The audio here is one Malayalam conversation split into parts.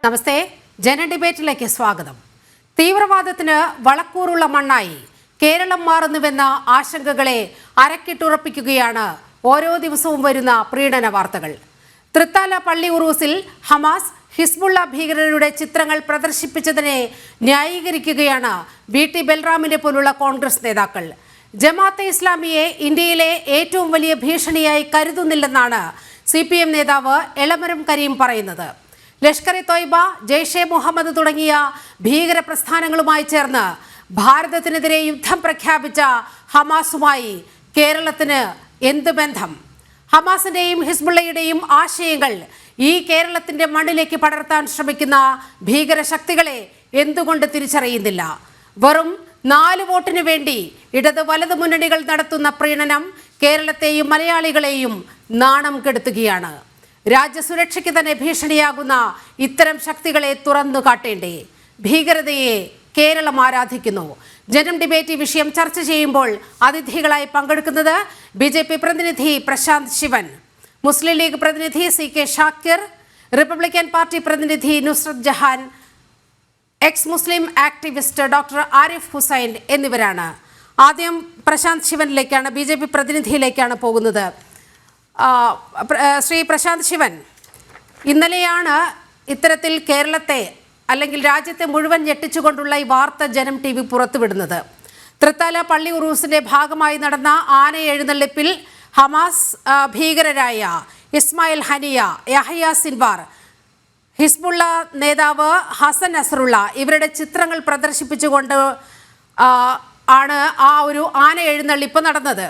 നമസ്തേ, ജന ഡിബേറ്റിലേക്ക് സ്വാഗതം. തീവ്രവാദത്തിന് വളക്കൂറുള്ള മണ്ണായി കേരളം മാറുന്നുവെന്ന ആശങ്കകളെ അരക്കിട്ടുറപ്പിക്കുകയാണ് ഓരോ ദിവസവും വരുന്ന പ്രീണന വാർത്തകൾ. തൃത്താല പള്ളി ഉറൂസിൽ ഹമാസ് ഹിസ്ബുള്ള ഭീകരരുടെ ചിത്രങ്ങൾ പ്രദർശിപ്പിച്ചതിനെ ന്യായീകരിക്കുകയാണ് VT ബൽറാമിനെ പോലുള്ള കോൺഗ്രസ് നേതാക്കൾ. ജമാഅത്തെ ഇസ്ലാമിയെ ഇന്ത്യയിലെ ഏറ്റവും വലിയ ഭീഷണിയായി കരുതുന്നില്ലെന്നാണ് CPM നേതാവ് എളമരം കരീം പറയുന്നത്. ലഷ്കർ ഇ തോയ്ബ, ജെയ്ഷെ മുഹമ്മദ് തുടങ്ങിയ ഭീകര പ്രസ്ഥാനങ്ങളുമായി ചേർന്ന് ഭാരതത്തിനെതിരെ യുദ്ധം പ്രഖ്യാപിച്ച ഹമാസുമായി കേരളത്തിന് എന്ത് ബന്ധം? ഹമാസിന്റെയും ഹിസ്ബുള്ളയുടെയും ആശയങ്ങൾ ഈ കേരളത്തിന്റെ മണ്ണിലേക്ക് പടർത്താൻ ശ്രമിക്കുന്ന ഭീകര ശക്തികളെ എന്തുകൊണ്ട് തിരിച്ചറിയുന്നില്ല? വെറും 4 വോട്ടിനു വേണ്ടി ഇടത് വലത് മുന്നണികൾ നടത്തുന്ന പ്രീണനം കേരളത്തെയും മലയാളികളെയും നാണം കെടുത്തുകയാണ്. രാജ്യസുരക്ഷയ്ക്ക് തന്നെ ഭീഷണിയാകുന്ന ഇത്തരം ശക്തികളെ തുറന്നു കാട്ടേണ്ടേ? ഭീകരതയെ കേരളം ആരാധിക്കുന്നു. ജനം ഡിബേറ്റ് ഈ വിഷയം ചർച്ച ചെയ്യുമ്പോൾ അതിഥികളായി പങ്കെടുക്കുന്നത് BJP പ്രതിനിധി പ്രശാന്ത് ശിവൻ, മുസ്ലിം ലീഗ് പ്രതിനിധി CK ഷാക്കിർ, റിപ്പബ്ലിക്കൻ പാർട്ടി പ്രതിനിധി Nusrat Jahan, ex Muslim activist doctor Arif Hussain എന്നിവരാണ്. ആദ്യം പ്രശാന്ത് ശിവനിലേക്കാണ്, BJP പ്രതിനിധിയിലേക്കാണ് പോകുന്നത്. ശ്രീ പ്രശാന്ത് ശിവൻ, ഇന്നലെയാണ് ഇത്തരത്തിൽ കേരളത്തെ അല്ലെങ്കിൽ രാജ്യത്തെ മുഴുവൻ ഞെട്ടിച്ചുകൊണ്ടുള്ള ഈ വാർത്ത ജനം TV പുറത്തുവിടുന്നത്. തൃത്താല പള്ളി ഉറൂസിന്റെ ഭാഗമായി നടന്ന ആന എഴുന്നള്ളിപ്പിൽ ഹമാസ് ഭീകരരായ Ismail Haniyeh, Yahya Sinwar, Hezbollah നേതാവ് ഹസൻ നസറുള്ള ഇവരുടെ ചിത്രങ്ങൾ പ്രദർശിപ്പിച്ചുകൊണ്ട് ആണ് ആ ഒരു ആന എഴുന്നള്ളിപ്പ് നടന്നത്.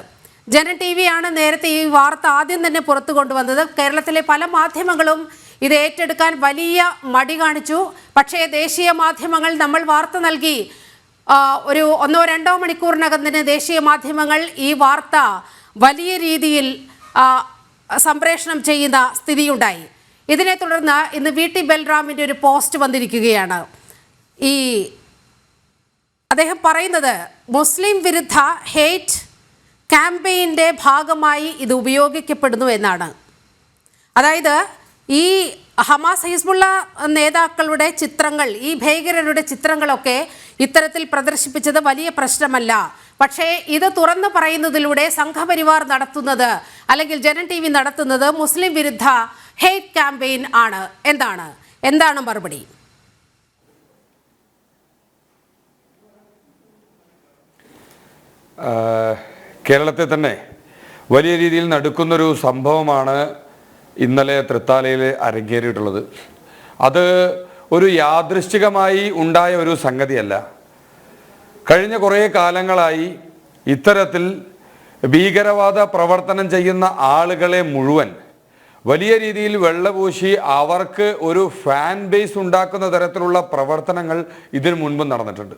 ജനം TV ആണ് നേരത്തെ ഈ വാർത്ത ആദ്യം തന്നെ പുറത്തു കൊണ്ടുവന്നത്. കേരളത്തിലെ പല മാധ്യമങ്ങളും ഇത് ഏറ്റെടുക്കാൻ വലിയ മടി കാണിച്ചു. പക്ഷേ ദേശീയ മാധ്യമങ്ങൾ നമ്മൾ വാർത്ത നൽകി ഒരു 1-2 മണിക്കൂറിനകം തന്നെ ദേശീയ മാധ്യമങ്ങൾ ഈ വാർത്ത വലിയ രീതിയിൽ സംപ്രേഷണം ചെയ്യുന്ന സ്ഥിതിയുണ്ടായി. ഇതിനെ തുടർന്ന് ഇന്ന് VT ബൽറാമിൻ്റെ ഒരു പോസ്റ്റ് വന്നിരിക്കുകയാണ്. അദ്ദേഹം പറയുന്നത് മുസ്ലിം വിരുദ്ധ ഹെയ്റ്റ് ക്യാമ്പയിൻ്റെ ഭാഗമായി ഇത് ഉപയോഗിക്കപ്പെടുന്നു എന്നാണ്. അതായത് ഈ ഹമാസ് ഹിസ്ബുള്ള നേതാക്കളുടെ ചിത്രങ്ങൾ, ഈ ഭീകരരുടെ ചിത്രങ്ങളൊക്കെ ഇത്തരത്തിൽ പ്രദർശിപ്പിച്ചത് വലിയ പ്രശ്നമല്ല. പക്ഷേ ഇത് തുറന്നു പറയുന്നതിലൂടെ സംഘപരിവാർ നടത്തുന്നത് അല്ലെങ്കിൽ ജനം TV നടത്തുന്നത് മുസ്ലിം വിരുദ്ധ ഹെയ്റ്റ് ക്യാമ്പയിൻ ആണ്. എന്താണ് മറുപടി? കേരളത്തെ തന്നെ വലിയ രീതിയിൽ നടുക്കുന്നൊരു സംഭവമാണ് ഇന്നലെ തൃത്താലയിൽ അരങ്ങേറിയിട്ടുള്ളത്. അത് ഒരു യാദൃശ്ചികമായി ഉണ്ടായ ഒരു സംഗതിയല്ല. കഴിഞ്ഞ കുറേ കാലങ്ങളായി ഇത്തരത്തിൽ ഭീകരവാദ പ്രവർത്തനം ചെയ്യുന്ന ആളുകളെ മുഴുവൻ വലിയ രീതിയിൽ വെള്ളപൂശി അവർക്ക് ഒരു ഫാൻ ബേസ് ഉണ്ടാക്കുന്ന തരത്തിലുള്ള പ്രവർത്തനങ്ങൾ ഇതിനു മുൻപ് നടന്നിട്ടുണ്ട്.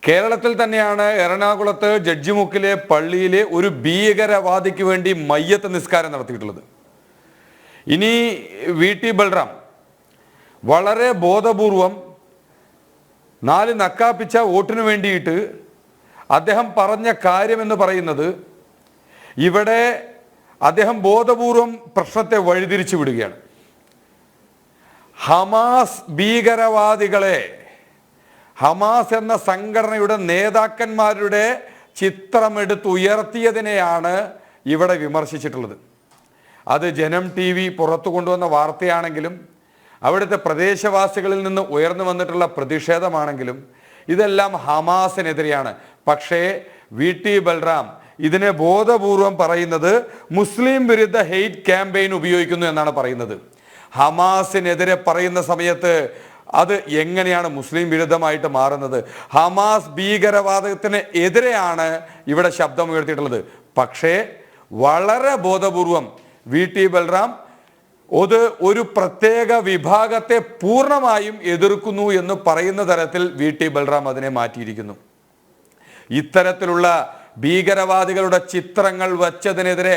കേരളത്തിൽ തന്നെയാണ് എറണാകുളത്ത് ജഡ്ജിമുക്കിലെ പള്ളിയിലെ ഒരു ഭീകരവാദിക്ക് വേണ്ടി മയ്യത്ത് നിസ്കാരം നടത്തിയിട്ടുള്ളത്. ഇനി VT ബൽറാം വളരെ ബോധപൂർവം 4 നക്കാപ്പിച്ച വോട്ടിന് വേണ്ടിയിട്ട് അദ്ദേഹം പറഞ്ഞ കാര്യമെന്ന് പറയുന്നത്, ഇവിടെ അദ്ദേഹം ബോധപൂർവം പ്രശ്നത്തെ വഴിതിരിച്ചു വിടുകയാണ്. ഹമാസ് ഭീകരവാദികളെ, ഹമാസ് എന്ന സംഘടനയുടെ നേതാക്കന്മാരുടെ ചിത്രമെടുത്ത് ഉയർത്തിയതിനെയാണ് ഇവിടെ വിമർശിച്ചിട്ടുള്ളത്. അത് ജനം TV പുറത്തു കൊണ്ടുവന്ന വാർത്തയാണെങ്കിലും അവിടുത്തെ പ്രദേശവാസികളിൽ നിന്ന് ഉയർന്നു വന്നിട്ടുള്ള പ്രതിഷേധമാണെങ്കിലും ഇതെല്ലാം ഹമാസിനെതിരെയാണ്. പക്ഷേ VT ബൽറാം ഇതിനെ ബോധപൂർവം പറയുന്നത് മുസ്ലിം വിരുദ്ധ ഹെയ്റ്റ് ക്യാമ്പയിൻ ഉപയോഗിക്കുന്നു എന്നാണ് പറയുന്നത്. ഹമാസിനെതിരെ പറയുന്ന സമയത്ത് അത് എങ്ങനെയാണ് മുസ്ലിം വിരുദ്ധമായിട്ട് മാറുന്നത്? ഹമാസ് ഭീകരവാദത്തിന് എതിരെയാണ് ഇവിടെ ശബ്ദമുയർത്തിയിട്ടുള്ളത്. പക്ഷേ വളരെ ബോധപൂർവം VT ബൽറാം ഒരു പ്രത്യേക വിഭാഗത്തെ പൂർണ്ണമായും എതിർക്കുന്നു എന്ന് പറയുന്ന തരത്തിൽ VT ബൽറാം അതിനെ മാറ്റിയിരിക്കുന്നു. ഇത്തരത്തിലുള്ള ഭീകരവാദികളുടെ ചിത്രങ്ങൾ വച്ചതിനെതിരെ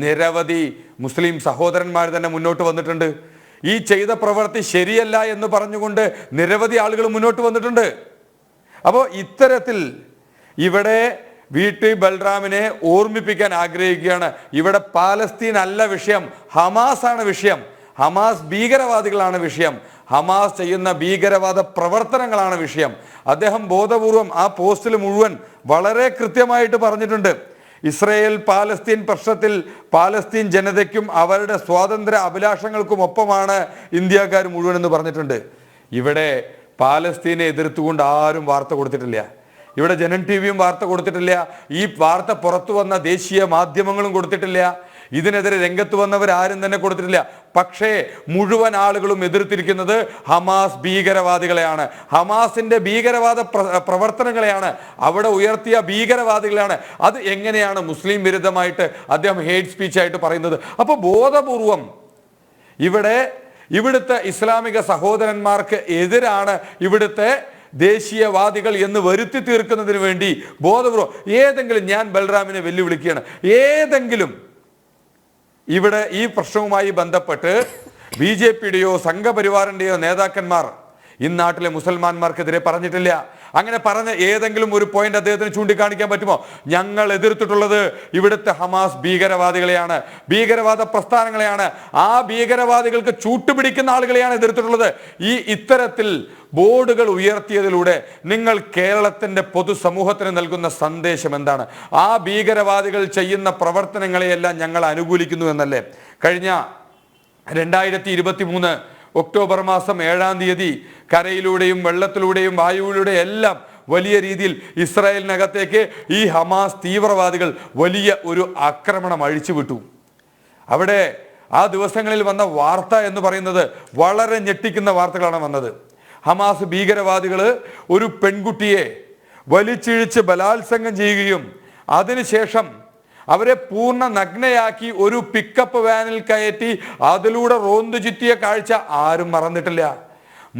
നിരവധി മുസ്ലിം സഹോദരന്മാർ തന്നെ മുന്നോട്ട് വന്നിട്ടുണ്ട്. ഈ ചെയ്ത പ്രവൃത്തി ശരിയല്ല എന്ന് പറഞ്ഞുകൊണ്ട് നിരവധി ആളുകൾ മുന്നോട്ട് വന്നിട്ടുണ്ട്. അപ്പോൾ ഇത്തരത്തിൽ ഇവിടെ VT ബൽറാമിനെ ഓർമ്മിപ്പിക്കാൻ ആഗ്രഹിക്കുകയാണ്. ഇവിടെ പാലസ്തീൻ അല്ല വിഷയം, ഹമാസ് ആണ് വിഷയം. ഹമാസ് ഭീകരവാദികളാണ് വിഷയം. ഹമാസ് ചെയ്യുന്ന ഭീകരവാദ പ്രവർത്തനങ്ങളാണ് വിഷയം. അദ്ദേഹം ബോധപൂർവം ആ പോസ്റ്റിൽ മുഴുവൻ വളരെ കൃത്യമായിട്ട് പറഞ്ഞിട്ടുണ്ട്. ഇസ്രയേൽ പാലസ്തീൻ പ്രശ്നത്തിൽ പാലസ്തീൻ ജനതയ്ക്കും അവരുടെ സ്വാതന്ത്ര്യ അഭിലാഷങ്ങൾക്കും ഒപ്പമാണ് ഇന്ത്യക്കാർ മുഴുവൻ എന്ന് പറഞ്ഞിട്ടുണ്ട്. ഇവിടെ പാലസ്തീനെ എതിർത്തുകൊണ്ട് ആരും വാർത്ത കൊടുത്തിട്ടില്ല. ഇവിടെ ജനൻ ടിവിയും വാർത്ത കൊടുത്തിട്ടില്ല. ഈ വാർത്ത പുറത്തു വന്ന ദേശീയ മാധ്യമങ്ങളും കൊടുത്തിട്ടില്ല. ഇതിനെതിരെ രംഗത്ത് വന്നവർ ആരും തന്നെ കൊടുത്തിട്ടില്ല. പക്ഷേ മുഴുവൻ ആളുകളും എതിർത്തിരിക്കുന്നത് ഹമാസ് ഭീകരവാദികളെയാണ്, ഹമാസിന്റെ ഭീകരവാദ പ്രവർത്തനങ്ങളെയാണ്, അവിടെ ഉയർത്തിയ ഭീകരവാദികളെയാണ്. അത് എങ്ങനെയാണ് മുസ്ലിം വിരുദ്ധമായിട്ട് അദ്ദേഹം ഹേറ്റ് സ്പീച്ചായിട്ട് പറയുന്നത്? അപ്പോൾ ബോധപൂർവം ഇവിടുത്തെ ഇസ്ലാമിക സഹോദരന്മാർക്ക് എതിരാണ് ഇവിടുത്തെ ദേശീയവാദികൾ എന്ന് വരുത്തി തീർക്കുന്നതിന് വേണ്ടി ബോധപൂർവം ഏതെങ്കിലും, ഞാൻ ബൽറാമിനെ വെല്ലുവിളിക്കുകയാണ്, ഏതെങ്കിലും ഇവിടെ ഈ പ്രശ്നവുമായി ബന്ധപ്പെട്ട് BJPയുടെയോ സംഘപരിവാറിന്റെയോ നേതാക്കന്മാർ നാട്ടിലെ മുസൽമാന്മാർക്കെതിരെ പറഞ്ഞിട്ടില്ല. അങ്ങനെ പറഞ്ഞ ഏതെങ്കിലും ഒരു പോയിന്റ് അദ്ദേഹത്തിന് ചൂണ്ടിക്കാണിക്കാൻ പറ്റുമോ? ഞങ്ങൾ എതിർത്തിട്ടുള്ളത് ഇവിടുത്തെ ഹമാസ് ഭീകരവാദികളെയാണ്, ഭീകരവാദ പ്രസ്ഥാനങ്ങളെയാണ്, ആ ഭീകരവാദികൾക്ക് ചൂട്ടുപിടിക്കുന്ന ആളുകളെയാണ് എതിർത്തിട്ടുള്ളത്. ഇത്തരത്തിൽ ബോർഡുകൾ ഉയർത്തിയതിലൂടെ നിങ്ങൾ കേരളത്തിന്റെ പൊതുസമൂഹത്തിന് നൽകുന്ന സന്ദേശം എന്താണ്? ആ ഭീകരവാദികൾ ചെയ്യുന്ന പ്രവർത്തനങ്ങളെയെല്ലാം ഞങ്ങൾ അനുകൂലിക്കുന്നു എന്നല്ലേ? കഴിഞ്ഞ 2023 ഒക്ടോബർ മാസം 7-ാം തീയതി കരയിലൂടെയും വെള്ളത്തിലൂടെയും വായുവിലൂടെയും എല്ലാം വലിയ രീതിയിൽ ഇസ്രായേലിനകത്തേക്ക് ഈ ഹമാസ് തീവ്രവാദികൾ വലിയ ഒരു ആക്രമണം അഴിച്ചുവിട്ടു. അവിടെ ആ ദിവസങ്ങളിൽ വന്ന വാർത്ത എന്ന് പറയുന്നത് വളരെ ഞെട്ടിക്കുന്ന വാർത്തകളാണ് വന്നത്. ഹമാസ് ഭീകരവാദികൾ ഒരു പെൺകുട്ടിയെ വലിച്ചിഴിച്ച് ബലാത്സംഗം ചെയ്യുകയും അതിനുശേഷം അവരെ പൂർണ്ണ നഗ്നയാക്കി ഒരു പിക്കപ്പ് വാനിൽ കയറ്റി അതിലൂടെ റോന്തു ചുറ്റിയ കാഴ്ച ആരും മറന്നിട്ടില്ല.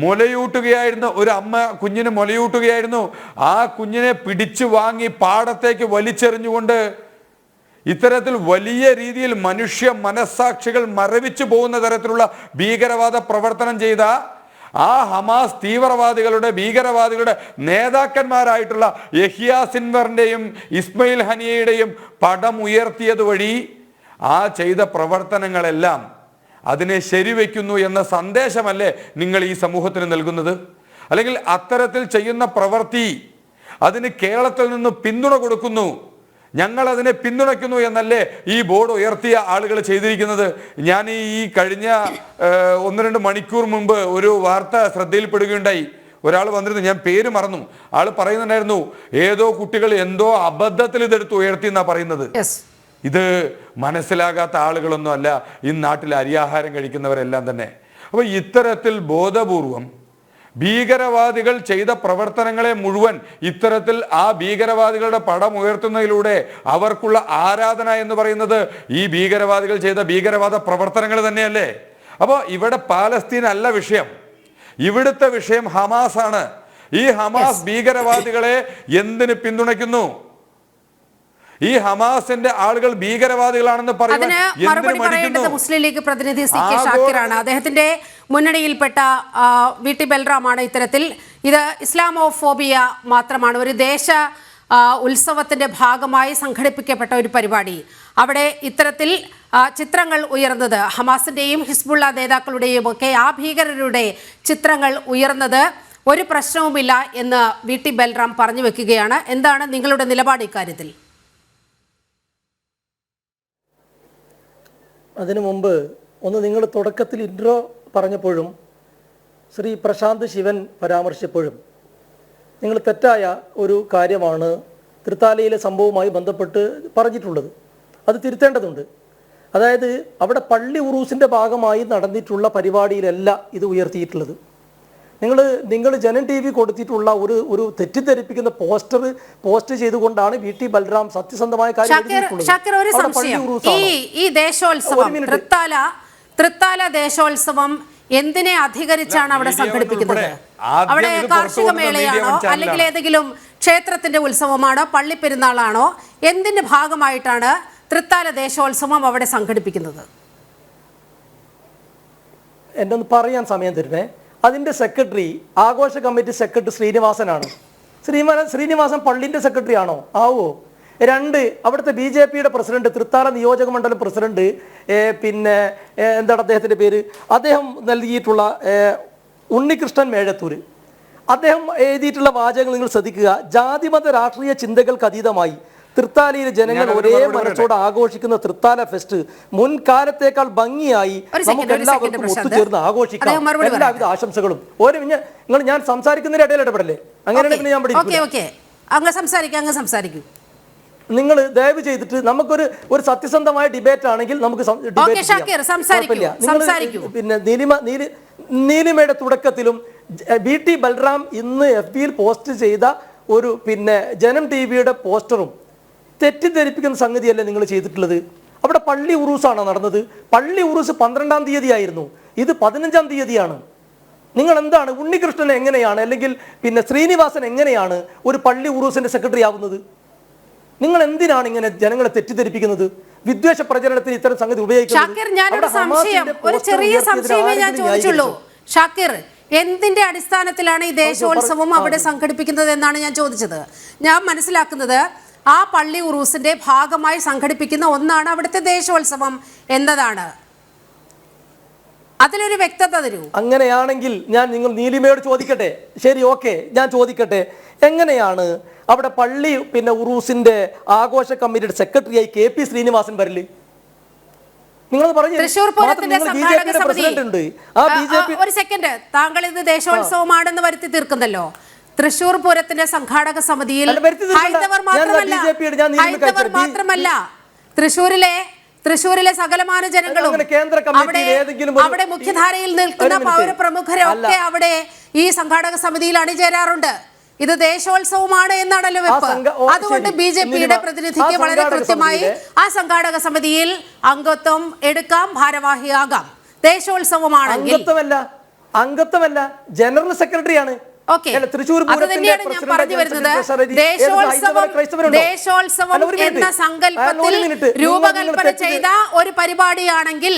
മുലയൂട്ടുകയായിരുന്ന ഒരു അമ്മ കുഞ്ഞിന് മുലയൂട്ടുകയായിരുന്നു. ആ കുഞ്ഞിനെ പിടിച്ചു വാങ്ങി പാടത്തേക്ക് വലിച്ചെറിഞ്ഞുകൊണ്ട് ഇത്തരത്തിൽ വലിയ രീതിയിൽ മനുഷ്യ മനസ്സാക്ഷികൾ മരവിച്ചു പോകുന്ന തരത്തിലുള്ള ഭീകരവാദ പ്രവർത്തനം ചെയ്ത ആ ഹമാസ് തീവ്രവാദികളുടെ ഭീകരവാദികളുടെ നേതാക്കന്മാരായിട്ടുള്ള യഹിയ സിൻവറിന്റെയും ഇസ്മയിൽ ഹനിയയുടെയും പടം ഉയർത്തിയത് വഴി ആ ചെയ്ത പ്രവർത്തനങ്ങളെല്ലാം അതിനെ ശരിവെക്കുന്നു എന്ന സന്ദേശമല്ലേ നിങ്ങൾ ഈ സമൂഹത്തിന് നൽകുന്നത്? അല്ലെങ്കിൽ അത്തരത്തിൽ ചെയ്യുന്ന പ്രവൃത്തി അതിന് കേരളത്തിൽ നിന്ന് പിന്തുണ കൊടുക്കുന്നു, ഞങ്ങൾ അതിനെ പിന്തുണയ്ക്കുന്നു എന്നല്ലേ ഈ ബോർഡ് ഉയർത്തിയ ആളുകൾ ചെയ്തിരിക്കുന്നത്? ഞാൻ ഈ കഴിഞ്ഞ 1-2 മണിക്കൂർ മുമ്പ് ഒരു വാർത്ത ശ്രദ്ധയിൽപ്പെടുകയുണ്ടായി. ഒരാൾ വന്നിരുന്നു, ഞാൻ പേര് മറന്നു. ആള് പറയുന്നുണ്ടായിരുന്നു, ഏതോ കുട്ടികൾ എന്തോ അബദ്ധത്തിൽ ഇതെടുത്ത് ഉയർത്തി എന്നാ പറയുന്നത്. ഇത് മനസ്സിലാകാത്ത ആളുകളൊന്നും അല്ല ഈ നാട്ടിൽ അരിയാഹാരം കഴിക്കുന്നവരെല്ലാം തന്നെ. അപ്പൊ ഇത്തരത്തിൽ ബോധപൂർവം ഭീകരവാദികൾ ചെയ്ത പ്രവർത്തനങ്ങളെ മുഴുവൻ ഇത്തരത്തിൽ ആ ഭീകരവാദികളുടെ പടം ഉയർത്തുന്നതിലൂടെ അവർക്കുള്ള ആരാധന എന്ന് പറയുന്നത് ഈ ഭീകരവാദികൾ ചെയ്ത ഭീകരവാദ പ്രവർത്തനങ്ങൾ തന്നെയല്ലേ? അപ്പോൾ ഇവിടെ പാലസ്തീൻ അല്ല വിഷയം, ഇവിടുത്തെ വിഷയം ഹമാസ് ആണ്. ഈ ഹമാസ് ഭീകരവാദികളെ എന്തിന് പിന്തുണയ്ക്കുന്നു? ഈ ഹമാസിന്റെ ആളുകൾ ഭീകരവാദികളാണെന്ന് പറയുന്നത് മുസ്ലിം ലീഗ് പ്രതിനിധി CK ഷാക്കിറാണ്. അദ്ദേഹത്തിന്റെ മുന്നണിയിൽപ്പെട്ട VT ബൽറാമാണ് ഇത്തരത്തിൽ ഇത് ഇസ്ലാമോഫോബിയ മാത്രമാണ്, ഒരു ദേശ ഉത്സവത്തിന്റെ ഭാഗമായി സംഘടിപ്പിക്കപ്പെട്ട ഒരു പരിപാടി. അവിടെ ഇത്തരത്തിൽ ചിത്രങ്ങൾ ഉയർന്നത് ഹമാസിന്റെയും ഹിസ്ബുള്ള നേതാക്കളുടെയും ഒക്കെ ആ ഭീകരരുടെ ചിത്രങ്ങൾ ഉയർന്നത് ഒരു പ്രശ്നവുമില്ല എന്ന് VT ബൽറാം പറഞ്ഞു വെക്കുകയാണ്. എന്താണ് നിങ്ങളുടെ നിലപാട് ഇക്കാര്യത്തിൽ? അതിനു മുമ്പ് നിങ്ങൾ തുടക്കത്തിൽ ഇൻട്രോ പറഞ്ഞപ്പോഴും ശ്രീ പ്രശാന്ത് ശിവൻ പരാമർശിച്ചപ്പോഴും നിങ്ങൾ തെറ്റായ ഒരു കാര്യമാണ് തൃത്താലയിലെ സംഭവവുമായി ബന്ധപ്പെട്ട് പറഞ്ഞിട്ടുള്ളത്. അത് തിരുത്തേണ്ടതുണ്ട്. അതായത് അവിടെ പള്ളി ഉറൂസിൻ്റെ ഭാഗമായി നടന്നിട്ടുള്ള പരിപാടിയിലല്ല ഇത് ഉയർത്തിയിട്ടുള്ളത്. നിങ്ങൾ ജനൻ TV കൊടുത്തിട്ടുള്ള ഒരു തെറ്റിദ്ധരിപ്പിക്കുന്ന പോസ്റ്റ് ചെയ്തുകൊണ്ടാണ് VT ബൽറാം സത്യസന്ധമായ കാര്യം ഈ ദേശോത്സവം തൃത്താല ദേശോത്സവം എന്തിനെ അധികരിച്ചാണ് അവിടെ സംഘടിപ്പിക്കുന്നത്? അവിടെ കാർഷിക മേളയാണോ അല്ലെങ്കിൽ ഏതെങ്കിലും ക്ഷേത്രത്തിന്റെ ഉത്സവമാണോ പള്ളിപ്പെരുന്നാളാണോ? എന്തിന്റെ ഭാഗമായിട്ടാണ് തൃത്താല ദേശോത്സവം അവിടെ സംഘടിപ്പിക്കുന്നത്? എന്നെ ഒന്ന് പറയാൻ സമയം തരുന്നേ. അതിൻ്റെ സെക്രട്ടറി ആഘോഷ കമ്മിറ്റി സെക്രട്ടറി ശ്രീനിവാസനാണ്. ശ്രീനിവാസൻ പള്ളിൻ്റെ സെക്രട്ടറി ആണോ? ആവോ? 2 അവിടുത്തെ BJPയുടെ പ്രസിഡന്റ്, തൃത്താല നിയോജക മണ്ഡലം പ്രസിഡന്റ്, പിന്നെ എന്താണ് അദ്ദേഹത്തിൻ്റെ പേര്, അദ്ദേഹം നൽകിയിട്ടുള്ള ഉണ്ണികൃഷ്ണൻ മേഴത്തൂർ അദ്ദേഹം എഴുതിയിട്ടുള്ള വാചകങ്ങൾ നിങ്ങൾ ശ്രദ്ധിക്കുക. ജാതിമത രാഷ്ട്രീയ ചിന്തകൾക്ക് അതീതമായി തൃത്താലയിലെ ജനങ്ങൾ ഒരേ മനസ്സോടെ ആഘോഷിക്കുന്ന തൃത്താല ഫെസ്റ്റ് മുൻകാലത്തേക്കാൾ ഭംഗിയായി നമുക്ക് എല്ലാവർക്കും ഒത്തുചേർന്ന് ആഘോഷിക്കാം. എല്ലാവിധ ആശംസകളും. ഞാൻ സംസാരിക്കുന്നതിന് ഇടയിൽ ഇടപെടല്ലേ? അങ്ങനെയാണെങ്കിൽ ഞാൻ സംസാരിക്കും. നിങ്ങൾ ദയവ് ചെയ്തിട്ട് നമുക്കൊരു സത്യസന്ധമായ ഡിബേറ്റ് ആണെങ്കിൽ നമുക്ക് പിന്നെ നീലിമയുടെ തുടക്കത്തിലും BT ബൽറാം ഇന്ന് FBയിൽ പോസ്റ്റ് ചെയ്ത ഒരു പിന്നെ ജനം TV-യുടെ പോസ്റ്ററും തെറ്റിദ്ധരിപ്പിക്കുന്ന സംഗതിയല്ലേ നിങ്ങൾ ചെയ്തിട്ടുള്ളത്? അവിടെ പള്ളി ഉറൂസാണോ നടന്നത്? പള്ളി ഉറൂസ് 12-ാം തീയതി ആയിരുന്നു, ഇത് 15-ാം തീയതിയാണ്. നിങ്ങൾ എന്താണ് ഉണ്ണികൃഷ്ണൻ എങ്ങനെയാണ് അല്ലെങ്കിൽ പിന്നെ ശ്രീനിവാസൻ എങ്ങനെയാണ് ഒരു പള്ളി ഉറൂസിന്റെ സെക്രട്ടറി ആവുന്നത്? നിങ്ങൾ എന്തിനാണ് ഇങ്ങനെ ജനങ്ങളെ തെറ്റിദ്ധരിപ്പിക്കുന്നത്? വിദ്വേഷ പ്രചരണത്തിന് ഇത്തരം സംഗതി ഉപയോഗിക്കുന്നത്? എന്തിന്റെ അടിസ്ഥാനത്തിലാണ് ഈ ദേശോത്സവം അവിടെ സംഘടിപ്പിക്കുന്നത് എന്നാണ് ഞാൻ ചോദിച്ചത്. ഞാൻ മനസ്സിലാക്കുന്നത് ആ പള്ളി ഉറൂസിന്റെ ഭാഗമായി സംഘടിപ്പിക്കുന്ന ഒന്നാണ് അവിടുത്തെ ദേശോത്സവം എന്നതാണ്. അതിലൊരു വ്യക്തത തരൂ. അങ്ങനെയാണെങ്കിൽ നിങ്ങൾ നീലിമയോട് ചോദിക്കട്ടെ. ശരി, ഓക്കെ, ഞാൻ ചോദിക്കട്ടെ. എങ്ങനെയാണ് അവിടെ പള്ളി പിന്നെ ഉറൂസിന്റെ ആഘോഷ കമ്മിറ്റിയുടെ സെക്രട്ടറിയായി KP ശ്രീനിവാസൻ വരല്? നിങ്ങൾ പറഞ്ഞു തൃശ്ശൂർ പൂരത്തിന്റെ സംഘാടക സമിതി. ഒരു സെക്കൻഡ്, താങ്കൾ ഇത് ദേശോത്സവമാണെന്ന് വരുത്തി തീർക്കുന്നല്ലോ. തൃശ്ശൂർ പൂരത്തിന്റെ സംഘാടക സമിതിയിൽ ഹൈന്ദവർ മാത്രമല്ല തൃശ്ശൂരിലെ സകലമാന ജനങ്ങളും അവിടെ മുഖ്യധാരയിൽ നിൽക്കുന്ന പൗരപ്രമുഖരൊക്കെ അവിടെ ഈ സംഘാടക സമിതിയിൽ അണിചേരാറുണ്ട്. ഇത് ദേശോത്സവമാണ് എന്നാണല്ലോ വെപ്പ്. അതുകൊണ്ട് BJP-യുടെ പ്രതിനിധിക്ക് വളരെ കൃത്യമായി ആ സംഘാടക സമിതിയിൽ അംഗത്വം എടുക്കാം, ഭാരവാഹിയാകാം. ദേശോത്സവമാണെങ്കിൽ അംഗത്വമല്ല, ജനറൽ സെക്രട്ടറിയാണ്. അത് തന്നെയാണ് ഞാൻ പറഞ്ഞു വരുന്നത്. ദേശോത്സവം എന്ന സങ്കല്പത്തിൽ രൂപകൽപ്പന ചെയ്ത ഒരു പരിപാടിയാണെങ്കിൽ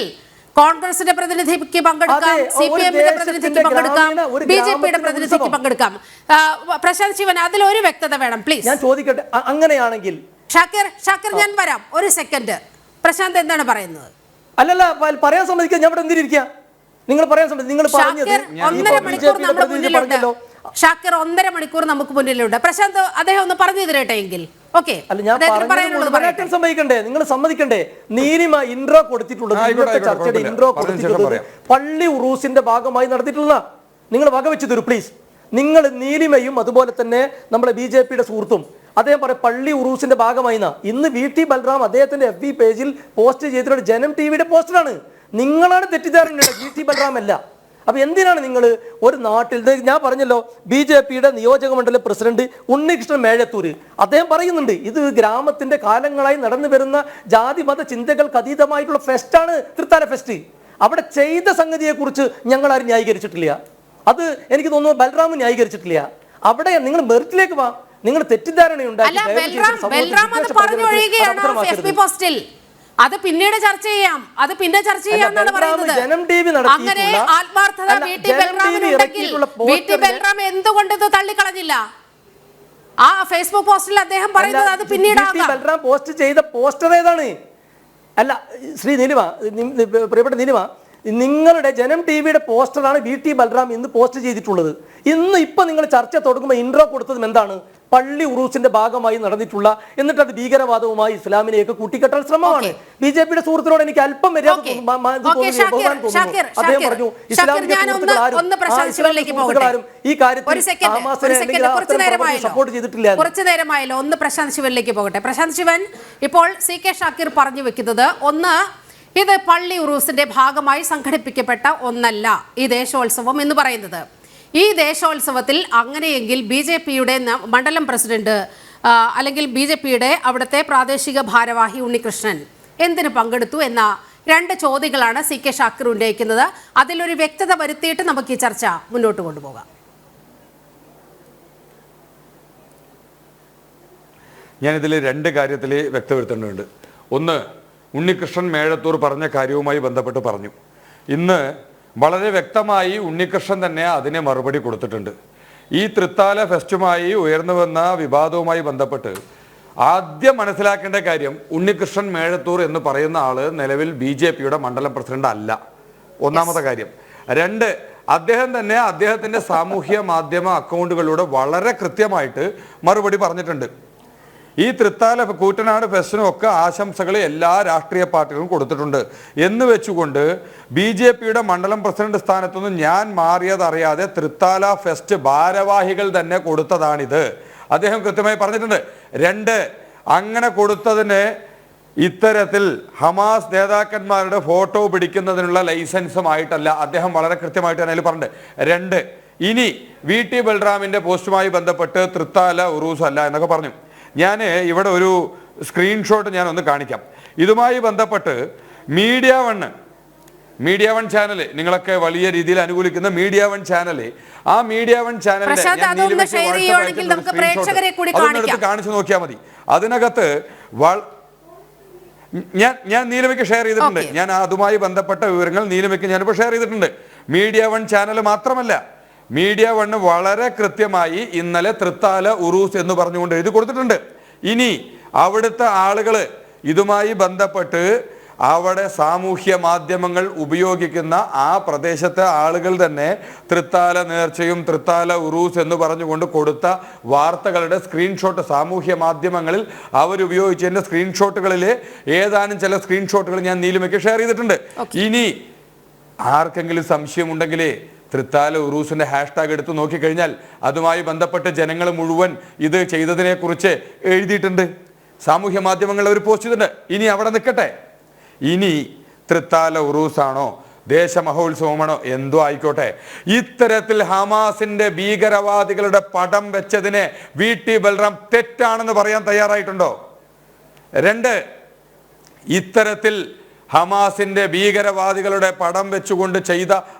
കോൺഗ്രസിന്റെ പ്രതിനിധിക്ക് പങ്കെടുക്കാം, CPM-ന്റെ പ്രതിനിധിക്ക് പങ്കെടുക്കാം, BJP-യുടെ പ്രതിനിധിക്ക് പങ്കെടുക്കാം. പ്രശാന്ത് ശിവൻ, അതിലൊരു വ്യക്തത വേണം പ്ലീസ്. ഞാൻ ചോദിക്കട്ടെ, അങ്ങനെയാണെങ്കിൽ ഷാക്കിർ ഞാൻ വരാം. ഒരു സെക്കൻഡ്, പ്രശാന്ത് എന്താണ് പറയുന്നത്? അല്ലല്ല, പറയാൻ സമ്മതിക്കാൻ ഞാൻ ഇവിടെ എന്തിരിക്കുക? നിങ്ങൾ പറയാൻ സമ്മതിക്കും. നിങ്ങൾ പറഞ്ഞത് 1.5 മണിക്കൂർ നമ്മുടെ മുന്നിലുണ്ട്. ഷാക്കിർ 1.5 മണിക്കൂർ നമുക്ക് മുന്നിലുണ്ട്. പ്രശാന്ത് അദ്ദേഹം ഒന്ന് പറഞ്ഞു തരട്ടെ എങ്കിൽ. സമ്മതിക്കണ്ടേ? നിങ്ങൾ സമ്മതിക്കണ്ടേ? നീലിമ ഇൻട്രോ കൊടുത്തിട്ടുള്ളത്, ചർച്ചയുടെ ഇൻട്രോ കൊടുത്തിട്ടുള്ളത് പള്ളി ഉറൂസിന്റെ ഭാഗമായി നടത്തിയിട്ടുള്ള. നിങ്ങൾ വകവെച്ചു തരൂ പ്ലീസ്. നിങ്ങൾ നീലിമയും അതുപോലെ തന്നെ നമ്മുടെ BJP-യുടെ സുഹൃത്തും അദ്ദേഹം പറയാം പള്ളി ഉറൂസിന്റെ ഭാഗമായി. ഇന്ന് BT ബൽറാം അദ്ദേഹത്തിന്റെ FB പേജിൽ പോസ്റ്റ് ചെയ്തിട്ടുള്ള ജനം TV-യുടെ പോസ്റ്ററാണ്. നിങ്ങളാണ് തെറ്റിദ്ധാരണ, BT ബൽറാം അല്ല. അപ്പൊ എന്തിനാണ് നിങ്ങൾ ഒരു നാട്ടിൽ, ഞാൻ പറഞ്ഞല്ലോ BJP-യുടെ നിയോജക മണ്ഡലം പ്രസിഡന്റ് ഉണ്ണികൃഷ്ണൻ മേഴത്തൂർ അദ്ദേഹം പറയുന്നുണ്ട് ഇത് ഗ്രാമത്തിന്റെ കാലങ്ങളായി നടന്നു വരുന്ന ജാതി മത ചിന്തകൾക്ക് അതീതമായിട്ടുള്ള ഫെസ്റ്റാണ് തൃത്താല ഫെസ്റ്റ്. അവിടെ ചെയ്ത സംഗതിയെ കുറിച്ച് ഞങ്ങൾ ആരും ന്യായീകരിച്ചിട്ടില്ല. അത് എനിക്ക് തോന്നുന്നു ബൽറാം ന്യായീകരിച്ചിട്ടില്ല. അവിടെ നിങ്ങൾ മെറിറ്റിലേക്ക് വാ. നിങ്ങൾ തെറ്റിദ്ധാരണയുണ്ടാക്കി അത് പിന്നീട് ചർച്ച ചെയ്യാം. എന്നാണ് പറയുന്നത്. അങ്ങനെ ആത്മാർത്ഥത BT ബൽറാം എന്തുകൊണ്ട് ഇത് തള്ളിക്കളഞ്ഞില്ല? ആ ഫേസ്ബുക്ക് പോസ്റ്റിൽ അദ്ദേഹം പറയുന്നത് അത് പിന്നീട് ബൽറാം പോസ്റ്റ് ചെയ്ത പോസ്റ്റർ ഏതാണ്? അല്ല ശ്രീ നീലിമ, പ്രിയപ്പെട്ട നീലിമ, നിങ്ങളുടെ ജനം TV-യുടെ പോസ്റ്ററാണ് BT ബൽറാം ഇന്ന് പോസ്റ്റ് ചെയ്തിട്ടുള്ളത്. ഇപ്പൊ നിങ്ങൾ ചർച്ച തുടങ്ങുമ്പോൾ ഇൻട്രോ കൊടുത്തതും എന്താണ്? പള്ളി ഉറൂസിന്റെ ഭാഗമായി നടന്നിട്ടുള്ള, എന്നിട്ട് അത് ഭീകരവാദവുമായി ഇസ്ലാമിനെയൊക്കെ കൂട്ടിക്കെട്ടാൻ ശ്രമമാണ്. BJP-യുടെ സുഹൃത്തിനോട് എനിക്ക് അല്പം മര്യാദ അദ്ദേഹം പറഞ്ഞു ഈ കാര്യത്തിൽ സപ്പോർട്ട് ചെയ്തിട്ടില്ല. കുറച്ചു നേരമായല്ലോ. ഒന്ന് പ്രശാന്ത് ശിവനിലേക്ക് പോകട്ടെ. പ്രശാന്ത് ശിവൻ, ഇപ്പോൾ CK ഷാക്കിർ പറഞ്ഞു വെക്കുന്നത്, ഒന്ന്, ഇത് പള്ളി ഉറൂസിന്റെ ഭാഗമായി സംഘടിപ്പിക്കപ്പെട്ട ഒന്നല്ല ഈ ദേശോത്സവം എന്ന് പറയുന്നത്. ഈ ദേശോത്സവത്തിൽ അങ്ങനെയെങ്കിൽ BJP-യുടെ മണ്ഡലം പ്രസിഡന്റ് അല്ലെങ്കിൽ BJP-യുടെ അവിടുത്തെ പ്രാദേശിക ഭാരവാഹി ഉണ്ണികൃഷ്ണൻ എന്തിനു പങ്കെടുത്തു എന്ന 2 ചോദ്യങ്ങളാണ് CK ഷാക്കിർ ഉന്നയിക്കുന്നത്. അതിലൊരു വ്യക്തത വരുത്തിയിട്ട് നമുക്ക് ഈ ചർച്ച മുന്നോട്ട് കൊണ്ടുപോകാം. ഞാനിതിൽ 2 കാര്യത്തിൽ വ്യക്തവരുത്തേണ്ടതുണ്ട്. ഒന്ന്, ഉണ്ണികൃഷ്ണൻ മേഴത്തൂർ പറഞ്ഞ കാര്യവുമായി ബന്ധപ്പെട്ട് പറഞ്ഞു. ഇന്ന് വളരെ വ്യക്തമായി ഉണ്ണികൃഷ്ണൻ തന്നെ അതിനെ മറുപടി കൊടുത്തിട്ടുണ്ട്. ഈ തൃത്താല ഫെസ്റ്റുമായി ഉയർന്നു വന്ന വിവാദവുമായി ബന്ധപ്പെട്ട് ആദ്യം മനസ്സിലാക്കേണ്ട കാര്യം, ഉണ്ണികൃഷ്ണൻ മേഴത്തൂർ എന്ന് പറയുന്ന ആള് നിലവിൽ BJP-യുടെ മണ്ഡലം പ്രസിഡന്റ് അല്ല. ഒന്നാമത്തെ കാര്യം. 2, അദ്ദേഹം തന്നെ അദ്ദേഹത്തിന്റെ സാമൂഹ്യ മാധ്യമ അക്കൗണ്ടുകളിലൂടെ വളരെ കൃത്യമായിട്ട് മറുപടി പറഞ്ഞിട്ടുണ്ട്. ഈ തൃത്താല കൂറ്റനാട് ഫെസ്റ്റിനും ഒക്കെ ആശംസകൾ എല്ലാ രാഷ്ട്രീയ പാർട്ടികളും കൊടുത്തിട്ടുണ്ട് എന്ന് വെച്ചുകൊണ്ട് BJPയുടെ മണ്ഡലം പ്രസിഡന്റ് സ്ഥാനത്തുനിന്ന് ഞാൻ മാറിയതറിയാതെ തൃത്താല ഫെസ്റ്റ് ഭാരവാഹികൾ തന്നെ കൊടുത്തതാണിത്. അദ്ദേഹം കൃത്യമായി പറഞ്ഞിട്ടുണ്ട്. 2, അങ്ങനെ കൊടുത്തതിന് ഇത്തരത്തിൽ ഹമാസ് നേതാക്കന്മാരുടെ ഫോട്ടോ പിടിക്കുന്നതിനുള്ള ലൈസൻസുമായിട്ടല്ല. അദ്ദേഹം വളരെ കൃത്യമായിട്ട് തന്നെ പറഞ്ഞിട്ടുണ്ട്. 2, ഇനി VT ബൽറാമിന്റെ പോസ്റ്റുമായി ബന്ധപ്പെട്ട് തൃത്താല ഉറൂസ് അല്ല എന്നൊക്കെ പറഞ്ഞു. ഞാൻ ഇവിടെ ഒരു സ്ക്രീൻഷോട്ട് ഞാൻ ഒന്ന് കാണിക്കാം. ഇതുമായി ബന്ധപ്പെട്ട് മീഡിയ വൺ ചാനൽ, നിങ്ങളൊക്കെ വലിയ രീതിയിൽ അനുകൂലിക്കുന്ന മീഡിയ വൺ ചാനൽ, ആ മീഡിയ വൺ ചാനലിന്റെ കാണിച്ചു നോക്കിയാൽ മതി. അതിനകത്ത് ഞാൻ നീലമയ്ക്ക് ഷെയർ ചെയ്തിട്ടുണ്ട്. ഞാൻ അതുമായി ബന്ധപ്പെട്ട വിവരങ്ങൾ നീലമയ്ക്ക് ഞാനിപ്പോൾ ഷെയർ ചെയ്തിട്ടുണ്ട്. മീഡിയ വൺ ചാനൽ മാത്രമല്ല, മീഡിയ വണ്ണ് വളരെ കൃത്യമായി ഇന്നലെ തൃത്താല ഉറൂസ് എന്ന് പറഞ്ഞുകൊണ്ട് എഴുതി കൊടുത്തിട്ടുണ്ട്. ഇനി അവിടുത്തെ ആളുകൾ ഇതുമായി ബന്ധപ്പെട്ട് അവിടെ സാമൂഹ്യ മാധ്യമങ്ങൾ ഉപയോഗിക്കുന്ന ആ പ്രദേശത്തെ ആളുകൾ തന്നെ തൃത്താല നേർച്ചയും തൃത്താല ഉറൂസ് എന്ന് പറഞ്ഞുകൊണ്ട് കൊടുത്ത വാർത്തകളുടെ സ്ക്രീൻഷോട്ട് സാമൂഹ്യ മാധ്യമങ്ങളിൽ അവരുപയോഗിച്ചതിൻ്റെ സ്ക്രീൻഷോട്ടുകളിലെ ഏതാനും ചില സ്ക്രീൻഷോട്ടുകൾ ഞാൻ നീലിമയ്ക്ക് ഷെയർ ചെയ്തിട്ടുണ്ട്. ഇനി ആർക്കെങ്കിലും സംശയമുണ്ടെങ്കിലേ തൃത്താല ഉറൂസിന്റെ ഹാഷ്ടാഗ് എടുത്ത് നോക്കിക്കഴിഞ്ഞാൽ അതുമായി ബന്ധപ്പെട്ട് ജനങ്ങൾ മുഴുവൻ ഇത് ചെയ്തതിനെ കുറിച്ച് എഴുതിയിട്ടുണ്ട്. സാമൂഹ്യ മാധ്യമങ്ങളിൽ അവർ പോസ്റ്റ് ചെയ്തിട്ടുണ്ട്. ഇനി അവിടെ നിൽക്കട്ടെ. ഇനി തൃത്താല ഉറൂസാണോ ദേശമഹോത്സവമാണോ എന്തോ ആയിക്കോട്ടെ, ഇത്തരത്തിൽ ഹമാസിന്റെ ഭീകരവാദികളുടെ പടം വെച്ചതിനെ VT ബൽറാം തെറ്റാണെന്ന് പറയാൻ തയ്യാറായിട്ടുണ്ടോ? 2, ഇത്തരത്തിൽ ഹമാസിന്റെ ഭീകരവാദികളുടെ പടം വെച്ചുകൊണ്ട് ചെയ്ത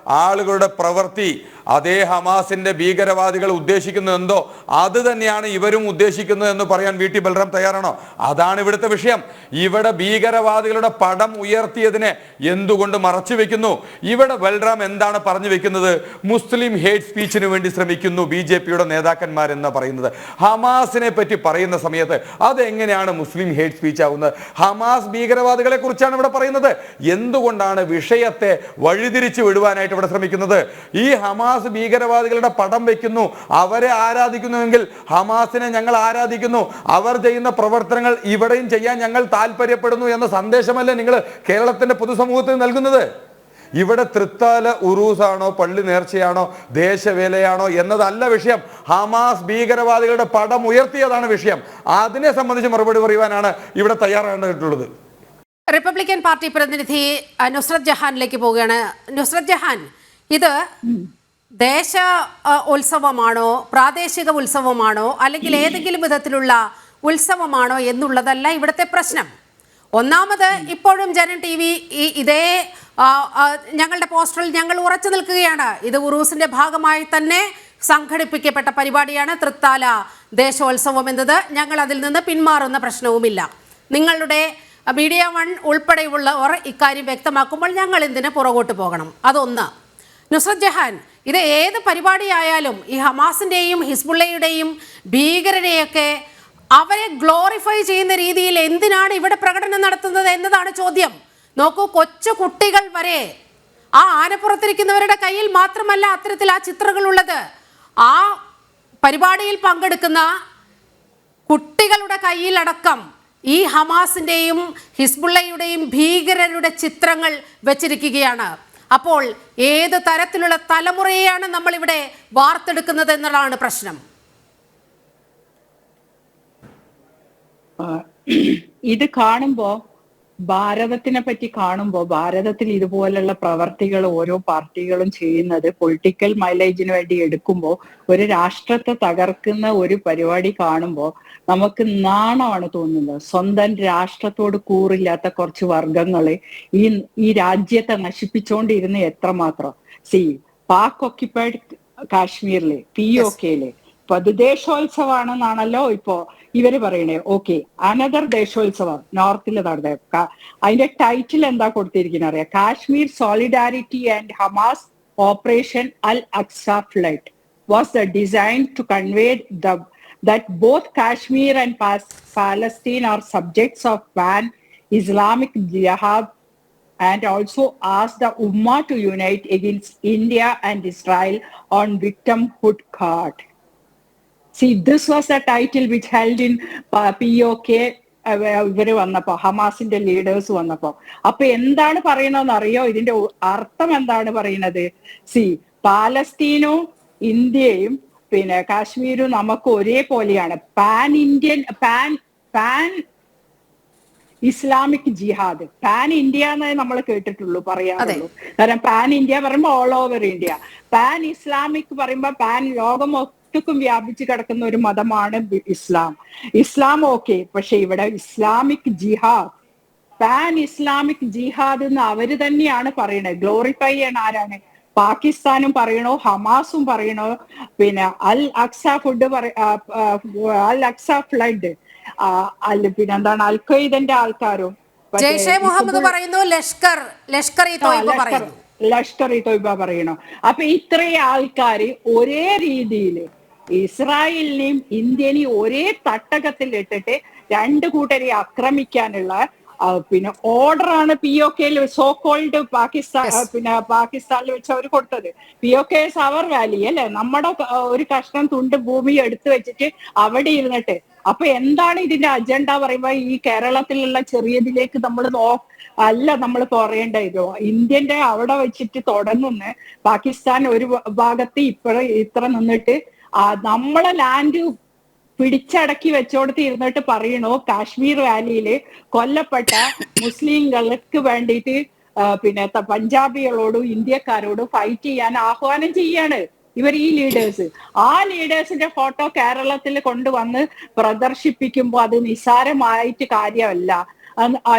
ആളുകളുടെ പ്രവൃത്തി അതേ ഹമാസിന്റെ ഭീകരവാദികൾ ഉദ്ദേശിക്കുന്നത് എന്തോ അത് തന്നെയാണ് ഇവരും ഉദ്ദേശിക്കുന്നത് എന്ന് പറയാൻ VT ബൽറാം തയ്യാറാണോ? അതാണ് ഇവിടുത്തെ വിഷയം. ഇവിടെ ഭീകരവാദികളുടെ പടം ഉയർത്തിയതിനെ എന്തുകൊണ്ട് മറച്ചു വെക്കുന്നു? ഇവിടെ ബൽറാം എന്താണ് പറഞ്ഞു വെക്കുന്നത്? മുസ്ലിം ഹേറ്റ് സ്പീച്ചിന് വേണ്ടി ശ്രമിക്കുന്നു BJPയുടെ നേതാക്കന്മാരെന്ന് പറയുന്നത്. ഹമാസിനെ പറ്റി പറയുന്ന സമയത്ത് അതെങ്ങനെയാണ് മുസ്ലിം ഹേറ്റ് സ്പീച്ച് ആവുന്നത്? ഹമാസ് ഭീകരവാദികളെ കുറിച്ചാണ് ഇവിടെ പറയുന്നത്. എന്തുകൊണ്ടാണ് വിഷയത്തെ വഴിതിരിച്ചു വിടുവാനായിട്ട് ഇവിടെ ശ്രമിക്കുന്നത്? ഈ ഹമാസ് ഭീകരവാദികളുടെ പടം വെക്കുന്നു, അവരെ ആരാധിക്കുന്നുവെങ്കിൽ ഹമാസിനെ ഞങ്ങൾ ആരാധിക്കുന്നു, അവർ ചെയ്യുന്ന പ്രവർത്തനങ്ങൾ ഇവിടെയും ചെയ്യാൻ ഞങ്ങൾ താല്പര്യപ്പെടുന്നു എന്ന സന്ദേശമല്ലേ നിങ്ങൾ കേരളത്തിന്റെ പൊതുസമൂഹത്തിന് നൽകുന്നത്? ഇവിടെ തൃത്താല ഉറൂസാണോ പള്ളി നേർച്ചയാണോ ദേശവേലയാണോ എന്നതല്ല വിഷയം. ഹമാസ് ഭീകരവാദികളുടെ പടം ഉയർത്തിയതാണ് വിഷയം. അതിനെ സംബന്ധിച്ച് മറുപടി പറയുവാനാണ് ഇവിടെ തയ്യാറായിട്ടുള്ളത്. റിപ്പബ്ലിക്കൻ പാർട്ടി പ്രതിനിധി നുസ്രത് ജഹാനിലേക്ക് പോവുകയാണ്. നുസ്രത് ജഹാൻ, ഇത് ദേശ ഉത്സവമാണോ പ്രാദേശിക ഉത്സവമാണോ അല്ലെങ്കിൽ ഏതെങ്കിലും വിധത്തിലുള്ള ഉത്സവമാണോ എന്നുള്ളതല്ല ഇവിടുത്തെ പ്രശ്നം. ഒന്നാമത് ഇപ്പോഴും ജനം TV ഇതേ ഞങ്ങളുടെ പോസ്റ്ററിൽ ഞങ്ങൾ ഉറച്ചു നിൽക്കുകയാണ്. ഇത് ഉറൂസിന്റെ ഭാഗമായി തന്നെ സംഘടിപ്പിക്കപ്പെട്ട പരിപാടിയാണ് തൃത്താല ദേശോത്സവം എന്നത്. ഞങ്ങൾ അതിൽ നിന്ന് പിന്മാറുന്ന പ്രശ്നവുമില്ല. നിങ്ങളുടെ മീഡിയ വൺ ഉൾപ്പെടെയുള്ളവർ ഇക്കാര്യം വ്യക്തമാക്കുമ്പോൾ ഞങ്ങൾ എന്തിന് പുറകോട്ട് പോകണം? അതൊന്ന്. നുസ്രത് ജഹാൻ, ഇത് ഏത് പരിപാടിയായാലും ഈ ഹമാസിൻ്റെയും ഹിസ്ബുള്ളയുടെയും ഭീകരരെയൊക്കെ അവരെ ഗ്ലോറിഫൈ ചെയ്യുന്ന രീതിയിൽ എന്തിനാണ് ഇവിടെ പ്രകടനം നടത്തുന്നത് എന്നതാണ് ചോദ്യം. നോക്കൂ, കൊച്ചു കുട്ടികൾ വരെ ആ ആനപ്പുറത്തിരിക്കുന്നവരുടെ കയ്യിൽ മാത്രമല്ല അത്തരത്തിൽ ആ ചിത്രങ്ങളുള്ളത്. ആ പരിപാടിയിൽ പങ്കെടുക്കുന്ന കുട്ടികളുടെ കയ്യിലടക്കം ഈ ഹമാസിൻ്റെയും ഹിസ്ബുള്ളയുടെയും ഭീകരരുടെ ചിത്രങ്ങൾ വെച്ചിരിക്കുകയാണ്. അപ്പോൾ ഏത് തരത്തിലുള്ള തലമുറയെയാണ് നമ്മളിവിടെ വാർത്തെടുക്കുന്നത് എന്നതാണ് പ്രശ്നം. ഇത് കാണുമ്പോ ഭാരതത്തിനെ പറ്റി കാണുമ്പോ ഭാരതത്തിൽ ഇതുപോലുള്ള പ്രവർത്തികൾ ഓരോ പാർട്ടികളും ചെയ്യുന്നത് പൊളിറ്റിക്കൽ മൈലേജിന് വേണ്ടി എടുക്കുമ്പോൾ ഒരു രാഷ്ട്രത്തെ തകർക്കുന്ന ഒരു പരിപാടി കാണുമ്പോൾ നമുക്ക് നാണമാണ് തോന്നുന്നത്. സ്വന്തം രാഷ്ട്രത്തോട് കൂറില്ലാത്ത കുറച്ച് വർഗങ്ങള് ഈ രാജ്യത്തെ നശിപ്പിച്ചുകൊണ്ടിരുന്ന എത്രമാത്രം. പാക് ഓക്യുപ്പൈഡ് കാശ്മീരില് POKയില് ഇപ്പൊ അത് ദേശോത്സവമാണെന്നാണല്ലോ ഇപ്പോ ഇവര് പറയണേ. ഓക്കെ, അനദർ ദേശോത്സവം നോർത്തിൽ നടന്നത്. അതിന്റെ ടൈറ്റിൽ എന്താ കൊടുത്തിരിക്കുന്ന അറിയാം? Kashmir solidarity and Hamas operation Al Aqsa Flood was the design to convey that both Kashmir and Palestine are subjects of pan Islamic jihad and also asked the Ummah to unite against India and Israel on victimhood card. See, this was a title which held in POK ഇവര് വന്നപ്പോ, ഹമാസിന്റെ ലീഡേഴ്സ് വന്നപ്പോ. അപ്പൊ എന്താണ് പറയണമെന്ന് അറിയോ? ഇതിന്റെ അർത്ഥം എന്താണ് പറയുന്നത്? സി, പാലസ്തീനും ഇന്ത്യയും പിന്നെ കാശ്മീരും നമുക്ക് ഒരേപോലെയാണ്. പാൻ ഇസ്ലാമിക് ജിഹാദ്. പാൻ ഇന്ത്യ എന്നേ നമ്മൾ കേട്ടിട്ടുള്ളൂ, പറയാറുള്ളൂ. കാരണം പാൻ ഇന്ത്യ പറയുമ്പോൾ all over India. Pan Islamic പറയുമ്പോൾ പാൻ ലോകം ഒട്ടുക്കും വ്യാപിച്ചു കിടക്കുന്ന ഒരു മതമാണ് ഇസ്ലാം ഓക്കെ. പക്ഷെ ഇവിടെ ഇസ്ലാമിക് ജിഹാദ്, പാൻ ഇസ്ലാമിക് ജിഹാദ് എന്ന് അവര് തന്നെയാണ് പറയണത്. ഗ്ലോറിഫൈ ചെയ്യണ ആരാണ്? പാകിസ്ഥാനും പറയണോ, ഹമാസും പറയണോ, പിന്നെ അൽ അക്സ ഫ്ലഡ്, പിന്നെ എന്താണ് അൽ-ഖ്വയ്ദന്റെ ആൾക്കാരും, ജയ്ഷെ മുഹമ്മദ് പറയുന്നു, ലഷ്കർ ഇ തോയ്ബ പറയണോ. അപ്പൊ ഇത്രയും ആൾക്കാര് ഒരേ രീതിയില് ഇസ്രായേലിനെയും ഇന്ത്യനെയും ഒരേ തട്ടകത്തിൽ ഇട്ടിട്ട് രണ്ടു കൂട്ടരെ ആക്രമിക്കാനുള്ള പിന്നെ ഓർഡറാണ് POKയിൽ സോ കോൾഡ് പാകിസ്ഥാനിൽ വെച്ച് അവർ കൊടുത്തത്. POK സവർ വാലി അല്ലെ, നമ്മുടെ ഒരു കഷ്ണം തുണ്ട് ഭൂമി എടുത്തു വെച്ചിട്ട് അവിടെ ഇരുന്നിട്ട്. അപ്പൊ എന്താണ് ഇതിന്റെ അജണ്ട പറയുമ്പോ, ഈ കേരളത്തിലുള്ള ചെറിയതിലേക്ക് നമ്മൾ നമ്മൾ പറയേണ്ടതോ ഇന്ത്യന്റെ അവിടെ വെച്ചിട്ട് തുടങ്ങുന്ന പാകിസ്ഥാൻ ഒരു ഭാഗത്ത് ഇത്ര നിന്നിട്ട് നമ്മളെ ലാൻഡ് പിടിച്ചടക്കി വെച്ചോടത്ത് ഇരുന്നിട്ട് പറയണോ കാശ്മീർ വാലിയില് കൊല്ലപ്പെട്ട മുസ്ലിങ്ങൾക്ക് വേണ്ടിയിട്ട് പിന്നെ പഞ്ചാബികളോടും ഇന്ത്യക്കാരോടും ഫൈറ്റ് ചെയ്യാൻ ആഹ്വാനം ചെയ്യാണ് ഇവർ, ഈ ലീഡേഴ്സ്. ആ ലീഡേഴ്സിന്റെ ഫോട്ടോ കേരളത്തിൽ കൊണ്ടുവന്ന് പ്രദർശിപ്പിക്കുമ്പോൾ അത് നിസ്സാരമായിട്ട് കാര്യമല്ല.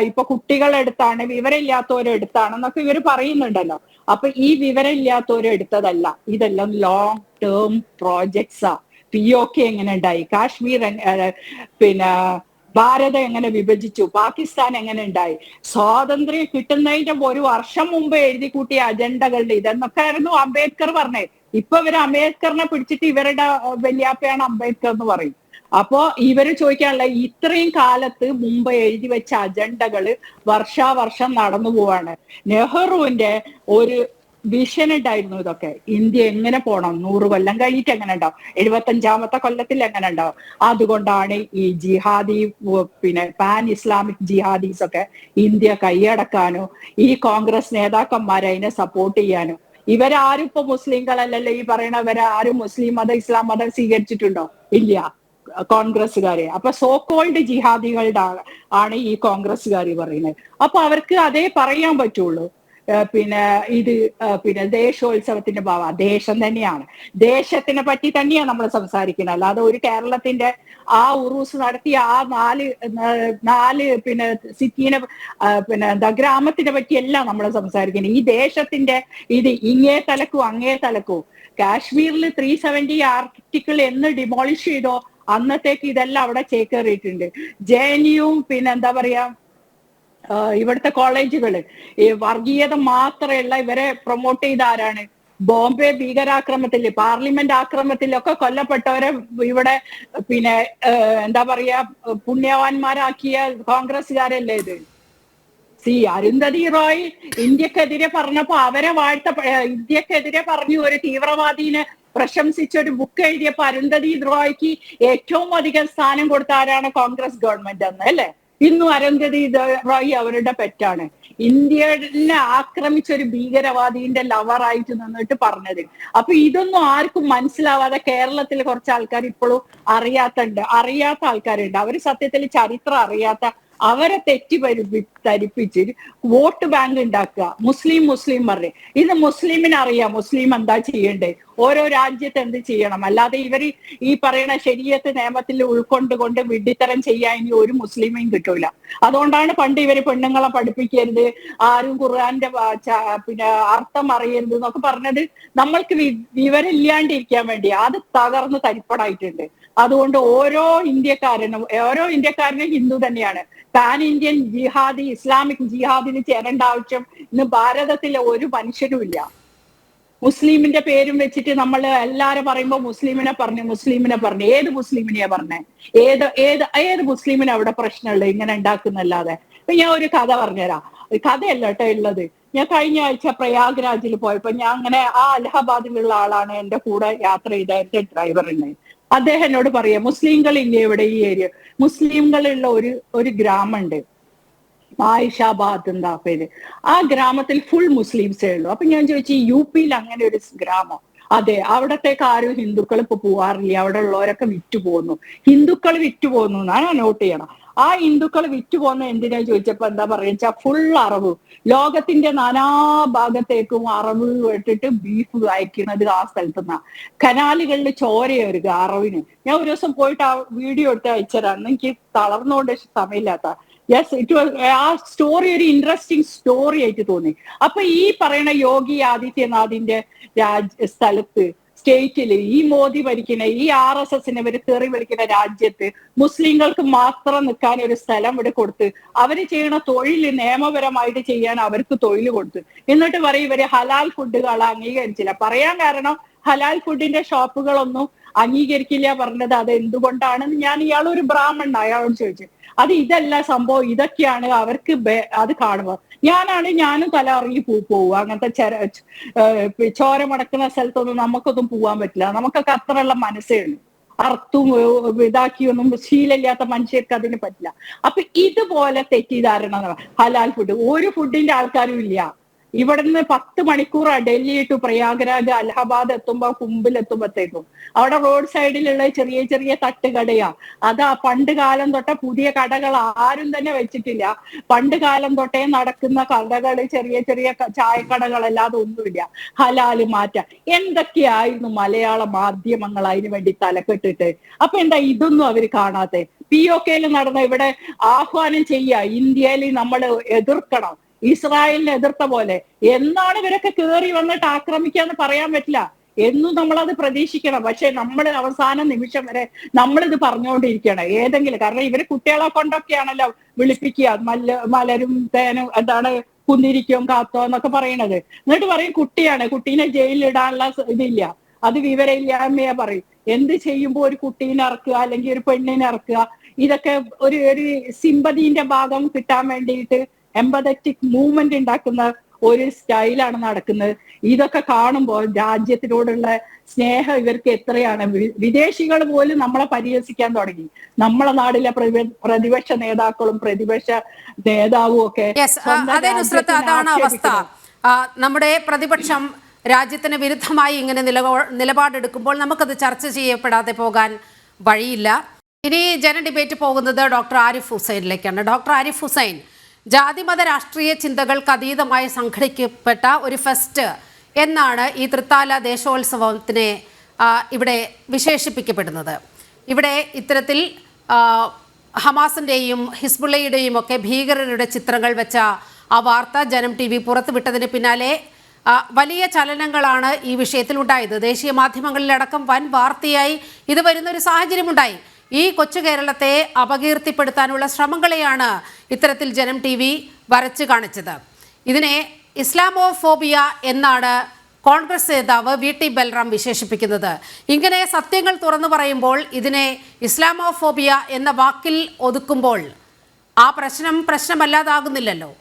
ഇപ്പൊ കുട്ടികളെടുത്താണ്, വിവരമില്ലാത്തവരെടുത്താണെന്നൊക്കെ ഇവർ പറയുന്നുണ്ടല്ലോ. അപ്പൊ ഈ വിവരമില്ലാത്തവരെടുത്തതല്ല, ഇതെല്ലാം ലോങ് ടേം പ്രോജക്ട്സാ. POK എങ്ങനെ ഉണ്ടായി, കാശ്മീർ പിന്നെ ഭാരതം എങ്ങനെ വിഭജിച്ചു, പാകിസ്ഥാൻ എങ്ങനെ ഉണ്ടായി, സ്വാതന്ത്ര്യം കിട്ടുന്നതിന്റെ ഒരു വർഷം മുമ്പ് എഴുതി കൂട്ടിയ അജണ്ടകളുടെ ഇതെന്നൊക്കെ ആയിരുന്നു അംബേദ്കർ പറഞ്ഞത്. ഇപ്പൊ ഇവര് അംബേദ്കറിനെ പിടിച്ചിട്ട് ഇവരുടെ വല്യാപ്പയാണ് അംബേദ്കർ എന്ന് പറയും. അപ്പോ ഇവര് ചോദിക്കാനുള്ള ഇത്രയും കാലത്ത് മുമ്പ് എഴുതി വെച്ച അജണ്ടകള് വർഷാവർഷം നടന്നു പോവാണ്. നെഹ്റുവിന്റെ ഒരു വിഷൻ ഉണ്ടായിരുന്നു ഇതൊക്കെ. ഇന്ത്യ എങ്ങനെ പോണം, 100 കൊല്ലം കഴിഞ്ഞിട്ട് എങ്ങനെ ഉണ്ടാവും, 75ാമത്തെ കൊല്ലത്തിൽ എങ്ങനെ ഉണ്ടാവും. അതുകൊണ്ടാണ് ഈ ജിഹാദി പിന്നെ പാൻ ഇസ്ലാമിക് ജിഹാദീസ് ഒക്കെ ഇന്ത്യ കൈയടക്കാനോ ഈ കോൺഗ്രസ് നേതാക്കന്മാരെ അതിനെ സപ്പോർട്ട് ചെയ്യാനോ. ഇവരാരും ഇപ്പൊ മുസ്ലിങ്ങളല്ലല്ലോ, ഈ പറയണവരാരും മുസ്ലിം മതം ഇസ്ലാം മതം സ്വീകരിച്ചിട്ടുണ്ടോ? ഇല്ല, കോൺഗ്രസ്സുകാരെ. അപ്പൊ സോ കോൾഡ് ജിഹാദികളുടെ ആണ് ഈ കോൺഗ്രസ്സുകാർ പറയുന്നത്. അപ്പൊ അവർക്ക് അതേ പറയാൻ പറ്റുള്ളൂ. പിന്നെ ഇത് പിന്നെ ദേശോത്സവത്തിന്റെ ഭാവം ദേശം തന്നെയാണ്, ദേശത്തിനെ പറ്റി തന്നെയാണ് നമ്മൾ സംസാരിക്കുന്നത്. അല്ലാതെ ഒരു കേരളത്തിന്റെ ആ ഉറൂസ് നടത്തിയ ആ നാല് പിന്നെ സിറ്റിനെ പിന്നെ എന്താ ഗ്രാമത്തിനെ പറ്റിയല്ല നമ്മൾ സംസാരിക്കുന്നത്. ഈ ദേശത്തിന്റെ ഇത് ഇങ്ങേ തലക്കും അങ്ങേ തലക്കും. കാശ്മീരിൽ 370 ആർട്ടിക്കിൾ എന്ന് ഡിമോളിഷ് ചെയ്തോ അന്നത്തേക്ക് ഇതെല്ലാം അവിടെ ചേക്കേറിയിട്ടുണ്ട്. JNU പിന്നെ എന്താ പറയാ ഇവിടുത്തെ കോളേജുകള് ഈ വർഗീയത മാത്രമല്ല ഇവരെ പ്രൊമോട്ട് ചെയ്ത ആരാണ്? ബോംബെ ഭീകരാക്രമണത്തില്, പാർലമെന്റ് ആക്രമണത്തിലൊക്കെ കൊല്ലപ്പെട്ടവരെ ഇവിടെ പിന്നെ എന്താ പറയാ പുണ്യവാന്മാരാക്കിയ കോൺഗ്രസ്സുകാരല്ലേ ഇത്. അരുന്ധതി റോയ് ഇന്ത്യക്കെതിരെ പറഞ്ഞപ്പോ അവരെ ഇന്ത്യക്കെതിരെ പറഞ്ഞു ഒരു തീവ്രവാദീനെ പ്രശംസിച്ച ഒരു ബുക്ക് എഴുതിയപ്പോ അരുന്ധതി റോയ്ക്ക് ഏറ്റവും അധികം സ്ഥാനം കൊടുത്ത ആരാണ്? കോൺഗ്രസ് ഗവൺമെന്റ് അന്ന് അല്ലേ. ഇന്നും അരുന്ധതി റോയ് അവരുടെ പെറ്റാണ്. ഇന്ത്യനെ ആക്രമിച്ച ഒരു ഭീകരവാദിന്റെ ലവറായിട്ട് നിന്നിട്ട് പറഞ്ഞത്. അപ്പൊ ഇതൊന്നും ആർക്കും മനസ്സിലാവാതെ കേരളത്തിൽ കുറച്ച് ആൾക്കാർ ഇപ്പോഴും അറിയാത്ത ആൾക്കാരുണ്ട്. അവര് സത്യത്തിൽ ചരിത്രം അറിയാത്ത, അവരെ ധരിപ്പിച്ച് വോട്ട് ബാങ്ക് ഉണ്ടാക്കുക. മുസ്ലിം പറഞ്ഞ് ഇത് മുസ്ലിമിന് അറിയാം മുസ്ലിം എന്താ ചെയ്യണ്ടേ, ഓരോ രാജ്യത്ത് എന്ത് ചെയ്യണം. അല്ലാതെ ഇവര് ഈ പറയുന്ന ശരീഅത്ത് നിയമത്തിൽ ഉൾക്കൊണ്ടുകൊണ്ട് വിഡ്ഢിത്തരം ചെയ്യാൻ ഇനി ഒരു മുസ്ലിമേയും കിട്ടൂല. അതുകൊണ്ടാണ് പണ്ട് ഇവര് പെണ്ണുങ്ങളെ പഠിപ്പിക്കരുത്, ആരും ഖുർആന്റെ പിന്നെ അർത്ഥം അറിയരുത് എന്നൊക്കെ പറഞ്ഞത്. നമ്മൾക്ക് വിവരമില്ലാണ്ടിരിക്കാൻ വേണ്ടി അത് തകർന്ന് തരിപ്പടായിട്ടുണ്ട്. അതുകൊണ്ട് ഓരോ ഇന്ത്യക്കാരനും ഹിന്ദു തന്നെയാണ്. പാൻ ഇന്ത്യൻ ജിഹാദി ഇസ്ലാമിക് ജിഹാദിന് ചേരേണ്ട ആവശ്യം ഇന്ന് ഭാരതത്തിലെ ഒരു മനുഷ്യരും ഇല്ല. മുസ്ലിമിന്റെ പേരും വെച്ചിട്ട് നമ്മൾ എല്ലാരും പറയുമ്പോ മുസ്ലിമിനെ പറഞ്ഞു. ഏത് മുസ്ലിമിനെയാ പറഞ്ഞേ? ഏത് മുസ്ലിമിനെ അവിടെ പ്രശ്നമുള്ളൂ ഇങ്ങനെ ഉണ്ടാക്കുന്നല്ലാതെ. ഞാൻ ഒരു കഥ പറഞ്ഞുതരാം. കഥയല്ല കേട്ടോ ഉള്ളത്. ഞാൻ കഴിഞ്ഞ ആഴ്ച പ്രയാഗ്രാജിൽ പോയപ്പോ ഞാൻ അങ്ങനെ ആ അലഹബാദിലുള്ള ആളാണ് എന്റെ കൂടെ യാത്ര ചെയ്ത എന്റെ ഡ്രൈവറിന്. അദ്ദേഹം എന്നോട് പറയാ, മുസ്ലിങ്ങൾ ഇല്ലേ ഇവിടെ ഈ ഏരിയ, മുസ്ലിങ്ങളുള്ള ഒരു ഗ്രാമമുണ്ട്, ആയിഷാബാദ് എന്താ പേര്. ആ ഗ്രാമത്തിൽ ഫുൾ മുസ്ലിംസേ ഉള്ളൂ. അപ്പൊ ഞാൻ ചോദിച്ചു, യു പിയിൽ അങ്ങനെ ഒരു ഗ്രാമം? അതെ, അവിടത്തേക്ക് ആരും ഹിന്ദുക്കൾ ഇപ്പൊ പോവാറില്ല, അവിടെ ഉള്ളവരൊക്കെ വിറ്റുപോകുന്നു, ഹിന്ദുക്കൾ വിറ്റുപോകുന്നു എന്നാണ് ഞാൻ നോട്ട് ചെയ്യണം. ആ ഹിന്ദുക്കൾ വിറ്റുപോകുന്ന എന്തിനാ ചോദിച്ചപ്പോ എന്താ പറയുക, ഫുൾ അറവ്, ലോകത്തിന്റെ നാനാഭാഗത്തേക്കും അറവ് ഇട്ടിട്ട് ബീഫ് അയക്കുന്നത് ആ സ്ഥലത്തുനിന്നാ. കനാലുകളിൽ ചോരയൊരുക അറവിന്. ഞാൻ ഒരു ദിവസം പോയിട്ട് ആ വീഡിയോ എടുത്ത് അയച്ചുതരാം, എനിക്ക് തളർന്നുകൊണ്ട് സമയമില്ലാത്ത. യെസ്, ഇറ്റ് വാസ്, ആ സ്റ്റോറി ഒരു ഇൻട്രസ്റ്റിംഗ് സ്റ്റോറി ആയിട്ട് തോന്നി. അപ്പൊ ഈ പറയുന്ന യോഗി ആദിത്യനാഥിന്റെ സ്ഥലത്ത്, സ്റ്റേറ്റില്, ഈ മോദി ഭരിക്കുന്ന, ഈ RSSനെ ഇവര് തെറി വിളിക്കുന്ന രാജ്യത്ത് മുസ്ലിങ്ങൾക്ക് മാത്രം നിൽക്കാൻ ഒരു സ്ഥലം ഇവിടെ കൊടുത്ത് അവര് ചെയ്യുന്ന തൊഴിൽ നിയമപരമായിട്ട് ചെയ്യാൻ അവർക്ക് തൊഴിൽ കൊടുത്തു. എന്നിട്ട് പറയും ഇവര് ഹലാൽ ഫുഡുകൾ അംഗീകരിച്ചില്ല. പറയാൻ കാരണം ഹലാൽ ഫുഡിന്റെ ഷോപ്പുകളൊന്നും അംഗീകരിക്കില്ല പറഞ്ഞത് അത് എന്തുകൊണ്ടാണെന്ന് ഞാൻ ഇയാളൊരു ബ്രാഹ്മണൻ അയാളോട് ചോദിച്ചു. അത് ഇതല്ല സംഭവം, ഇതൊക്കെയാണ് അവർക്ക് അത് കാണുമ്പോൾ ഞാനും തല ഇറങ്ങി പോവുക. അങ്ങനത്തെ ചോര മടക്കുന്ന സ്ഥലത്തൊന്നും നമുക്കൊന്നും പോവാൻ പറ്റില്ല. നമുക്കൊക്കെ അത്രയുള്ള മനസ്സേ ഉള്ളൂ. അർത്തും ഇതാക്കിയൊന്നും ശീലമില്ലാത്ത മനുഷ്യർക്ക് അതിന് പറ്റില്ല. അപ്പൊ ഇതുപോലെ തെറ്റിദ്ധാരണ. ഹലാൽ ഫുഡ് ഒരു ഫുഡിന്റെ ആൾക്കാരും ഇല്ല. ഇവിടുന്ന് 10 മണിക്കൂറാണ് ഡൽഹി ടു പ്രയാഗ്രാജ്, അലഹബാദ് എത്തുമ്പോ, കുമ്പിലെത്തുമ്പോഴത്തേക്കും അവിടെ റോഡ് സൈഡിലുള്ള ചെറിയ ചെറിയ തട്ടുകടയാ. അതാ പണ്ട് കാലം തൊട്ടേ, പുതിയ കടകൾ ആരും തന്നെ വെച്ചിട്ടില്ല. പണ്ട് കാലം തൊട്ടേ നടക്കുന്ന കടകള്, ചെറിയ ചെറിയ ചായക്കടകളല്ലാതെ ഒന്നുമില്ല. ഹലാല് മാറ്റാം എന്തൊക്കെയായിരുന്നു മലയാള മാധ്യമങ്ങൾ അതിനു വേണ്ടി തലക്കെട്ടിട്ട്. അപ്പൊ എന്താ ഇതൊന്നും അവര് കാണാത്തെ? POK നടന്ന ഇവിടെ ആഹ്വാനം ചെയ്യുക, ഇന്ത്യയിൽ നമ്മൾ എതിർക്കണം, ഇസ്രായേലിനെ എതിർത്ത പോലെ. എന്നാണ് ഇവരൊക്കെ കയറി വന്നിട്ട് ആക്രമിക്കാന്ന് പറയാൻ പറ്റില്ല. എന്നും നമ്മളത് പ്രതീക്ഷിക്കണം. പക്ഷെ നമ്മൾ അവസാന നിമിഷം വരെ നമ്മളിത് പറഞ്ഞുകൊണ്ടിരിക്കണം ഏതെങ്കിലും. കാരണം ഇവര് കുട്ടികളെ കൊണ്ടൊക്കെയാണല്ലോ വിളിപ്പിക്കുക, മലരും തേനും എന്താണ് കുന്തിരിക്കും കാത്തോ എന്നൊക്കെ പറയണത്. എന്നിട്ട് പറയും കുട്ടിയാണ്, കുട്ടീനെ ജയിലിലിടാനുള്ള ഇതില്ല, അത് വിവരമില്ലായ്മയാ പറയും. എന്ത് ചെയ്യുമ്പോ ഒരു കുട്ടീനെ ഇറക്കുക അല്ലെങ്കിൽ ഒരു പെണ്ണിനെ ഇറക്കുക, ഇതൊക്കെ ഒരു സിമ്പതിന്റെ ഭാഗം കിട്ടാൻ വേണ്ടിയിട്ട് എംപതറ്റിക് മൂവ്മെന്റ് ഉണ്ടാക്കുന്ന ഒരു സ്റ്റൈലാണ് നടക്കുന്നത്. ഇതൊക്കെ കാണുമ്പോൾ രാജ്യത്തിനോടുള്ള സ്നേഹം ഇവർക്ക് എത്രയാണ്. വിദേശികൾ പോലും നമ്മളെ പരിഹസിക്കാൻ തുടങ്ങി. നമ്മളെ നാട്ടിലെ പ്രതിപക്ഷ നേതാക്കളും പ്രതിപക്ഷ നേതാവും ഒക്കെ അതാണ് അവസ്ഥ. നമ്മുടെ പ്രതിപക്ഷം രാജ്യത്തിന് വിരുദ്ധമായി ഇങ്ങനെ നിലപാടെടുക്കുമ്പോൾ നമുക്കത് ചർച്ച ചെയ്യപ്പെടാതെ പോകാൻ വഴിയില്ല. ഇനി ഡിബേറ്റ് പോകുന്നത് ഡോക്ടർ ആരിഫ് ഹുസൈനിലേക്കാണ്. ഡോക്ടർ ആരിഫ് ഹുസൈൻ, ജാതിമത രാഷ്ട്രീയ ചിന്തകൾക്ക് അതീതമായി സംഘടിക്കപ്പെട്ട ഒരു ഫെസ്റ്റ് എന്നാണ് ഈ തൃത്താല ദേശോത്സവത്തിനെ ഇവിടെ വിശേഷിപ്പിക്കപ്പെടുന്നത്. ഇവിടെ ഇത്തരത്തിൽ ഹമാസിൻ്റെയും ഹിസ്ബുള്ളയുടെയും ഒക്കെ ഭീകരരുടെ ചിത്രങ്ങൾ വെച്ച ആ വാർത്ത ജനം TV പുറത്തുവിട്ടതിന് പിന്നാലെ വലിയ ചലനങ്ങളാണ് ഈ വിഷയത്തിൽ ഉണ്ടായത്. ദേശീയ മാധ്യമങ്ങളിലടക്കം വൻ വാർത്തയായി ഇത് വരുന്നൊരു സാഹചര്യമുണ്ടായി. ഈ കൊച്ചു കേരളത്തെ അപകീർത്തിപ്പെടുത്താനുള്ള ശ്രമങ്ങളെയാണ് ഇത്തരത്തിൽ ജനം TV വരച്ചു കാണിച്ചത്. ഇതിനെ ഇസ്ലാമോഫോബിയ എന്നാണ് കോൺഗ്രസ് നേതാവ് VT ബൽറാം വിശേഷിപ്പിക്കുന്നത്. ഇങ്ങനെ സത്യങ്ങൾ തുറന്നു പറയുമ്പോൾ ഇതിനെ ഇസ്ലാമോഫോബിയ എന്ന വാക്കിൽ ഒതുക്കുമ്പോൾ ആ പ്രശ്നമല്ലാതാകുന്നില്ലല്ലോ.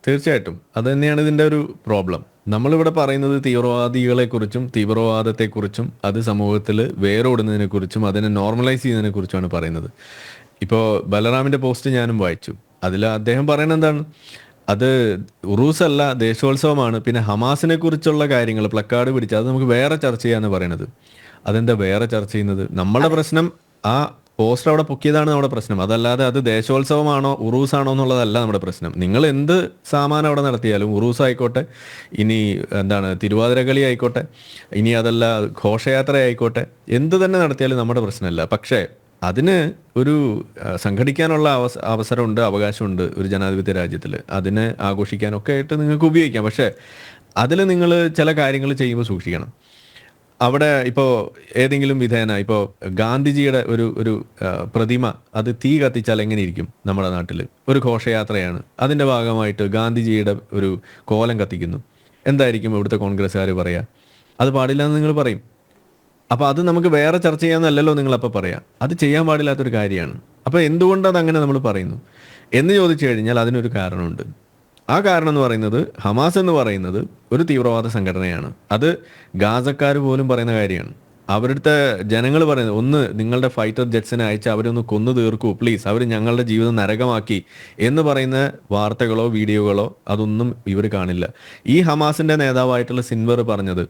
തീർച്ചയായിട്ടും അത് തന്നെയാണ് ഇതിൻ്റെ ഒരു പ്രോബ്ലം. നമ്മളിവിടെ പറയുന്നത് തീവ്രവാദികളെക്കുറിച്ചും തീവ്രവാദത്തെക്കുറിച്ചും അത് സമൂഹത്തിൽ വേരോടുന്നതിനെക്കുറിച്ചും അതിനെ നോർമലൈസ് ചെയ്യുന്നതിനെക്കുറിച്ചുമാണ് പറയുന്നത്. ഇപ്പോൾ ബലറാമിൻ്റെ പോസ്റ്റ് ഞാനും വായിച്ചു. അതിൽ അദ്ദേഹം പറയുന്നത് എന്താണ്, അത് ഉറൂസ് അല്ല, ദേശോത്സവമാണ്. പിന്നെ ഹമാസിനെ കുറിച്ചുള്ള കാര്യങ്ങൾ പ്ലക്കാർഡ് പിടിച്ച് അത് നമുക്ക് വേറെ ചർച്ച ചെയ്യാന്ന് പറയുന്നത്. അതെന്താ വേറെ ചർച്ച ചെയ്യുന്നത്? നമ്മുടെ പ്രശ്നം ആ പോസ്റ്റർ അവിടെ പൊക്കിയതാണ് നമ്മുടെ പ്രശ്നം. അതല്ലാതെ അത് ദേശോത്സവമാണോ ഉറൂസാണോ എന്നുള്ളതല്ല നമ്മുടെ പ്രശ്നം. നിങ്ങൾ എന്ത് സാമാനം അവിടെ നടത്തിയാലും, ഉറൂസ് ആയിക്കോട്ടെ, ഇനി എന്താണ് തിരുവാതിരകളി ആയിക്കോട്ടെ, ഇനി അതല്ല ഘോഷയാത്ര ആയിക്കോട്ടെ, എന്ത് തന്നെ നടത്തിയാലും നമ്മുടെ പ്രശ്നമല്ല. പക്ഷേ അതിന് ഒരു സംഘടിക്കാനുള്ള അവസരമുണ്ട്, അവകാശമുണ്ട് ഒരു ജനാധിപത്യ രാജ്യത്തിൽ. അതിനെ ആഘോഷിക്കാനൊക്കെ ആയിട്ട് നിങ്ങൾക്ക് ഉപയോഗിക്കാം. പക്ഷേ അതിൽ നിങ്ങൾ ചില കാര്യങ്ങൾ ചെയ്യുമ്പോൾ സൂക്ഷിക്കണം. അവിടെ ഇപ്പോൾ ഏതെങ്കിലും വിധേന ഇപ്പോൾ ഗാന്ധിജിയുടെ ഒരു പ്രതിമ അത് തീ കത്തിച്ചാൽ എങ്ങനെ ഇരിക്കും? നമ്മുടെ നാട്ടിൽ ഒരു ഘോഷയാത്രയാണ്, അതിൻ്റെ ഭാഗമായിട്ട് ഗാന്ധിജിയുടെ ഒരു കോലം കത്തിക്കുന്നു, എന്തായിരിക്കും ഇവിടുത്തെ കോൺഗ്രസ്സുകാർ പറയുക? അത് പാടില്ല എന്ന് നിങ്ങൾ പറയും. അപ്പോൾ അത് നമുക്ക് വേറെ ചർച്ച ചെയ്യാമെന്നല്ലല്ലോ നിങ്ങളപ്പോൾ പറയാം. അത് ചെയ്യാൻ പാടില്ലാത്തൊരു കാര്യമാണ്. അപ്പോൾ എന്തുകൊണ്ടത് അങ്ങനെ നമ്മൾ പറയുന്നു എന്ന് ചോദിച്ചു കഴിഞ്ഞാൽ അതിനൊരു കാരണമുണ്ട്. ആ കാരണം എന്ന് പറയുന്നത് ഹമാസ് എന്ന് പറയുന്നത് ഒരു തീവ്രവാദ സംഘടനയാണ്. അത് ഗാസക്കാർ പോലും പറയുന്ന കാര്യമാണ്. അവരുടെ ജനങ്ങൾ പറയുന്നത്, ഒന്ന് നിങ്ങളുടെ ഫൈറ്റർ ജെറ്റ്സിനെ അയച്ച് അവരൊന്ന് കൊന്നു തീർക്കൂ പ്ലീസ്, അവർ ഞങ്ങളുടെ ജീവിതം നരകമാക്കി എന്ന് പറയുന്ന വാർത്തകളോ വീഡിയോകളോ അതൊന്നും ഇവർ കാണില്ല. ഈ ഹമാസിന്റെ നേതാവായിട്ടുള്ള സിൻവർ പറഞ്ഞത്,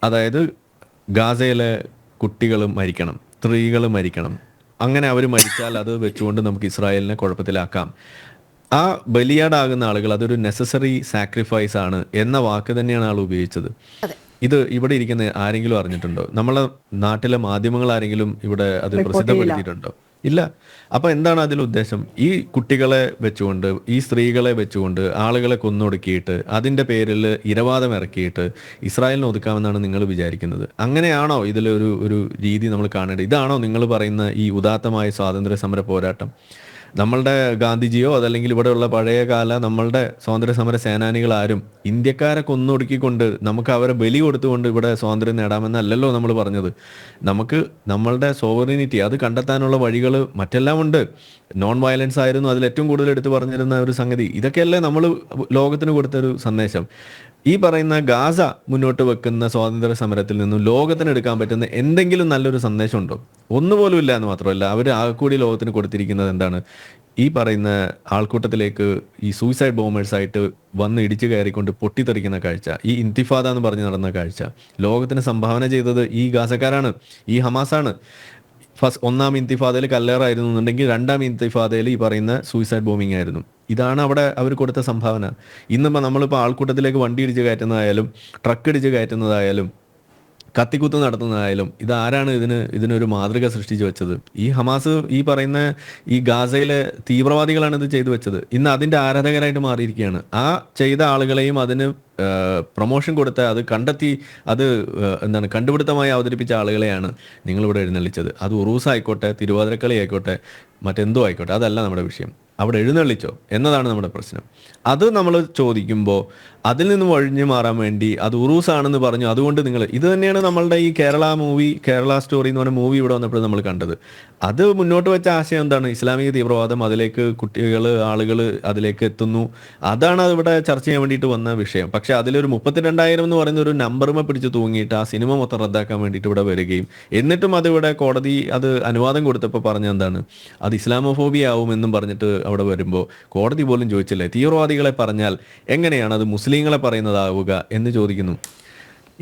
അതായത് ഗാസയിലെ കുട്ടികൾ മരിക്കണം, സ്ത്രീകൾ മരിക്കണം, അങ്ങനെ അവർ മരിച്ചാൽ അത് വെച്ചുകൊണ്ട് നമുക്ക് ഇസ്രായേലിനെ കുഴപ്പത്തിലാക്കാം. ആ ബലിയാടാകുന്ന ആളുകൾ അതൊരു നെസസറി സാക്രിഫൈസ് ആണ് എന്ന വാക്ക് തന്നെയാണ് ആൾ ഉപയോഗിച്ചത്. ഇത് ഇവിടെ ഇരിക്കുന്ന ആരെങ്കിലും അറിഞ്ഞിട്ടുണ്ടോ? നമ്മളെ നാട്ടിലെ മാധ്യമങ്ങൾ ആരെങ്കിലും ഇവിടെ അത് പ്രസിദ്ധപ്പെടുത്തിയിട്ടുണ്ടോ? ഇല്ല. അപ്പൊ എന്താണ് അതിൽ ഉദ്ദേശം? ഈ കുട്ടികളെ വെച്ചുകൊണ്ട്, ഈ സ്ത്രീകളെ വെച്ചുകൊണ്ട് ആളുകളെ കൊന്നൊടുക്കിയിട്ട് അതിന്റെ പേരിൽ ഇരവാദം ഇറക്കിയിട്ട് ഇസ്രായേലിനെ ഒതുക്കാമെന്നാണ് നിങ്ങൾ വിചാരിക്കുന്നത്? അങ്ങനെയാണോ ഇതിലൊരു രീതി നമ്മൾ കാണേണ്ടത്? ഇതാണോ നിങ്ങൾ പറയുന്ന ഈ ഉദാത്തമായ സ്വാതന്ത്ര്യ സമര പോരാട്ടം? നമ്മളുടെ ഗാന്ധിജിയോ അതല്ലെങ്കിൽ ഇവിടെയുള്ള പഴയകാല നമ്മളുടെ സ്വാതന്ത്ര്യ സമര സേനാനികൾ ആരും ഇന്ത്യക്കാരെ കൊന്നൊടുക്കിക്കൊണ്ട് നമുക്ക് അവരെ ബലി കൊടുത്തുകൊണ്ട് ഇവിടെ സ്വാതന്ത്ര്യം നേടാമെന്നല്ലല്ലോ നമ്മൾ പറഞ്ഞത്. നമുക്ക് നമ്മളുടെ സോവറിനിറ്റി അത് കണ്ടെത്താനുള്ള വഴികൾ മറ്റെല്ലാം ഉണ്ട്. നോൺ വയലൻസ് ആയിരുന്നു അതിൽ ഏറ്റവും കൂടുതൽ എടുത്തു പറഞ്ഞിരുന്ന ഒരു സംഗതി. ഇതൊക്കെയല്ലേ നമ്മൾ ലോകത്തിന് കൊടുത്തൊരു സന്ദേശം. ഈ പറയുന്ന ഗാസ മുന്നോട്ട് വെക്കുന്ന സ്വാതന്ത്ര്യ സമരത്തിൽ നിന്നും ലോകത്തിന് എടുക്കാൻ പറ്റുന്ന എന്തെങ്കിലും നല്ലൊരു സന്ദേശം ഉണ്ടോ? ഒന്നുപോലും ഇല്ല എന്ന് മാത്രമല്ല, അവർ ആകെക്കൂടി ലോകത്തിന് കൊടുത്തിരിക്കുന്നത് എന്താണ്? ഈ പറയുന്ന ആൾക്കൂട്ടത്തിലേക്ക് ഈ സൂയിസൈഡ് ബോംബേഴ്സ് ആയിട്ട് വന്ന് ഇടിച്ചു കയറിക്കൊണ്ട് പൊട്ടിത്തെറിക്കുന്ന കാഴ്ച, ഈ ഇന്തിഫാദ എന്ന് പറഞ്ഞ് നടന്ന കാഴ്ച ലോകത്തിന് സംഭാവന ചെയ്തത് ഈ ഗാസക്കാരാണ്, ഈ ഹമാസാണ്. ഒന്നാം ഇന്തിഫാദയിൽ കല്ലേറായിരുന്നു എന്നുണ്ടെങ്കിൽ രണ്ടാം ഇന്തിഫാദയിൽ ഈ പറയുന്ന സൂയിസൈഡ് ബോംബിംഗ് ആയിരുന്നു. ഇതാണ് അവിടെ അവർ കൊടുത്ത സംഭാവന. ഇന്നിപ്പോൾ നമ്മളിപ്പോൾ ആൾക്കൂട്ടത്തിലേക്ക് വണ്ടി ഇടിച്ച് കയറ്റുന്നതായാലും ട്രക്ക് ഇടിച്ച് കയറ്റുന്നതായാലും കത്തിക്കുത്ത് നടത്തുന്നതായാലും ഇതാരാണ് ഇതിനൊരു മാതൃക സൃഷ്ടിച്ചു വെച്ചത്? ഈ ഹമാസ്, ഈ പറയുന്ന ഈ ഗാസയിലെ തീവ്രവാദികളാണ് ഇത് ചെയ്തു വെച്ചത്. ഇന്ന് അതിൻ്റെ ആരാധകരായിട്ട് മാറിയിരിക്കുകയാണ്. ആ ചെയ്ത ആളുകളെയും അതിന് പ്രൊമോഷൻ കൊടുത്ത, അത് കണ്ടെത്തി, അത് കണ്ടുപിടുത്തമായി അവതരിപ്പിച്ച ആളുകളെയാണ് നിങ്ങളിവിടെ എഴുന്നള്ളിച്ചത്. അത് ഉറൂസ് ആയിക്കോട്ടെ, തിരുവാതിരക്കളി ആയിക്കോട്ടെ, മറ്റെന്തോ ആയിക്കോട്ടെ, അതല്ല നമ്മുടെ വിഷയം. അവിടെ എഴുന്നള്ളിച്ചോ എന്നതാണ് നമ്മുടെ പ്രശ്നം. അത് നമ്മൾ ചോദിക്കുമ്പോൾ അതിൽ നിന്നും ഒഴിഞ്ഞു മാറാൻ വേണ്ടി അത് ഉറൂസാണെന്ന് പറഞ്ഞു, അതുകൊണ്ട് നിങ്ങൾ ഇത് തന്നെയാണ് നമ്മളുടെ ഈ കേരള സ്റ്റോറി എന്ന് പറഞ്ഞ മൂവി ഇവിടെ വന്നപ്പോൾ നമ്മൾ കണ്ടത്. അത് മുന്നോട്ട് വെച്ച ആശയം എന്താണ്? ഇസ്ലാമിക തീവ്രവാദം, അതിലേക്ക് കുട്ടികൾ, ആളുകൾ അതിലേക്ക് എത്തുന്നു. അതാണ് അതിവിടെ ചർച്ച ചെയ്യാൻ വേണ്ടിയിട്ട് വന്ന വിഷയം. പക്ഷെ അതിലൊരു 32,000 എന്ന് പറയുന്ന ഒരു നമ്പറുമേ പിടിച്ച് തൂങ്ങിയിട്ട് ആ സിനിമ മൊത്തം റദ്ദാക്കാൻ വേണ്ടിയിട്ട് ഇവിടെ വരികയും എന്നിട്ടും അതിവിടെ കോടതി അത് അനുവാദം കൊടുത്തപ്പോൾ പറഞ്ഞ എന്താണ്? അത് ഇസ്ലാമോഫോബിയ ആവുമെന്നും പറഞ്ഞിട്ട് അവിടെ വരുമ്പോൾ കോടതി പോലും ചോദിച്ചില്ലേ തീവ്രവാദികളെ പറഞ്ഞാൽ എങ്ങനെയാണ് അത് മുസ്ലിങ്ങളെ പറയുന്നതാവുക എന്ന് ചോദിക്കുന്നു.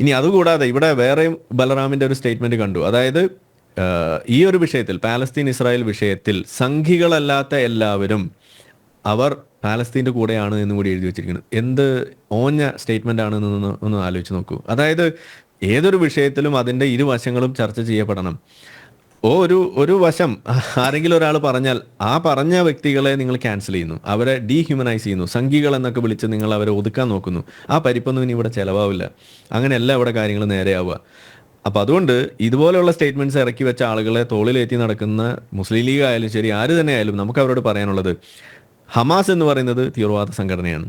ഇനി അതുകൂടാതെ ഇവിടെ വേറെയും ബലറാമിന്റെ ഒരു സ്റ്റേറ്റ്മെന്റ് കണ്ടു. അതായത് ഈ ഒരു വിഷയത്തിൽ, പാലസ്തീൻ ഇസ്രായേൽ വിഷയത്തിൽ സംഘികളല്ലാത്ത എല്ലാവരും അവർ പാലസ്തീൻ്റെ കൂടെയാണ് എന്നും കൂടി എഴുതി വെച്ചിരിക്കുന്നത്. എന്ത് ഓഞ്ഞ സ്റ്റേറ്റ്മെന്റ് ആണെന്ന് ഒന്ന് ആലോചിച്ച് നോക്കൂ. അതായത് ഏതൊരു വിഷയത്തിലും അതിൻ്റെ ഇരുവശങ്ങളും ചർച്ച ചെയ്യപ്പെടണം. ഒരു വശം ആരെങ്കിലും ഒരാൾ പറഞ്ഞാൽ ആ പറഞ്ഞ വ്യക്തികളെ നിങ്ങൾ ക്യാൻസൽ ചെയ്യുന്നു, അവരെ ഡീഹ്യൂമനൈസ് ചെയ്യുന്നു, സംഘികൾ എന്നൊക്കെ വിളിച്ച് നിങ്ങൾ അവരെ ഒതുക്കാൻ നോക്കുന്നു. ആ പരിപ്പൊന്നും ഇനി ഇവിടെ ചിലവാവില്ല. അങ്ങനെയല്ല ഇവിടെ കാര്യങ്ങൾ നേരെയാവുക. അപ്പം അതുകൊണ്ട് ഇതുപോലെയുള്ള സ്റ്റേറ്റ്മെന്റ്സ് ഇറക്കി വെച്ച ആളുകളെ തോളിലേറ്റി നടക്കുന്ന മുസ്ലിം ലീഗ് ആയാലും ശരി, ആര് തന്നെ ആയാലും നമുക്ക് അവരോട് പറയാനുള്ളത്, ഹമാസ് എന്ന് പറയുന്നത് തീവ്രവാദ സംഘടനയാണ്.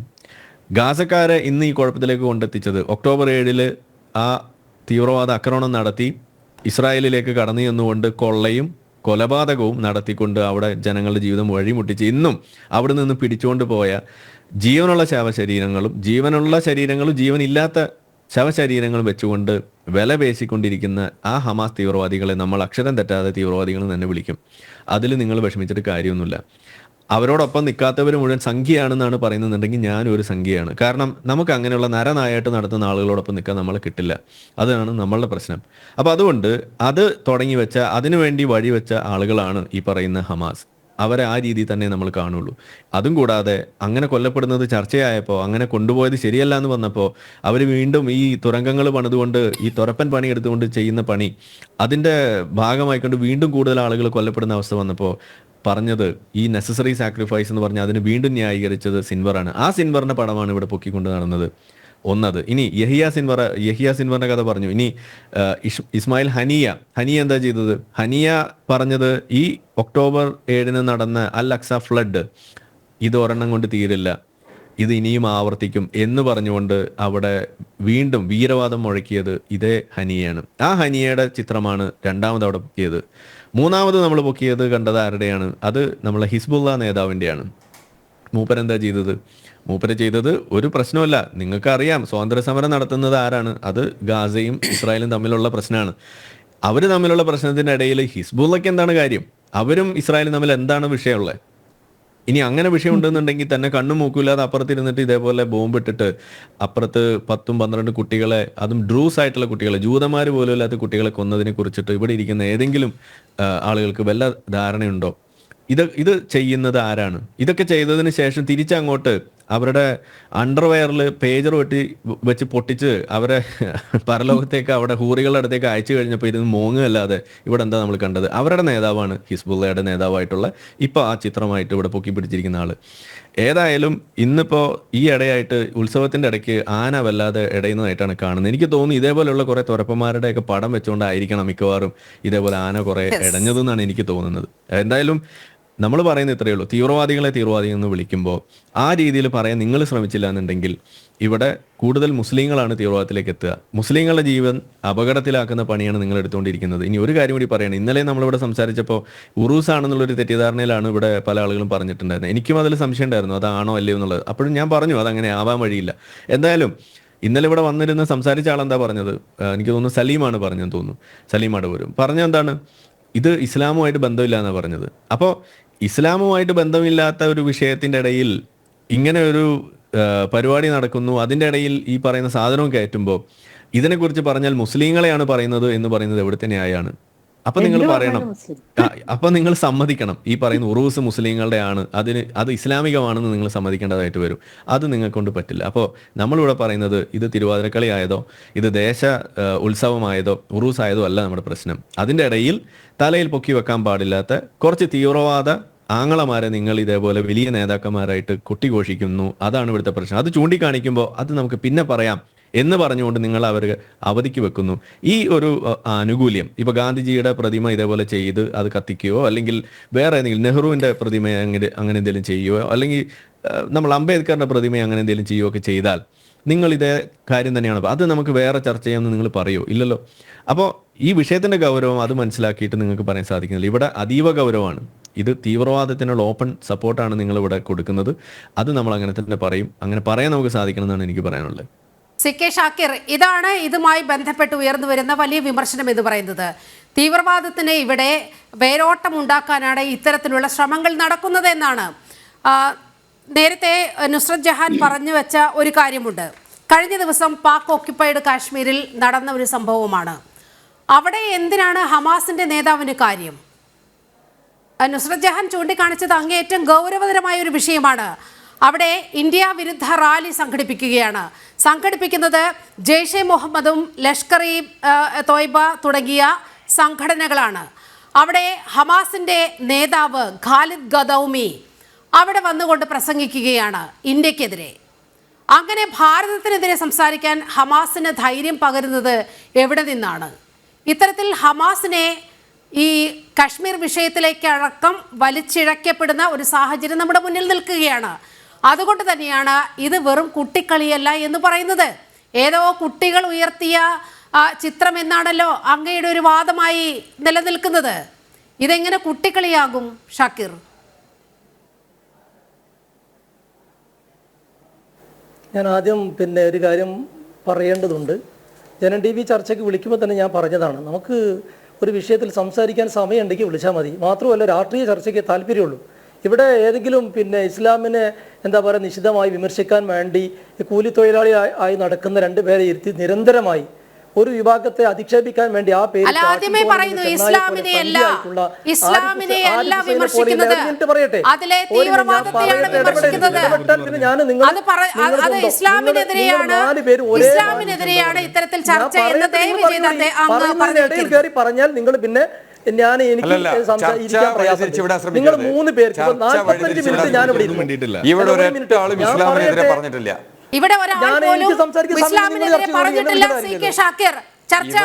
ഗാസക്കാരെ ഇന്ന് ഈ കുഴപ്പത്തിലേക്ക് കൊണ്ടെത്തിച്ചത് ഒക്ടോബർ 7 ആ തീവ്രവാദ ആക്രമണം നടത്തി ഇസ്രായേലിലേക്ക് കടന്നു ചെന്നുകൊണ്ട് കൊള്ളയും കൊലപാതകവും നടത്തിക്കൊണ്ട് അവിടെ ജനങ്ങളുടെ ജീവിതം വഴിമുട്ടിച്ച് ഇന്നും അവിടെ നിന്ന് പിടിച്ചുകൊണ്ട് പോയ ജീവനുള്ള ശവശരീരങ്ങളും ജീവനില്ലാത്ത ശവശരീരങ്ങളും വെച്ചുകൊണ്ട് വില പേശിക്കൊണ്ടിരിക്കുന്ന ആ ഹമാസ് തീവ്രവാദികളെ നമ്മൾ അക്ഷരം തെറ്റാതെ തീവ്രവാദികൾ തന്നെ വിളിക്കും. അതിൽ നിങ്ങൾ വിഷമിച്ചിട്ട് കാര്യമൊന്നുമില്ല. അവരോടൊപ്പം നിൽക്കാത്തവർ മുഴുവൻ സംഖ്യയാണെന്നാണ് പറയുന്നുണ്ടെങ്കിൽ ഞാനും ഒരു സംഖ്യയാണ്. കാരണം നമുക്ക് അങ്ങനെയുള്ള നരനായായിട്ട് നടത്തുന്ന ആളുകളോടൊപ്പം നിൽക്കാൻ നമ്മളെ കിട്ടില്ല. അതാണ് നമ്മളുടെ പ്രശ്നം. അപ്പോൾ അതുകൊണ്ട് അത് തുടങ്ങി വെച്ച, അതിനുവേണ്ടി വഴിവെച്ച ആളുകളാണ് ഈ പറയുന്ന ഹമാസ്. അവരെ ആ രീതിയിൽ തന്നെ നമ്മൾ കാണുള്ളൂ. അതും കൂടാതെ അങ്ങനെ കൊല്ലപ്പെടുന്നത് ചർച്ചയായപ്പോൾ, അങ്ങനെ കൊണ്ടുപോയത് ശരിയല്ല എന്ന് വന്നപ്പോൾ അവർ വീണ്ടും ഈ തുരങ്കങ്ങൾ പണിതുകൊണ്ട്, ഈ തുരപ്പൻ പണി എടുത്തുകൊണ്ട് ചെയ്യുന്ന പണി, അതിൻ്റെ ഭാഗമായിക്കൊണ്ട് വീണ്ടും കൂടുതൽ ആളുകൾ കൊല്ലപ്പെടുന്ന അവസ്ഥ വന്നപ്പോൾ പറഞ്ഞത് ഈ നെസസറി സാക്രിഫൈസ് എന്ന് പറഞ്ഞാൽ അതിന് വീണ്ടും ന്യായീകരിച്ചത് സിൻവറാണ്. ആ സിൻവറിന്റെ പടമാണ് ഇവിടെ പൊക്കിക്കൊണ്ട് നടന്നത്. ഒന്നത്. ഇനി യഹിയ സിൻവറിന്റെ കഥ പറഞ്ഞു. ഇനി ഇസ്മായിൽ ഹനിയ എന്താ ചെയ്തത്? ഹനിയ പറഞ്ഞത് ഈ ഒക്ടോബർ 7 നടന്ന അൽ അക്സ ഫ്ലഡ് ഇത് ഒരെണ്ണം കൊണ്ട് തീരില്ല, ഇത് ഇനിയും ആവർത്തിക്കും എന്ന് പറഞ്ഞുകൊണ്ട് അവിടെ വീണ്ടും വീരവാദം മുഴക്കിയത് ഇതേ ഹനിയയാണ്. ആ ഹനിയയുടെ ചിത്രമാണ് രണ്ടാമത് അവിടെ പൊക്കിയത്. മൂന്നാമത് നമ്മൾ പൊക്കിയത് കണ്ടത് ആരുടെയാണ്? അത് നമ്മളെ ഹിസ്ബുള്ള നേതാവിൻ്റെയാണ്. മൂപ്പരെന്താ ചെയ്തത്? മൂപ്പര് ചെയ്തത് ഒരു പ്രശ്നമല്ല. നിങ്ങൾക്കറിയാം സ്വാതന്ത്ര്യ സമരം നടത്തുന്നത് ആരാണ്? അത് ഗാസയും ഇസ്രായേലും തമ്മിലുള്ള പ്രശ്നമാണ്. അവർ തമ്മിലുള്ള പ്രശ്നത്തിൻ്റെ ഇടയിൽ ഹിസ്ബുള്ളയ്ക്ക് എന്താണ് കാര്യം? അവരും ഇസ്രായേലും തമ്മിൽ എന്താണ് വിഷയമുള്ളത്? ഇനി അങ്ങനെ വിഷയം ഉണ്ടെന്നുണ്ടെങ്കിൽ തന്നെ കണ്ണും മൂക്കില്ലാതെ അപ്പുറത്തിരുന്നിട്ട് ഇതേപോലെ ബോംബിട്ടിട്ട് അപ്പുറത്ത് 10-12 കുട്ടികളെ, അതും ഡ്രൂസ് ആയിട്ടുള്ള കുട്ടികളെ, ജൂതന്മാർ പോലും ഇല്ലാത്ത കുട്ടികളെ കൊന്നതിനെ കുറിച്ചിട്ട് ഇവിടെ ഇരിക്കുന്ന ഏതെങ്കിലും ആളുകൾക്ക് വല്ല ധാരണയുണ്ടോ? ഇത് ചെയ്യുന്നത് ആരാണ്? ഇതൊക്കെ ചെയ്തതിന് ശേഷം തിരിച്ചങ്ങോട്ട് അവരുടെ അണ്ടർവെയറിൽ പേജർ വെച്ച് പൊട്ടിച്ച് അവരെ പരലോകത്തേക്ക് അവിടെ ഹൂറികളുടെ അടുത്തേക്ക് അയച്ചു കഴിഞ്ഞപ്പോൾ ഇരുന്ന് മോങ്ങുകയല്ലാതെ ഇവിടെ എന്താ നമ്മൾ കണ്ടത്? അവരുടെ നേതാവാണ് ഹിസ്ബുള്ളയുടെ നേതാവായിട്ടുള്ള ഇപ്പോൾ ആ ചിത്രമായിട്ട് ഇവിടെ പൊക്കി പിടിച്ചിരിക്കുന്ന ആള്. ഏതായാലും ഇന്നിപ്പോൾ ഈ ഇടയായിട്ട് ഉത്സവത്തിൻ്റെ ഇടയ്ക്ക് ആന വല്ലാതെ ഇടയുന്നതായിട്ടാണ് കാണുന്നത്. എനിക്ക് തോന്നുന്നു ഇതേപോലെയുള്ള കുറേ തുരപ്പന്മാരുടെയൊക്കെ പടം വെച്ചുകൊണ്ടായിരിക്കണം മിക്കവാറും ഇതേപോലെ ആന കുറേ ഇടഞ്ഞതെന്നാണ് എനിക്ക് തോന്നുന്നത്. എന്തായാലും നമ്മൾ പറയുന്നത് ഇത്രയേ ഉള്ളൂ. തീവ്രവാദികളെ തീവ്രവാദികൾ എന്ന് വിളിക്കുമ്പോൾ ആ രീതിയിൽ പറയാൻ നിങ്ങൾ ശ്രമിച്ചില്ല എന്നുണ്ടെങ്കിൽ ഇവിടെ കൂടുതൽ മുസ്ലിങ്ങളാണ് തീവ്രവാദത്തിലേക്ക് എത്തുക. മുസ്ലിങ്ങളുടെ ജീവൻ അപകടത്തിലാക്കുന്ന പണിയാണ് നിങ്ങൾ എടുത്തുകൊണ്ടിരിക്കുന്നത്. ഇനി ഒരു കാര്യം കൂടി പറയണം. ഇന്നലെ നമ്മളിവിടെ സംസാരിച്ചപ്പോൾ ഉറൂസ് ആണെന്നുള്ളൊരു തെറ്റിദ്ധാരണയിലാണ് ഇവിടെ പല ആളുകളും പറഞ്ഞിട്ടുണ്ടായിരുന്നത്. എനിക്കും അതിൽ സംശയം ഉണ്ടായിരുന്നു, അതാണോ അല്ലയോ എന്നുള്ളത്. അപ്പോഴും ഞാൻ പറഞ്ഞു അതങ്ങനെ ആവാൻ വഴിയില്ല. എന്തായാലും ഇന്നലെ ഇവിടെ വന്നിരുന്ന് സംസാരിച്ച ആളെന്താ പറഞ്ഞത്? എനിക്ക് തോന്നുന്നു സലീമാണ് പറഞ്ഞെന്ന് തോന്നുന്നു. സലീം അടവൂരും പറഞ്ഞെന്താണ്? ഇത് ഇസ്ലാമുമായിട്ട് ബന്ധമില്ല എന്നാണ് പറഞ്ഞത്. അപ്പോൾ ഇസ്ലാമുമായിട്ട് ബന്ധമില്ലാത്ത ഒരു വിഷയത്തിൻ്റെ ഇടയിൽ ഇങ്ങനെ ഒരു പരിപാടി നടക്കുന്നു, അതിൻ്റെ ഇടയിൽ ഈ പറയുന്ന സാധനവും കയറ്റുമ്പോൾ ഇതിനെക്കുറിച്ച് പറഞ്ഞാൽ മുസ്ലിങ്ങളെയാണ് പറയുന്നത് എന്ന് പറയുന്നത് എവിടുത്തെ ന്യായമാണ്? അപ്പൊ നിങ്ങൾ പറയണം, അപ്പൊ നിങ്ങൾ സമ്മതിക്കണം ഈ പറയുന്ന ഉറൂസ് മുസ്ലിങ്ങളുടെ ആണ്, അത് ഇസ്ലാമികമാണെന്ന് നിങ്ങൾ സമ്മതിക്കേണ്ടതായിട്ട് വരും. അത് നിങ്ങളെ കൊണ്ട് പറ്റില്ല. അപ്പോൾ നമ്മളിവിടെ പറയുന്നത് ഇത് തിരുവാതിരക്കളി ആയതോ ഇത് ദേശ ഉത്സവമായതോ ഉറൂസ് ആയതോ അല്ല നമ്മുടെ പ്രശ്നം. അതിൻ്റെ ഇടയിൽ തലയിൽ പൊക്കി വെക്കാൻ പാടില്ലാത്ത കുറച്ച് തീവ്രവാദ ആങ്ങളമാരെ നിങ്ങൾ ഇതേപോലെ വലിയ നേതാക്കന്മാരായിട്ട് കൊട്ടിഘോഷിക്കുന്നു. അതാണ് ഇവിടുത്തെ പ്രശ്നം. അത് ചൂണ്ടിക്കാണിക്കുമ്പോൾ അത് നമുക്ക് പിന്നെ പറയാം എന്ന് പറഞ്ഞുകൊണ്ട് നിങ്ങൾ അവർ അവധിക്ക് വെക്കുന്നു. ഈ ഒരു ആനുകൂല്യം ഇപ്പോൾ ഗാന്ധിജിയുടെ പ്രതിമ ഇതേപോലെ ചെയ്ത് അത് കത്തിക്കുകയോ അല്ലെങ്കിൽ വേറെ ഏതെങ്കിലും നെഹ്റുവിൻ്റെ പ്രതിമ അങ്ങനെ എന്തെങ്കിലും ചെയ്യുകയോ അല്ലെങ്കിൽ നമ്മൾ അംബേദ്കറിൻ്റെ പ്രതിമ അങ്ങനെ എന്തെങ്കിലും ചെയ്യുകയോ ഒക്കെ ചെയ്താൽ നിങ്ങൾ ഇതേ കാര്യം തന്നെയാണ്. അത് നമുക്ക് വേറെ ചർച്ച ചെയ്യാമെന്ന് നിങ്ങൾ പറയുമോ? ഇല്ലല്ലോ. അപ്പോൾ ഈ വിഷയത്തിൻ്റെ ഗൗരവം അത് മനസ്സിലാക്കിയിട്ട് നിങ്ങൾക്ക് പറയാൻ സാധിക്കുന്നില്ല. ഇവിടെ അതീവ ഗൗരവമാണ്. ഇത് തീവ്രവാദത്തിനുള്ള ഓപ്പൺ സപ്പോർട്ടാണ് നിങ്ങളിവിടെ കൊടുക്കുന്നത്. അത് നമ്മൾ അങ്ങനെ തന്നെ പറയും. അങ്ങനെ പറയാൻ നമുക്ക് സാധിക്കണം എന്നാണ് എനിക്ക് പറയാനുള്ളത്. CK ഷാക്കിർ, ഇതാണ് ഇതുമായി ബന്ധപ്പെട്ട് ഉയർന്നു വരുന്ന വലിയ വിമർശനം എന്ന് പറയുന്നത്. തീവ്രവാദത്തിന് ഇവിടെ വേരോട്ടം ഉണ്ടാക്കാനാണ് ഇത്തരത്തിലുള്ള ശ്രമങ്ങൾ നടക്കുന്നത് എന്നാണ്. നേരത്തെ നുസ്രത് ജഹാൻ പറഞ്ഞു വെച്ച ഒരു കാര്യമുണ്ട്. കഴിഞ്ഞ ദിവസം പാക് ഓക്യുപ്പൈഡ് കാശ്മീരിൽ നടന്ന ഒരു സംഭവമാണ്. അവിടെ എന്തിനാണ് ഹമാസിന്റെ നേതാവിന് കാര്യം? നുസ്രത് ജഹാൻ ചൂണ്ടിക്കാണിച്ചത് അങ്ങേയറ്റം ഗൗരവതരമായ ഒരു വിഷയമാണ്. അവിടെ ഇന്ത്യ വിരുദ്ധ റാലി സംഘടിപ്പിക്കുന്നത് ജെയ്ഷെ മുഹമ്മദും ലഷ്കർ ഇ തോയ്ബ തുടങ്ങിയ സംഘടനകളാണ്. അവിടെ ഹമാസിന്റെ നേതാവ് ഖാലിദ് ഗദൌമി അവിടെ വന്നുകൊണ്ട് പ്രസംഗിക്കുകയാണ് ഇന്ത്യക്കെതിരെ. അങ്ങനെ ഭാരതത്തിനെതിരെ സംസാരിക്കാൻ ഹമാസിന് ധൈര്യം പകരുന്നത് എവിടെ നിന്നാണ്? ഇത്തരത്തിൽ ഹമാസിനെ ഈ കശ്മീർ വിഷയത്തിലേക്കടക്കം വലിച്ചിഴക്കപ്പെടുന്ന ഒരു സാഹചര്യം നമ്മുടെ മുന്നിൽ നിൽക്കുകയാണ്. അതുകൊണ്ട് തന്നെയാണ് ഇത് വെറും കുട്ടിക്കളിയല്ല എന്ന് പറയുന്നത്. ഏതോ കുട്ടികൾ ഉയർത്തിയ ചിത്രം എന്നാണല്ലോ അങ്ങയുടെ ഒരു വാദമായി നിലനിൽക്കുന്നത്. ഇതെങ്ങനെ കുട്ടിക്കളിയാകും ഷാക്കിർ? ഞാൻ ആദ്യം ഒരു കാര്യം പറയേണ്ടതുണ്ട്. ജനം TV ചർച്ചയ്ക്ക് വിളിക്കുമ്പോൾ തന്നെ ഞാൻ പറഞ്ഞതാണ്, നമുക്ക് ഒരു വിഷയത്തിൽ സംസാരിക്കാൻ സമയമുണ്ടെങ്കിൽ വിളിച്ചാൽ മതി. മാത്രമല്ല രാഷ്ട്രീയ ചർച്ചയ്ക്ക് താല്പര്യമുള്ളൂ. ഇവിടെ ഏതെങ്കിലും ഇസ്ലാമിനെ എന്താ പറയുക നിശിതമായി വിമർശിക്കാൻ വേണ്ടി കൂലിത്തൊഴിലാളി ആയി നടക്കുന്ന രണ്ടുപേരെ ഇരുത്തി നിരന്തരമായി ഒരു വിഭാഗത്തെ അധിക്ഷേപിക്കാൻ വേണ്ടി ആ പേര് പറഞ്ഞാൽ നിങ്ങൾ പിന്നെ ഞാൻ എനിക്ക് സംസാരിക്കാൻ പ്രയാസം. നിങ്ങൾ 3 പേർക്ക് 45 മിനിറ്റ് ഞാൻ ഇവിടെ പറഞ്ഞിട്ടില്ല. ഇവിടെ ഒരാൾ പോലും ഇസ്ലാമിനെതിരെ പറഞ്ഞിട്ടില്ല. CK ഷാക്കിർ, ചർച്ച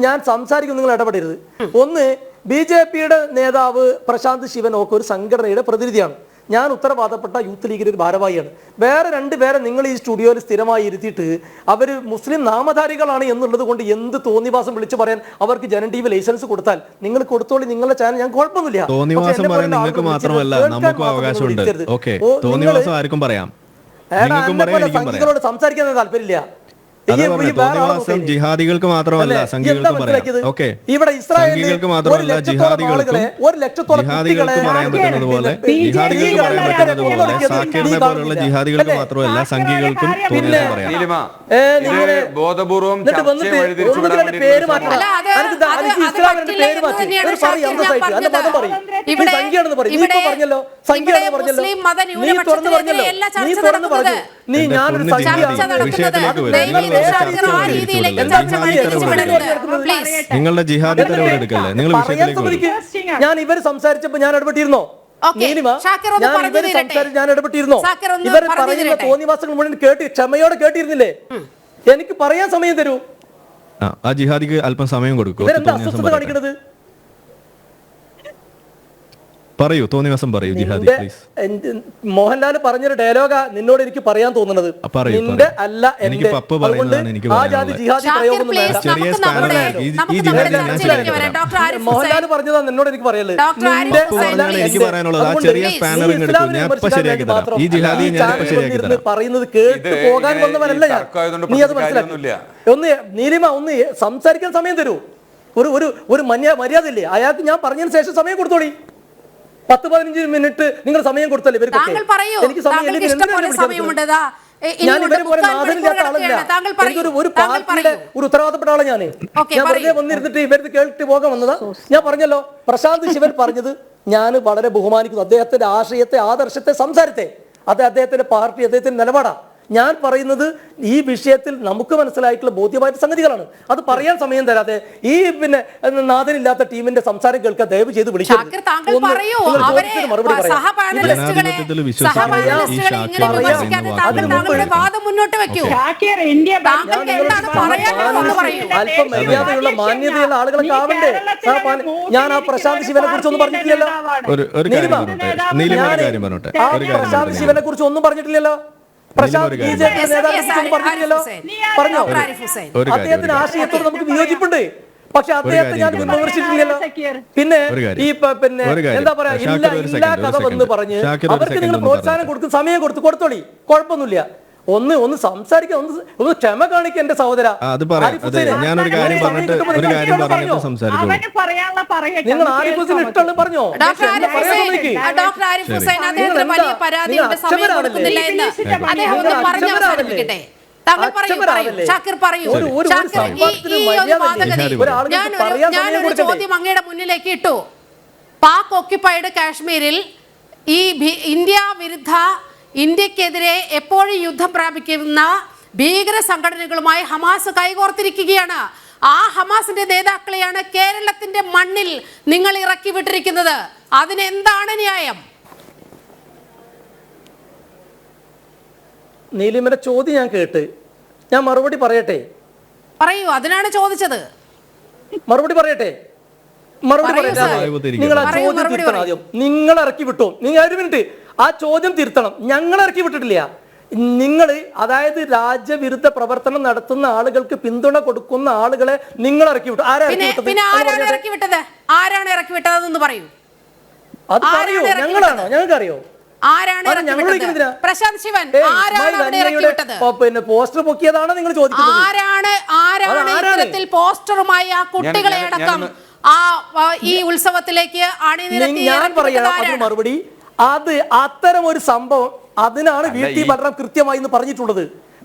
ഞാൻ സംസാരിക്കും, നിങ്ങൾ ഇടപെടരുത്. ഒന്ന്, BJPയുടെ നേതാവ് പ്രശാന്ത് ശിവനൊക്കെ ഒരു സംഘടനയുടെ പ്രതിനിധിയാണ്. ഞാൻ ഉത്തരവാദപ്പെട്ട യൂത്ത് ലീഗിന്റെ ഒരു ഭാരവാഹിയാണ്. വേറെ 2 പേരെ നിങ്ങൾ ഈ സ്റ്റുഡിയോയിൽ സ്ഥിരമായി ഇരുത്തിയിട്ട് അവർ മുസ്ലിം നാമധാരികളാണ് എന്നുള്ളത് കൊണ്ട് എന്ത് തോന്നിവാസം വിളിച്ചു പറയാൻ അവർക്ക് ജനം ടി വി ലൈസൻസ് കൊടുത്താൽ നിങ്ങൾ കൊടുത്തോളി, നിങ്ങളുടെ ചാനൽ ഞാൻ കുഴപ്പമൊന്നുമില്ല. തോന്നിവാസം പറയാൻ നിങ്ങൾക്ക് മാത്രമല്ല നമുക്കും അവകാശമുണ്ട്. ഓക്കെ, തോന്നിവാസം ആർക്കും പറയാം, സംഘികളോട് സംസാരിക്കാൻ താല്പര്യമില്ല. ജിഹാദികൾക്ക് മാത്രമല്ല സംഘികൾക്കും പറയാം. ഓക്കെ, ഇവിടെ സംഘികൾക്ക് മാത്രമല്ല ജിഹാദികൾക്കും ജിഹാദികൾക്ക് പറയാൻ പറ്റുന്നത് പോലെ ജിഹാദികൾക്ക് പറയാൻ പറ്റുന്നത് പോലെ സാക്കിറിനെ പോലുള്ള ജിഹാദികൾക്ക് മാത്രമല്ല സംഘികൾക്കും തോന്നിയത് പറയാം. ബോധപൂർവം നിങ്ങളുടെ ജിഹാദി തലവോട് എടുക്കല്ലേ, നിങ്ങൾ വിഷയത്തിലേക്ക് ഞാൻ ഇവർ സംസാരിച്ചപ്പോ ഞാൻ ഇടപെട്ടിരുന്നോ? ഞാൻ ഇടപെട്ടിരുന്നോ? ഇവർ പറയുന്ന തോന്നിവാസങ്ങൾ മുഴുവൻ കേട്ട് ക്ഷമയോടെ കേട്ടിരുന്നില്ലേ? എനിക്ക് പറയാൻ സമയം തരൂ. ആ ജിഹാദിക്ക് അല്പം സമയം കൊടുക്കൂ. ഇവരെന്താ അസ്വസ്ഥത കാണിക്കുന്നത്? പറയൂ, തോന്നിവാസം പറയൂ ജിഹാദി പ്ലീസ്. മോഹൻലാൽ പറഞ്ഞൊരു ഡയലോഗാ നിന്നോട് എനിക്ക് പറയാൻ തോന്നുന്നത്. നിന്റെ അല്ല എന്റെ. ആ ജാതി ജിഹാദി പ്രയോഗം മോഹൻലാൽ പറഞ്ഞതാ നിന്നോട് എനിക്ക് പറയല്ലേ. പറയുന്നത് കേട്ട് പോകാൻ വന്നവനല്ല ഞാൻ. നീ അത് മനസ്സിലാക്കി. ഒന്ന് നീലിമ ഒന്ന് സംസാരിക്കാൻ സമയം തരൂ. ഒരു മര്യാദ ഇല്ലേ അയാൾക്ക്? ഞാൻ പറഞ്ഞതിന് ശേഷം സമയം കൊടുത്തോളി. 10-15 മിനിറ്റ് നിങ്ങൾ സമയം കൊടുത്തല്ലേ ഇവർക്കൊക്കെ? എനിക്ക് ഞാൻ ഇവരെ പോലെ നാഥനില്ലാത്ത ആളല്ല. ഒരു പാർട്ടിയുടെ ഒരു ഉത്തരവാദപ്പെട്ട ആളാണ് ഞാൻ വെറുതെ വന്നിരുന്നിട്ട് ഇവർക്ക് കേട്ട് പോകാൻ വന്നതാ. ഞാൻ പറഞ്ഞല്ലോ, പ്രശാന്ത് ശിവൻ പറഞ്ഞത് ഞാൻ വളരെ ബഹുമാനിക്കുന്നു. അദ്ദേഹത്തിന്റെ ആശയത്തെ, ആദർശത്തെ, സംസാരത്തെ, അത് അദ്ദേഹത്തിന്റെ പാർട്ടി, അദ്ദേഹത്തിന്റെ നിലപാടാ. ഞാൻ പറയുന്നത് ഈ വിഷയത്തിൽ നമുക്ക് മനസ്സിലായിട്ടുള്ള ബോധ്യമായിട്ട് സംഗതികളാണ്. അത് പറയാൻ സമയം തരാതെ ഈ നാഥനില്ലാത്ത ടീമിന്റെ സംസാരം കേൾക്കാൻ ദയവ് ചെയ്ത് വിളിക്കും. അല്പം മര്യാദയുള്ള മാന്യതയുള്ള ആളുകളൊക്കെ ആവണ്ടേ? ഞാൻ ആ പ്രശാന്ത് ശിവനെ കുറിച്ച് ഒന്നും പറഞ്ഞിട്ടില്ലല്ലോ. പ്രശാന്ത് ശിവനെ കുറിച്ച് ഒന്നും പറഞ്ഞിട്ടില്ലല്ലോ. അദ്ദേഹത്തിന് ആശയത്തോട് നമുക്ക് വിയോജിപ്പുണ്ട്. പക്ഷെ അദ്ദേഹത്തെ ഞാൻ വിമർശിച്ചിട്ടില്ലല്ലോ. പിന്നെ ഈ എന്താ പറയാ, ഇല്ല കഥ വന്ന് പറഞ്ഞ് അവർക്ക് നിങ്ങൾ പ്രോത്സാഹനം കൊടുക്കും, സമയം കൊടുത്തോളി, കുഴപ്പമൊന്നുമില്ല. ഒന്ന് സംസാരിക്കാൻ, ഒന്ന് ക്ഷമ കാണിക്കുക എന്റെ സഹോദര. നിങ്ങൾ ആരിഫ് ഹുസൈൻ ഇഷ്ടമുള്ള പറഞ്ഞോ. ഞാനൊരു ചോദ്യം അങ്ങയുടെ മുന്നിലേക്ക് ഇട്ടു. പാക് ഓക്യുപ്പൈഡ് കാശ്മീരിൽ ഈ ഇന്ത്യക്കെതിരെ എപ്പോഴും യുദ്ധം പ്രാപിക്കുന്ന ഭീകര സംഘടനകളുമായി ഹമാസ് കൈകോർത്തിരിക്കുകയാണ്. ആ ഹമാസിന്റെ നേതാക്കളെയാണ് കേരളത്തിന്റെ മണ്ണിൽ നിങ്ങൾ ഇറക്കി വിട്ടിരിക്കുന്നത്. അതിനെന്താണ് ന്യായം? നീലിമയുടെ ചോദ്യം ഞാൻ കേട്ട്, ഞാൻ മറുപടി പറയട്ടെ? പറയൂ, അതിനാണ് ചോദിച്ചത്. മറുപടി പറയട്ടെ? നിങ്ങൾ ആ ചോദ്യം തിരുത്തണം. ആദ്യം നിങ്ങൾ ഇറക്കി വിട്ടോ. നിങ്ങൾ ഒരു മിനിറ്റ്, ആ ചോദ്യം തിരുത്തണം. ഞങ്ങൾ ഇറക്കി വിട്ടിട്ടില്ല. നിങ്ങൾ, അതായത് രാജ്യവിരുദ്ധ പ്രവർത്തനം നടത്തുന്ന ആളുകൾക്ക് പിന്തുണ കൊടുക്കുന്ന ആളുകളെ നിങ്ങൾ ഇറക്കി വിട്ടു. ആരാണ് ഇറക്കി വിട്ടതെന്ന് പറയൂ. അത് പറയൂ. ഞങ്ങളാണോ? ഞങ്ങൾക്കറിയോ പ്രശാന്ത് ശിവൻ പോസ്റ്റർ പൊക്കിയതാണ് നിങ്ങൾ ചോദിക്കുന്നത്. ആരാണ് പോസ്റ്ററുമായി ആ കുട്ടികളെ അടക്കം ഈ ഉത്സവത്തിലേക്ക് ഞാൻ പറയാം അതിന് മറുപടി. അത് അത്തരം ഒരു സംഭവം, അതിനാണ് VT ബൽറാം കൃത്യമായി പറഞ്ഞിട്ടുള്ളത്.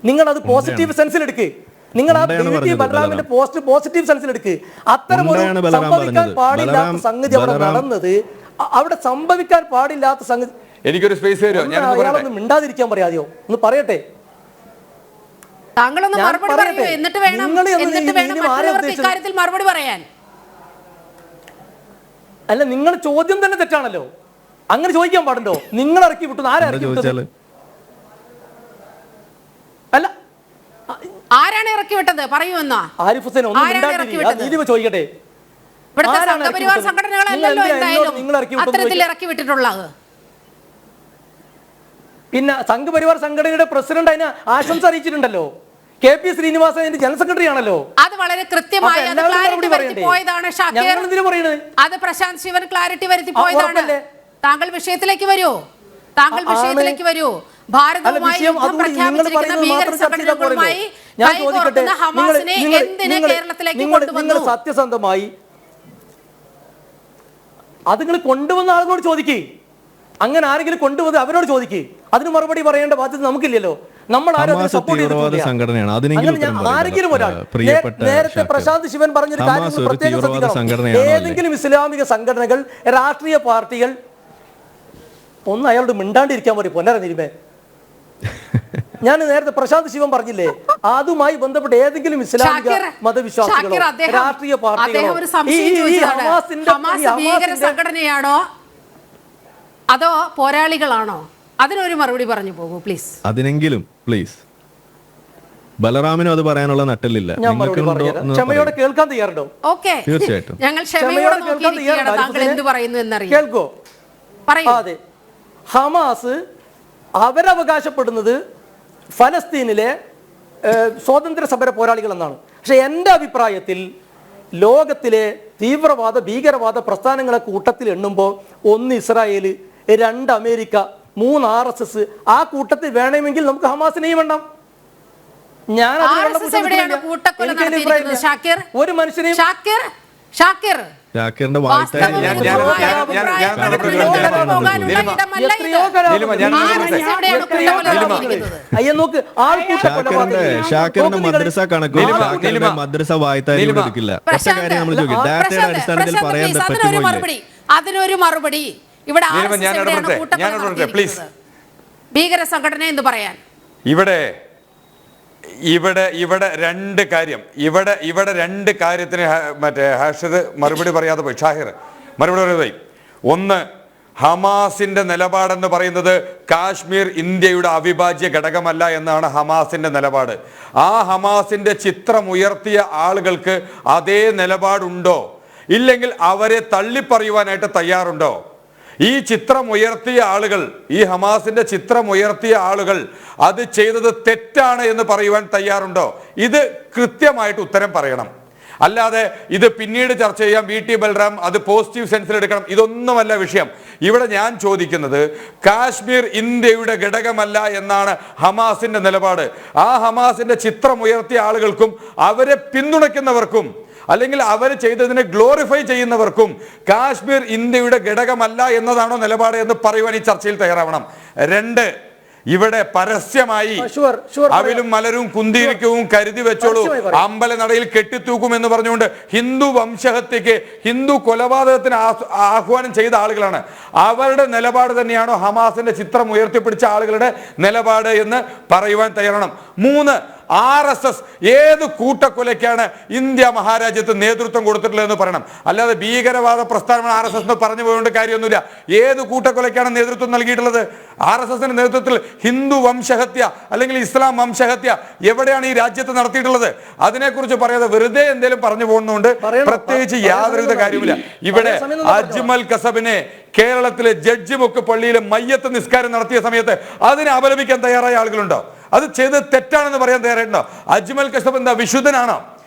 നിങ്ങൾ അത് പോസിറ്റീവ് സെൻസിൽ എടുക്കുക. നിങ്ങൾ ആ VT ബൽറാമിന്റെ പോസ്റ്റ് പോസിറ്റീവ് സെൻസിൽ എടുക്കുക. അത്തരം ഒരു സംഭവിക്കാൻ പാടില്ലാത്ത സംഗതി അവിടെ നടന്നത്, അവിടെ സംഭവിക്കാൻ പാടില്ലാത്ത സംഗതി. എനിക്കൊരു സ്പേസ് അയാളൊന്ന് മിണ്ടാതിരിക്കാൻ പറയാതെയോ? ഒന്ന് പറയട്ടെ. താങ്കളൊന്ന് മറുപടി പറയൂ, എന്നിട്ട് വേണം ഇക്കാര്യത്തിൽ മറുപടി പറയാൻ. അല്ല, നിങ്ങൾ ചോദ്യം തന്നെ തെറ്റാണല്ലോ. അങ്ങനെ ചോദിക്കാൻ പാടുണ്ടോ? നിങ്ങൾ ഇറക്കി വിട്ടു. അല്ല, ആരാണ് ഇറക്കി വിട്ടത്? പറയൂ. എന്നാ ആരിഫ് ഹുസൈൻ ചോദിക്കട്ടെ. ഇവിടുത്തെ സംഘപരിവാർ സംഘടനകളല്ലല്ലോ എന്തായാലും അത്തരത്തിൽ ഇറക്കി വിട്ടിട്ടുള്ളത്. പിന്നെ സംഘപരിവാർ സംഘടനയുടെ പ്രസിഡന്റ് അതിന് ആശംസ അറിയിച്ചിട്ടുണ്ടല്ലോ. KP ശ്രീനിവാസൻ അതിന്റെ ജനറൽ സെക്രട്ടറി ആണല്ലോ. അത് വളരെ കൃത്യമായി അത് ക്ലാരിറ്റി വരുത്തി പോയതാണ് ഷാക്കിർ. അത് പ്രശാന്ത് ശിവൻ ക്ലാരിറ്റി വരുത്തി പോയതാണ്. താങ്കൾ വിഷയത്തിലേക്ക് വരൂ, താങ്കൾ വിഷയത്തിലേക്ക് വരൂ. ഭാരതവുമായി യുദ്ധം പ്രഖ്യാപിച്ചിരിക്കുന്ന ഭീകര സംഘടനകളുമായി കൈകോർക്കുന്ന ഹമാസിനെ എന്തിന് കേരളത്തിലേക്ക് കൊണ്ടുവന്നു? സത്യസന്ധമായി അത് നിങ്ങൾ കൊണ്ടുവന്ന ആളുകളോട് ചോദിക്കേ. അങ്ങനെ ആരെങ്കിലും കൊണ്ടുവന്ന് അവരോട് ചോദിക്കേ. അതിന് മറുപടി പറയേണ്ട ബാധ്യത നമുക്കില്ലല്ലോ. നമ്മൾ സംഘടനയാണ്. ആരെങ്കിലും ഒരാൾ നേരത്തെ പ്രശാന്ത് ശിവൻ പറഞ്ഞൊരു കാര്യം പ്രത്യേകം ശ്രദ്ധിക്കണം. ഏതെങ്കിലും ഇസ്ലാമിക സംഘടനകൾ, രാഷ്ട്രീയ പാർട്ടികൾ ഒന്ന് അയാളോട് മിണ്ടാണ്ടിരിക്കാൻ പറയും. പൊന്നരനിരുമേ, ഞാൻ നേരത്തെ പ്രശാന്ത് ശിവൻ പറഞ്ഞില്ലേ, അതുമായി ബന്ധപ്പെട്ട് ഏതെങ്കിലും ഇസ്ലാമിക മതവിശ്വാസികളോ രാഷ്ട്രീയ പാർട്ടികളോ ഭീകര സംഘടനയാണോ അതോ പോരാളികളാണോ? അതിനൊരു മറുപടി പറഞ്ഞു പോകൂ പ്ലീസ്. അതിനെങ്കിലും പ്ലീസ്. ബലറാമിനും അത് പറയാനുള്ള നട്ടലില്ല. ക്ഷമയോടെ കേൾക്കാൻ തയ്യാറുണ്ടോ? ഓക്കെ, തീർച്ചയായിട്ടും ഞങ്ങൾ ക്ഷമയോടെ നോക്കിയിരിക്കുകയാണ് താങ്കൾ എന്ത് പറയുന്നു എന്നറിയാം. കേൾക്കോ? അതെ, ഹമാസ് അവരവകാശപ്പെടുന്നത് ഫലസ്തീനിലെ സ്വാതന്ത്ര്യ സമര പോരാളികൾ എന്നാണ്. പക്ഷെ എൻ്റെ അഭിപ്രായത്തിൽ ലോകത്തിലെ തീവ്രവാദ ഭീകരവാദ പ്രസ്ഥാനങ്ങളെ കൂട്ടത്തിൽ എണ്ണുമ്പോൾ 1 ഇസ്രായേൽ, 2 അമേരിക്ക, 3 RSS, ആ കൂട്ടത്തിൽ വേണമെങ്കിൽ നമുക്ക് ഹമാസിനെയും വേണം. ഞാൻ ഒരു മനുഷ്യനെയും ഷാക്കിറിന്റെ ഷാക്കിറിന്റെ മദ്രസ കണക്കും മദ്രസ വായ്ത്താരിയോട് എടുക്കില്ല. ഒറ്റ കാര്യം നമ്മൾ ചോദിക്കും, ഡാറ്റയുടെ അടിസ്ഥാനത്തിൽ പറയാൻ പറ്റുമോ? അതിനൊരു മറുപടി ഇവിടെ ഭീകര സംഘടന എന്ന് പറയാൻ ഇവിടെ രണ്ട് കാര്യം, ഇവിടെ രണ്ട് കാര്യത്തിന് മറ്റേ ഹാഷിദ് മറുപടി പറയാതെ പോയി, ഷാഹിർ മറുപടി പറയാതെ പോയി. ഒന്ന്, ഹമാസിന്റെ നിലപാടെന്ന് പറയുന്നത് കാശ്മീർ ഇന്ത്യയുടെ അവിഭാജ്യ ഘടകമല്ല എന്നാണ് ഹമാസിന്റെ നിലപാട്. ആ ഹമാസിന്റെ ചിത്രം ഉയർത്തിയ ആളുകൾക്ക് അതേ നിലപാടുണ്ടോ? ഇല്ലെങ്കിൽ അവരെ തള്ളിപ്പറയുവാനായിട്ട് തയ്യാറുണ്ടോ? ഈ ചിത്രം ഉയർത്തിയ ആളുകൾ, ഈ ഹമാസിന്റെ ചിത്രം ഉയർത്തിയ ആളുകൾ അത് ചെയ്തത് തെറ്റാണ് എന്ന് പറയുവാൻ തയ്യാറുണ്ടോ? ഇത് കൃത്യമായിട്ട് ഉത്തരം പറയണം. അല്ലാതെ ഇത് പിന്നീട് ചർച്ച ചെയ്യാം, VT ബൽറാം അത് പോസിറ്റീവ് സെൻസിൽ എടുക്കണം, ഇതൊന്നുമല്ല വിഷയം. ഇവിടെ ഞാൻ ചോദിക്കുന്നത്, കാശ്മീർ ഇന്ത്യയുടെ ഘടകമല്ല എന്നാണ് ഹമാസിന്റെ നിലപാട്. ആ ഹമാസിന്റെ ചിത്രം ഉയർത്തിയ ആളുകൾക്കും അവരെ പിന്തുണയ്ക്കുന്നവർക്കും അല്ലെങ്കിൽ അവർ ചെയ്തതിനെ ഗ്ലോറിഫൈ ചെയ്യുന്നവർക്കും കാശ്മീർ ഇന്ത്യയുടെ ഘടകമല്ല എന്നതാണോ നിലപാട് എന്ന് പറയുവാൻ ഈ ചർച്ചയിൽ തയ്യാറാവണം. 2, ഇവിടെ പരസ്യമായി അവിലും മലരും കുന്തിരിക്കവും കരുതി വെച്ചോളൂ, അമ്പലനടയിൽ കെട്ടിത്തൂക്കും എന്ന് പറഞ്ഞുകൊണ്ട് ഹിന്ദു വംശഹത്യക്ക്, ഹിന്ദു കൊലപാതകത്തിന് ആഹ്വാനം ചെയ്ത ആളുകളാണ്. അവരുടെ നിലപാട് തന്നെയാണോ ഹമാസിന്റെ ചിത്രം ഉയർത്തിപ്പിടിച്ച ആളുകളുടെ നിലപാട് എന്ന് പറയുവാൻ തയ്യാറാവണം. 3, RSS ഏത് കൂട്ടക്കൊലയ്ക്കാണ് ഇന്ത്യ മഹാരാജ്യത്ത് നേതൃത്വം കൊടുത്തിട്ടുള്ളതെന്ന് പറയണം. അല്ലാതെ ഭീകരവാദ പ്രസ്ഥാനമാണ് RSS എന്ന് പറഞ്ഞു പോയതുകൊണ്ട് കാര്യമൊന്നുമില്ല. ഏത് കൂട്ടക്കൊലയ്ക്കാണ് നേതൃത്വം നൽകിയിട്ടുള്ളത്? RSSന്റെ നേതൃത്വത്തിൽ ഹിന്ദു വംശഹത്യ അല്ലെങ്കിൽ ഇസ്ലാം വംശഹത്യ എവിടെയാണ് ഈ രാജ്യത്ത് നടത്തിയിട്ടുള്ളത്? അതിനെക്കുറിച്ച് പറയാതെ വെറുതെ എന്തെങ്കിലും പറഞ്ഞു പോകുന്നതുകൊണ്ട് പ്രത്യേകിച്ച് യാതൊരുവിധ കാര്യമില്ല. ഇവിടെ അജ്മൽ കസബിനെ കേരളത്തിലെ ജഡ്ജിമുക്ക് പള്ളിയിലെ മയ്യത്ത് നിസ്കാരം നടത്തിയ സമയത്ത് അതിനെ അപലപിക്കാൻ തയ്യാറായ ആളുകളുണ്ടോ? അത് ചെയ്ത് തെറ്റാണെന്ന് പറയാൻ തയ്യാറായിട്ടുണ്ടോ? അജ്മൽ കസബ് എന്താ വിശുദ്ധനാണോ?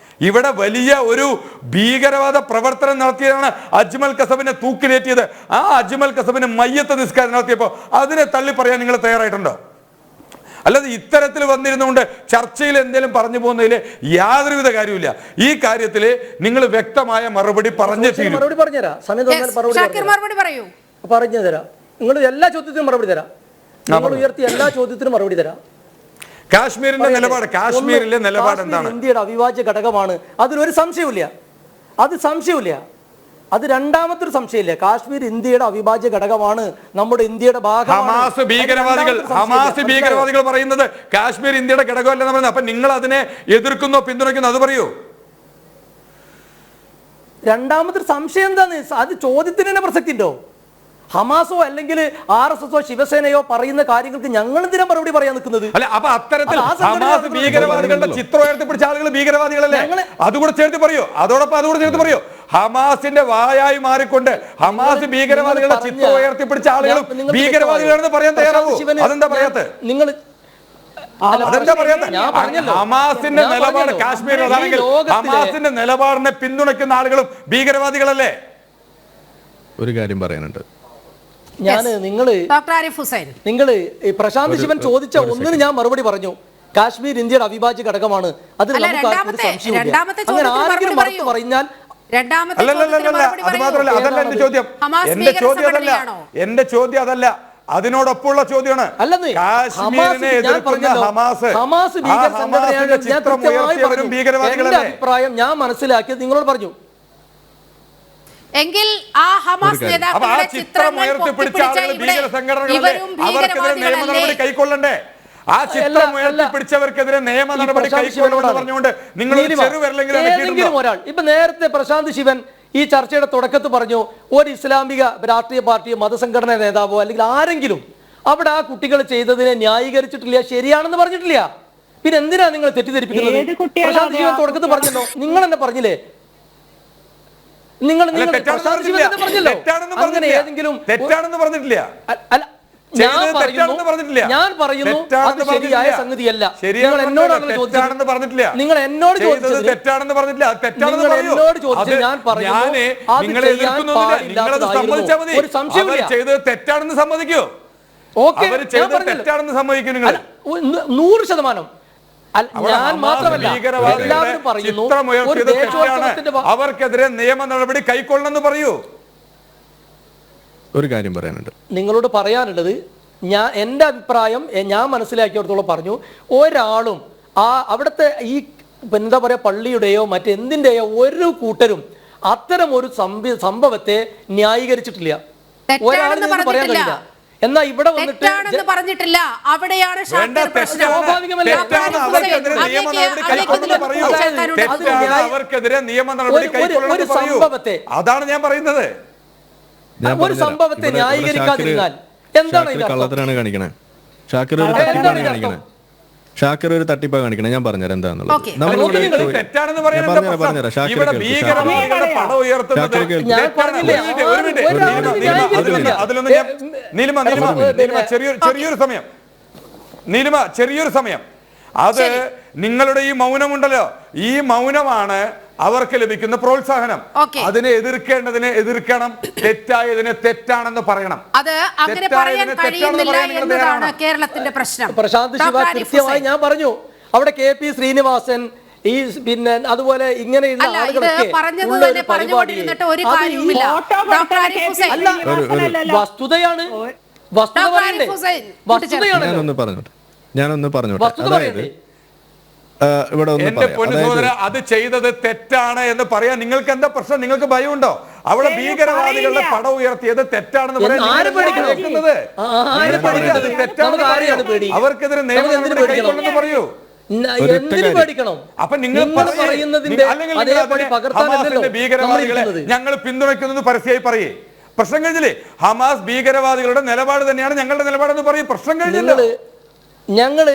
ഇവിടെ വലിയ ഒരു ഭീകരവാദ പ്രവർത്തനം നടത്തിയതാണ് അജ്മൽ കസബിനെ തൂക്കിലേറ്റിയത്. ആ അജ്മൽ കസബിന് മയ്യത്ത് നിസ്കാരം നടത്തിയപ്പോൾ അതിനെ തള്ളി പറയാൻ നിങ്ങൾ തയ്യാറായിട്ടുണ്ടോ? അല്ലാതെ ഇത്തരത്തിൽ വന്നിരുന്നുകൊണ്ട് ചർച്ചയിൽ എന്തെങ്കിലും പറഞ്ഞു പോകുന്നതിൽ യാതൊരുവിധ കാര്യമില്ല. ഈ കാര്യത്തിൽ നിങ്ങൾ വ്യക്തമായ മറുപടി പറഞ്ഞു തരാം. നിങ്ങൾ എല്ലാ ചോദ്യത്തിനും മറുപടി തരാം. നിങ്ങൾ ഉയർത്തിയ എല്ലാ ചോദ്യത്തിനും മറുപടി തരാം. കാശ്മീരിന്റെ നിലപാട്, കാശ്മീരിലെ നിലപാട് എന്താണ്? ഇന്ത്യയുടെ അവിഭാജ്യ ഘടകമാണ്, അതിലൊരു സംശയമില്ല. അത് സംശയമില്ല. അത് രണ്ടാമത്തെ ഒരു സംശയമില്ല. കാശ്മീർ ഇന്ത്യയുടെ അവിഭാജ്യ ഘടകമാണ്, നമ്മുടെ ഇന്ത്യയുടെ ഭാഗമാണ്. ഹമാസ് ഭീകരവാദികൾ പറയുന്നത് കാശ്മീർ ഇന്ത്യയുടെ ഘടകമല്ലെന്ന് പറയുന്നത്. അപ്പൊ നിങ്ങൾ അതിനെ എതിർക്കുന്നോ പിന്തുണയ്ക്കുന്നോ അത് പറയൂ. രണ്ടാമത്തെ സംശയം എന്താന്ന്? അത് ചോദ്യത്തിന് തന്നെ പ്രസക്തി ഉണ്ടോ? ഹമാസോ അല്ലെങ്കിൽ RSSോ ശിവസേനയോ പറയുന്ന കാര്യങ്ങൾക്ക് ഞങ്ങൾ എന്തിനാ മറുപടി പറയാൻ നിൽക്കുന്നത്? അല്ല, അപ്പൊ അത്തരത്തിൽ ഹമാസ് ഭീകരവാദികളുടെ ചിത്രം ഉയർത്തിപ്പിടിച്ച ആളുകൾ ഭീകരവാദികളല്ലേ? അതുകൂടെ ചേർത്ത് പറയോ? അതോടൊപ്പം അതുകൂടെ ചേർത്ത് പറയോ? ഹമാസിന്റെ വായായി മാറിക്കൊണ്ട് ഹമാസ് ഭീകരവാദികളുടെ ചിത്രം ഉയർത്തിപ്പിടിച്ച ആളുകളും ഭീകരവാദികളാണെന്ന് പറയാൻ തയ്യാറാവൂ. അതെന്താ പറയാത്ത? നിങ്ങൾ അതെന്താ പറയാത്ത? ഹമാസിന്റെ നിലപാട് കാശ്മീരിൽ അതാണെങ്കിൽ ഹമാസിന്റെ നിലപാടിനെ പിന്തുണയ്ക്കുന്ന ആളുകളും ഭീകരവാദികളല്ലേ? ഒരു കാര്യം പറയാനുണ്ട്. ഡോക്ടർ ആരിഫ് ഹുസൈൻ, നിങ്ങൾ പ്രശാന്ത് ശിവൻ ചോദിച്ച ഒന്നിന് ഞാൻ മറുപടി പറഞ്ഞു. കാശ്മീർ ഇന്ത്യയുടെ അവിഭാജ്യ ഘടകമാണ്. അതിൽ അല്ല, നമുക്ക് ആർക്കും ഒരു രണ്ടാമത്തെ സംശയവുമില്ല. ചോദ്യത്തിന് അങ്ങനെ മറുപടി ആരെങ്കിലും പറയൂ. മറുത്തു പറഞ്ഞാൽ രണ്ടാമത്തെ അല്ലല്ലല്ല, ചോദ്യത്തിന് മറുപടി അത് മാത്രമല്ല, പറയൂ. അതല്ല എന്റെ ചോദ്യം. ഹമാസ് എന്റെ ഭീകര ചോദ്യം അതല്ല, സംഘടനയാണോ? എന്റെ ചോദ്യം അതല്ല, അതിനോടൊപ്പമുള്ള ചോദ്യമാണ്. അല്ലെന്നേ, കാശ്മീരിനെ ഞാൻ എതിർക്കുന്ന പറഞ്ഞല്ലോ, ഹമാസ് ഹമാസ് ഭീകര സംഘടനയാണ്. ഞാൻ ചിത്രം കൃത്യമായി ഉയർത്തിയവരും പറഞ്ഞു. ഭീകരവാദികളല്ലേ? എന്റെ അഭിപ്രായം ഞാൻ മനസ്സിലാക്കിയത് നിങ്ങളോട് പറഞ്ഞു. എങ്കിൽ ആ ഹമാസ് അപ്പൊ ആ നേതാക്കളുടെ ചിത്രം ചിത്രങ്ങൾ ഉയർത്തിപ്പിടിച്ച ആളുകൾ പൊക്കിപ്പിടിച്ച ഭീകര സംഘടനകളല്ലേ? ഇവരും അവർക്കെതിരെ നിയമ നടപടി ഭീകരവാദികളല്ലേ? കൈക്കൊള്ളണ്ടേ? ആ ചിത്രം ഉയർത്തിപ്പിടിച്ചവർക്കെതിരെ നിയമ നടപടി കൈക്കൊള്ളണമെന്ന് പറഞ്ഞുകൊണ്ട് നിങ്ങൾ ഏതെങ്കിലും ഒരാൾ ഇപ്പൊ നേരത്തെ പ്രശാന്ത് ശിവൻ ഈ ചർച്ചയുടെ തുടക്കത്ത് പറഞ്ഞു, ഒരു ഇസ്ലാമിക രാഷ്ട്രീയ പാർട്ടിയോ മതസംഘടന നേതാവോ അല്ലെങ്കിൽ ആരെങ്കിലും അവിടെ ആ കുട്ടികൾ ചെയ്തതിനെ ന്യായീകരിച്ചിട്ടില്ല, ശരിയാണെന്ന് പറഞ്ഞിട്ടില്ല. പിന്നെ എന്തിനാ നിങ്ങൾ തെറ്റിദ്ധരിപ്പിക്കുന്നത്? ഏത് കുട്ടികളാ പ്രശാന്ത് ശിവൻ തുടക്കത്ത് പറഞ്ഞല്ലോ, നിങ്ങൾ എന്നെ പറഞ്ഞില്ലേ, നിങ്ങൾ പ്രശാന്ത് ശിവൻ തന്നെ പറഞ്ഞല്ലോ. അങ്ങനെ ഏതെങ്കിലും തെറ്റാണെന്ന് പറഞ്ഞിട്ടില്ല. അല്ല, ഞാൻ പറയുന്നു അത് ശരിയായ സംഗതിയല്ല. നിങ്ങൾ എന്നോടാണ് ചോദിച്ചത്, നിങ്ങൾ എന്നോട് ചോദിച്ചത് തെറ്റാണെന്ന് പറഞ്ഞിട്ടില്ല. നിങ്ങൾ എന്നോട് ചോദിച്ചത് ഞാൻ പറയുന്നു അത് ചെയ്യാൻ പാടില്ലാത്തതായിരുന്നു. ഒരു സംശയമില്ല. ചെയ്തത് തെറ്റാണെന്ന് സമ്മതിക്കൂ. ഓക്കെ, തെറ്റാണെന്ന് സമ്മതിക്കൂ നിങ്ങൾ. 100%. ഞാൻ മാത്രമല്ല, എല്ലാവരും പറയുന്നു ഒരു ദേശോത്സവത്തിന്റെ അവർക്കെതിരെ നിയമ നടപടി കൈക്കൊള്ളണമെന്ന് പറയൂ. ഒരു കാര്യം പറയാനുണ്ട്. നിങ്ങളോട് പറയാനുള്ളത്, എൻ്റെ അഭിപ്രായം ഞാൻ മനസ്സിലാക്കിയിടത്തോളം പറഞ്ഞു, ഒരാളും അവിടുത്തെ ഈ എന്താ പറയാ പള്ളിയുടെയോ മറ്റെന്തിൻ്റെയോ ഒരു കൂട്ടരും അത്തരം ഒരു സംഭവത്തെ ന്യായീകരിച്ചിട്ടില്ല. ഒരാളും പറയാൻ കഴിയില്ല. എന്നാ ഇവിടെ വന്നിട്ട് പറഞ്ഞിട്ടില്ല. അവിടെയാണ് അവർക്കെതിരെ നിയമ നടപടി ഒരു സംഭവത്തെ അതാണ് ഞാൻ പറയുന്നത്. ഒരു സംഭവത്തെ ന്യായീകരിക്കാതിരുന്നാൽ എന്താണ് കള്ളത്തരാണ് കാണിക്കണേ. ഷാക്കിർ ഒരു തട്ടിപ്പാണ് കാണിക്കണേ. ഷാക്കിർ ഒരു തട്ടിപ്പാണ് കാണിക്കണേ. ഞാൻ പറഞ്ഞുതരാം എന്താന്നുള്ളത്. ചെറിയൊരു സമയം അത് നിങ്ങളുടെ ഈ മൗനമുണ്ടല്ലോ, ഈ മൗനമാണ് അവർക്ക് ലഭിക്കുന്ന പ്രോത്സാഹനം. അതിനെ എതിർക്കണം, തെറ്റായതിനെ തെറ്റാണെന്ന് പറയണം. അത് അങ്ങനെ പറയാൻ കഴിയുന്നില്ല എന്നതാണ് കേരളത്തിന്റെ പ്രശ്നം. പ്രശാന്ത് ശിവ കൃത്യമായി ഞാൻ പറഞ്ഞു, അവിടെ KP ശ്രീനിവാസൻ ഈ പിന്നെ അതുപോലെ ഇങ്ങനെയുള്ള ആളുകളൊക്കെ വസ്തുതയാണ്. ഞാനൊന്ന് പറഞ്ഞോട്ടെ. അതായത് ഇവിടെ അത് ചെയ്തത് തെറ്റാണ് എന്ന് പറയാൻ നിങ്ങൾക്ക് എന്താ പ്രശ്നം? നിങ്ങൾക്ക് ഭയമുണ്ടോ? അവിടെ ഭീകരവാദികളുടെ പടം ഉയർത്തിയത് തെറ്റാണെന്ന് പറയാൻ അവർക്കെതിരെ നിയമ നടപടി കൈക്കൊള്ളണമെന്ന് പറയൂ. എന്തിനു പേടിക്കണം? അപ്പൊ നിങ്ങൾ ഭീകരവാദികളെ ഞങ്ങൾ പിന്തുണയ്ക്കുന്നത് പരസ്യമായി പറയേ, പ്രശ്നം കഴിഞ്ഞില്ലേ? ഹമാസ് ഭീകരവാദികളുടെ നിലപാട് തന്നെയാണ് ഞങ്ങളുടെ നിലപാടെന്ന് പറയും, പ്രശ്നം കഴിഞ്ഞില്ല. ഞങ്ങള്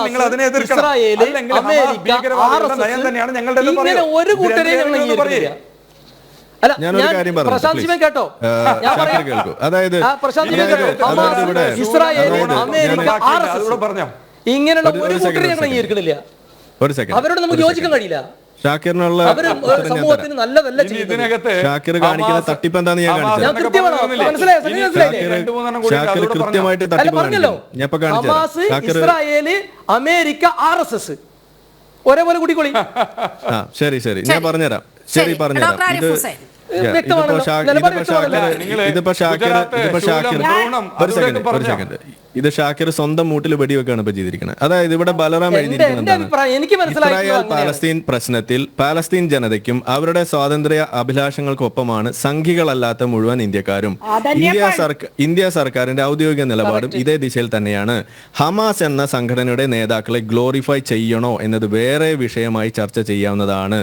നിങ്ങൾ അതിനെ എതിർക്കണം, അല്ലെങ്കിൽ ഹമാസ് ഭീകരവാദികളുടെ നയം തന്നെയാണ് ഞങ്ങളുടെ ഇങ്ങനെ ഒരു കൂട്ടരെയും പറയേ. ഞാനൊരു കാര്യം പറഞ്ഞു, അതായത് ഇസ്രായേൽ, അമേരിക്ക, ഇങ്ങനെയുള്ള ഒരു കൂട്ടരെ ഞങ്ങൾ അംഗീകരിക്കുന്നില്ല. അവരോട് നമുക്ക് യോജിക്കാൻ കഴിയില്ല. ഷാക്കിറിനുള്ള സമൂഹത്തിന് നല്ലതല്ല ചെയ്യുന്നത്. ഷാക്കിർ കാണിക്കുന്ന തട്ടിപ്പ് എന്താന്ന് ഞാൻ കാണിച്ചു. ഷാക്കിർ കൃത്യമായിട്ട് തട്ടിപ്പ് പറഞ്ഞല്ലോ. ഹമാസ്, ഇസ്രായേല്, അമേരിക്ക, RSS ഒരേപോലെ കൂടിക്കൊള്ളി. ശരി ഞാൻ പറഞ്ഞുതരാം. ശരി പറഞ്ഞുതരാം. ഇത് ഷാക്കിർ സ്വന്തം മൂട്ടിൽ വെടിവെക്കാണ് ഇപ്പൊ ചെയ്തിരിക്കുന്നത്. അതായത് ഇവിടെ ബലറാം എഴുതിയിരിക്കുന്നത് ഇസ്രായേൽ പാലസ്തീൻ പ്രശ്നത്തിൽ പാലസ്തീൻ ജനതയ്ക്കും അവരുടെ സ്വാതന്ത്ര്യ അഭിലാഷങ്ങൾക്കൊപ്പമാണ് സംഘികളല്ലാത്ത മുഴുവൻ ഇന്ത്യക്കാരും. ഇന്ത്യ സർക്കാരിന്റെ ഔദ്യോഗിക നിലപാടും ഇതേ ദിശയിൽ തന്നെയാണ്. ഹമാസ് എന്ന സംഘടനയുടെ നേതാക്കളെ ഗ്ലോറിഫൈ ചെയ്യണോ എന്നത് വേറെ വിഷയമായി ചർച്ച ചെയ്യാവുന്നതാണ്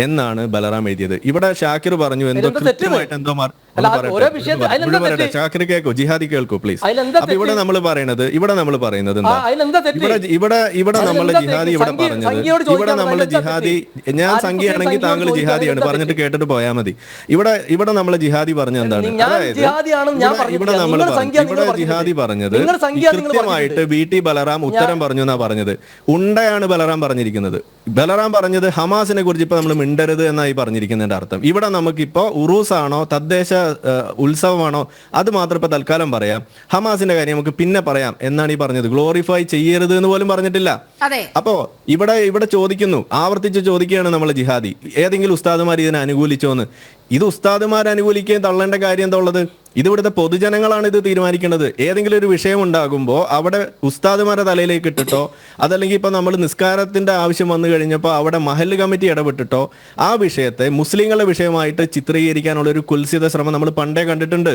എന്നാണ് ബലറാം എഴുതിയത്. ഇവിടെ ഷാക്കിർ പറഞ്ഞു എന്തോ കൃത്യമായിട്ട് എന്തോ അല്ല, ഓരോ വിഷയത്തിൽ അതിലെന്താ തെറ്റ്? ഷാക്കിർ കേൾക്കൂ, ജിഹാദി കേൾക്കൂ പ്ലീസ്. അതിലെന്താ അപ്പൊ ഇവിടെ നമ്മൾ പറയുന്നത് എന്താ, അതിലെന്താ തെറ്റ്? ഇവിടെ നമ്മളെ അതിലെന്താ ജിഹാദി തെറ്റ്? ഇവിടെ സംഖ്യയോട് പറഞ്ഞത്, ചോദിക്കാൻ ഇവിടെ നമ്മളെ അതിലെന്താ ജിഹാദി, തെറ്റ്? ഞാൻ ആരിഫ് സംഖ്യയാണെങ്കിൽ ഹുസൈൻ താങ്കൾ സംഖ്യയോട് ജിഹാദിയാണ് ചോദിക്കാൻ പറഞ്ഞിട്ട് തെറ്റ്? കേട്ടിട്ട് പോയാൽ മതി. ഇവിടെ നമ്മളെ ജിഹാദി പറഞ്ഞ എന്താണ്, ഞാൻ അതായത് ജിഹാദിയാണെന്ന് ഞാൻ പറഞ്ഞിട്ടില്ല. ഇവിടെ നമ്മൾ നിങ്ങൾ സംഖ്യ നിങ്ങൾ ജിഹാദി പറഞ്ഞത് നിങ്ങൾ സംഖ്യ നിങ്ങൾ കൃത്യമായിട്ട് VT ബലറാം ഉത്തരം പറഞ്ഞു എന്നാ പറഞ്ഞത്. ഉണ്ടയാണ് ബലറാം പറഞ്ഞിരിക്കുന്നത്. ബലറാം പറഞ്ഞത് ഹമാസിനെ കുറിച്ച് ഇപ്പൊ നമ്മൾ മിണ്ടരുത് എന്നായി പറഞ്ഞിരിക്കുന്നതിന്റെ അർത്ഥം. ഇവിടെ നമുക്കിപ്പോ ഉറൂസ് ആണോ തദ്ദേശ ഉത്സവമാണോ അത് മാത്രം ഇപ്പൊ തൽക്കാലം പറയാം, ഹമാസിന്റെ കാര്യം നമുക്ക് പിന്നെ പറയാം എന്നാണ് ഈ പറഞ്ഞത്. ഗ്ലോറിഫൈ ചെയ്യരുത് എന്ന് പോലും പറഞ്ഞിട്ടില്ല. അപ്പോ ഇവിടെ ചോദിക്കുന്നു, ആവർത്തിച്ച് ചോദിക്കുകയാണ് നമ്മൾ ജിഹാദി, ഏതെങ്കിലും ഉസ്താദുമാർ ഇതിനെ അനുകൂലിച്ചോന്ന്. ഇത് ഉസ്താദുമാർ അനുകൂലിക്കുകയും തള്ളേണ്ട കാര്യം എന്താ ഉള്ളത്? ഇത് ഇവിടുത്തെ പൊതുജനങ്ങളാണ് ഇത് തീരുമാനിക്കേണ്ടത്. ഏതെങ്കിലും ഒരു വിഷയം ഉണ്ടാകുമ്പോൾ അവിടെ ഉസ്താദുമാരുടെ തലയിലേക്ക് ഇട്ടിട്ടോ, അതല്ലെങ്കിൽ ഇപ്പൊ നമ്മൾ നിസ്കാരത്തിന്റെ ആവശ്യം വന്നു കഴിഞ്ഞപ്പോൾ അവിടെ മഹല്ല് കമ്മിറ്റി ഇടപെട്ടിട്ടോ ആ വിഷയത്തെ മുസ്ലിങ്ങളുടെ വിഷയമായിട്ട് ചിത്രീകരിക്കാനുള്ള ഒരു കുൽസിത ശ്രമം നമ്മൾ പണ്ടേ കണ്ടിട്ടുണ്ട്.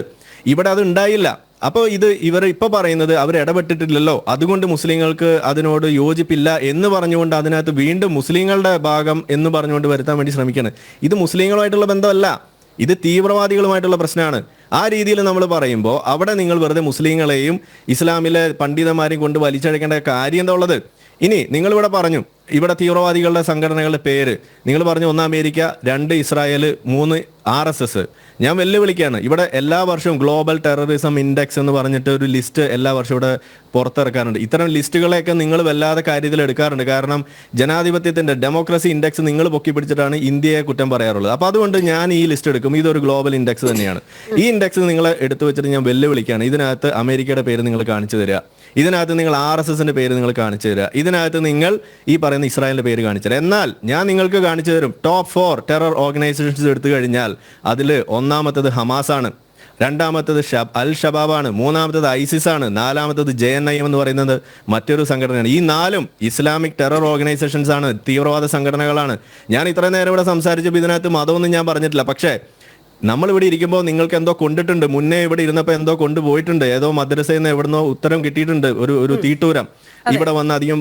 ഇവിടെ അത് ഉണ്ടായില്ല. അപ്പോൾ ഇവർ ഇപ്പൊ പറയുന്നത് അവർ ഇടപെട്ടിട്ടില്ലല്ലോ, അതുകൊണ്ട് മുസ്ലിങ്ങൾക്ക് അതിനോട് യോജിപ്പില്ല എന്ന് പറഞ്ഞുകൊണ്ട് അതിനകത്ത് വീണ്ടും മുസ്ലിങ്ങളുടെ ഭാഗം എന്ന് പറഞ്ഞുകൊണ്ട് വരുത്താൻ വേണ്ടി ശ്രമിക്കുകയാണ്. ഇത് മുസ്ലിങ്ങളുമായിട്ടുള്ള ബന്ധമല്ല, ഇത് തീവ്രവാദികളുമായിട്ടുള്ള പ്രശ്നമാണ്. ആ രീതിയിൽ നമ്മൾ പറയുമ്പോൾ അവിടെ നിങ്ങൾ വെറുതെ മുസ്ലിങ്ങളെയും ഇസ്ലാമിലെ പണ്ഡിതന്മാരെയും കൊണ്ട് വലിച്ചഴക്കേണ്ട കാര്യം എന്താ ഉള്ളത്? ഇനി നിങ്ങളിവിടെ പറഞ്ഞു ഇവിടെ തീവ്രവാദികളുടെ സംഘടനകളുടെ പേര് നിങ്ങൾ പറഞ്ഞു, 1 അമേരിക്ക, 2 ഇസ്രായേൽ, 3 RSS. ഞാൻ വെല്ലുവിളിക്കുകയാണ്, ഇവിടെ എല്ലാ വർഷവും ഗ്ലോബൽ ടെററിസം ഇൻഡെക്സ് എന്ന് പറഞ്ഞിട്ട് ഒരു ലിസ്റ്റ് എല്ലാ വർഷവും ഇവിടെ പുറത്തിറക്കാറുണ്ട്. ഇത്തരം ലിസ്റ്റുകളെയൊക്കെ നിങ്ങൾ വല്ലാതെ കാര്യത്തിൽ എടുക്കാറുണ്ട്. കാരണം ജനാധിപത്യത്തിന്റെ ഡെമോക്രസി ഇൻഡെക്സ് നിങ്ങൾ പൊക്കി പിടിച്ചിട്ടാണ് ഇന്ത്യയെ കുറ്റം പറയാറുള്ളത്. അപ്പോൾ അതുകൊണ്ട് ഞാൻ ഈ ലിസ്റ്റ് എടുക്കും, ഇതൊരു ഗ്ലോബൽ ഇൻഡെക്സ് തന്നെയാണ്. ഈ ഇൻഡെക്സ് നിങ്ങൾ എടുത്തു വെച്ചിട്ട് ഞാൻ വെല്ലുവിളിക്കുകയാണ്, ഇതിനകത്ത് അമേരിക്കയുടെ പേര് നിങ്ങൾ കാണിച്ചു തരിക, ഇതിനകത്ത് നിങ്ങൾ RSSന്റെ പേര് നിങ്ങൾ കാണിച്ചു തരിക, ഇതിനകത്ത് നിങ്ങൾ ഈ പറയുന്ന ഇസ്രായേലിന്റെ പേര് കാണിച്ചു തരിക. എന്നാൽ ഞാൻ നിങ്ങൾക്ക് കാണിച്ചു തരും ടോപ്പ് 4 ടെറർ ഓർഗനൈസേഷൻസ് എടുത്തു കഴിഞ്ഞാൽ അതിൽ ഒന്നാമത്തത് ഹമാസ് ആണ്, രണ്ടാമത്തത് അൽ ഷബാബാണ്, മൂന്നാമത്തത് ISIS ആണ്, നാലാമത്തത് JNIM എന്ന് പറയുന്നത് മറ്റൊരു സംഘടനയാണ്. ഈ 4ഉം ഇസ്ലാമിക് ടെറർ ഓർഗനൈസേഷൻസ് ആണ്, തീവ്രവാദ സംഘടനകളാണ്. ഞാൻ ഇത്രയും നേരം ഇവിടെ സംസാരിച്ചപ്പോൾ ഇതിനകത്ത് മതമൊന്നും ഞാൻ പറഞ്ഞിട്ടില്ല. പക്ഷേ നമ്മളിവിടെ ഇരിക്കുമ്പോൾ നിങ്ങൾക്ക് എന്തോ കൊണ്ടിട്ടുണ്ട്, മുന്നേ ഇവിടെ ഇരുന്നപ്പോൾ എന്തോ കൊണ്ടുപോയിട്ടുണ്ട്, ഏതോ മദ്രസയിൽ നിന്ന് എവിടുന്നോ ഉത്തരം കിട്ടിയിട്ടുണ്ട്, ഒരു തീട്ടൂരം ഇവിടെ വന്ന് അധികം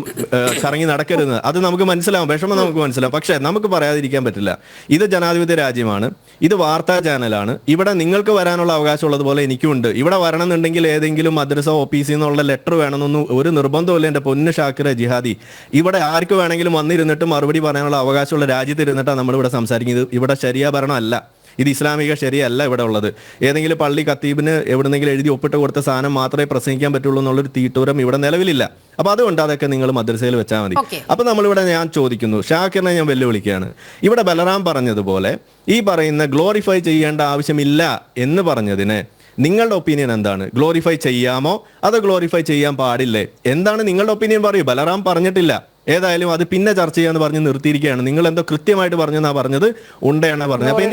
കറങ്ങി നടക്കരുത്. അത് നമുക്ക് മനസ്സിലാവും, വിഷമം നമുക്ക് മനസ്സിലാവും. പക്ഷെ നമുക്ക് പറയാതിരിക്കാൻ പറ്റില്ല. ഇത് ജനാധിപത്യ രാജ്യമാണ്, ഇത് വാർത്താ ചാനലാണ്, ഇവിടെ നിങ്ങൾക്ക് വരാനുള്ള അവകാശമുള്ളതുപോലെ എനിക്കുണ്ട്. ഇവിടെ വരണമെന്നുണ്ടെങ്കിൽ ഏതെങ്കിലും മദ്രസ ഓഫീസിൽ നിന്നുള്ള ലെറ്റർ വേണമെന്നൊന്നും ഒരു നിർബന്ധമില്ല. എൻ്റെ പൊന്ന് ഷാക്കിറെ ജിഹാദി, ഇവിടെ ആർക്ക് വേണമെങ്കിലും വന്നിരുന്നിട്ട് മറുപടി പറയാനുള്ള അവകാശമുള്ള രാജ്യത്ത് ഇരുന്നിട്ടാണ് നമ്മളിവിടെ സംസാരിക്കുന്നത്. ഇവിടെ ശരിയാ ഭരണമല്ല, ഇത് ഇസ്ലാമിക ശരിയല്ല ഇവിടെ ഉള്ളത്. ഏതെങ്കിലും പള്ളി ഖത്തീബിന് എവിടെന്നെങ്കിലും എഴുതി ഒപ്പിട്ട് കൊടുത്ത സാധനം മാത്രമേ പ്രസംഗിക്കാൻ പറ്റുള്ളൂ എന്നുള്ളൊരു തീട്ടൂരം ഇവിടെ നിലവിലില്ല. അപ്പൊ അതുകൊണ്ട് അതൊക്കെ നിങ്ങൾ മദ്രസയിൽ വെച്ചാൽ മതി. അപ്പൊ നമ്മളിവിടെ ഞാൻ ചോദിക്കുന്നു, ഷാക്കിറിനെ ഞാൻ വെല്ലുവിളിക്കുകയാണ്, ഇവിടെ ബലറാം പറഞ്ഞതുപോലെ ഈ പറയുന്ന ഗ്ലോറിഫൈ ചെയ്യേണ്ട ആവശ്യമില്ല എന്ന് പറഞ്ഞതിന് നിങ്ങളുടെ ഒപ്പീനിയൻ എന്താണ്? ഗ്ലോറിഫൈ ചെയ്യാമോ അതോ ഗ്ലോറിഫൈ ചെയ്യാൻ പാടില്ലേ? എന്താണ് നിങ്ങളുടെ ഒപ്പീനിയൻ? പറയൂ. ബലറാം പറഞ്ഞിട്ടില്ല, ഏതായാലും അത് പിന്നെ ചർച്ച ചെയ്യാന്ന് പറഞ്ഞ് നിർത്തിയിരിക്കുകയാണ്. നിങ്ങൾ എന്തോ കൃത്യമായിട്ട് പറഞ്ഞെന്നാ പറഞ്ഞത്, ഉണ്ടയാണ് പറഞ്ഞത്. അപ്പൊ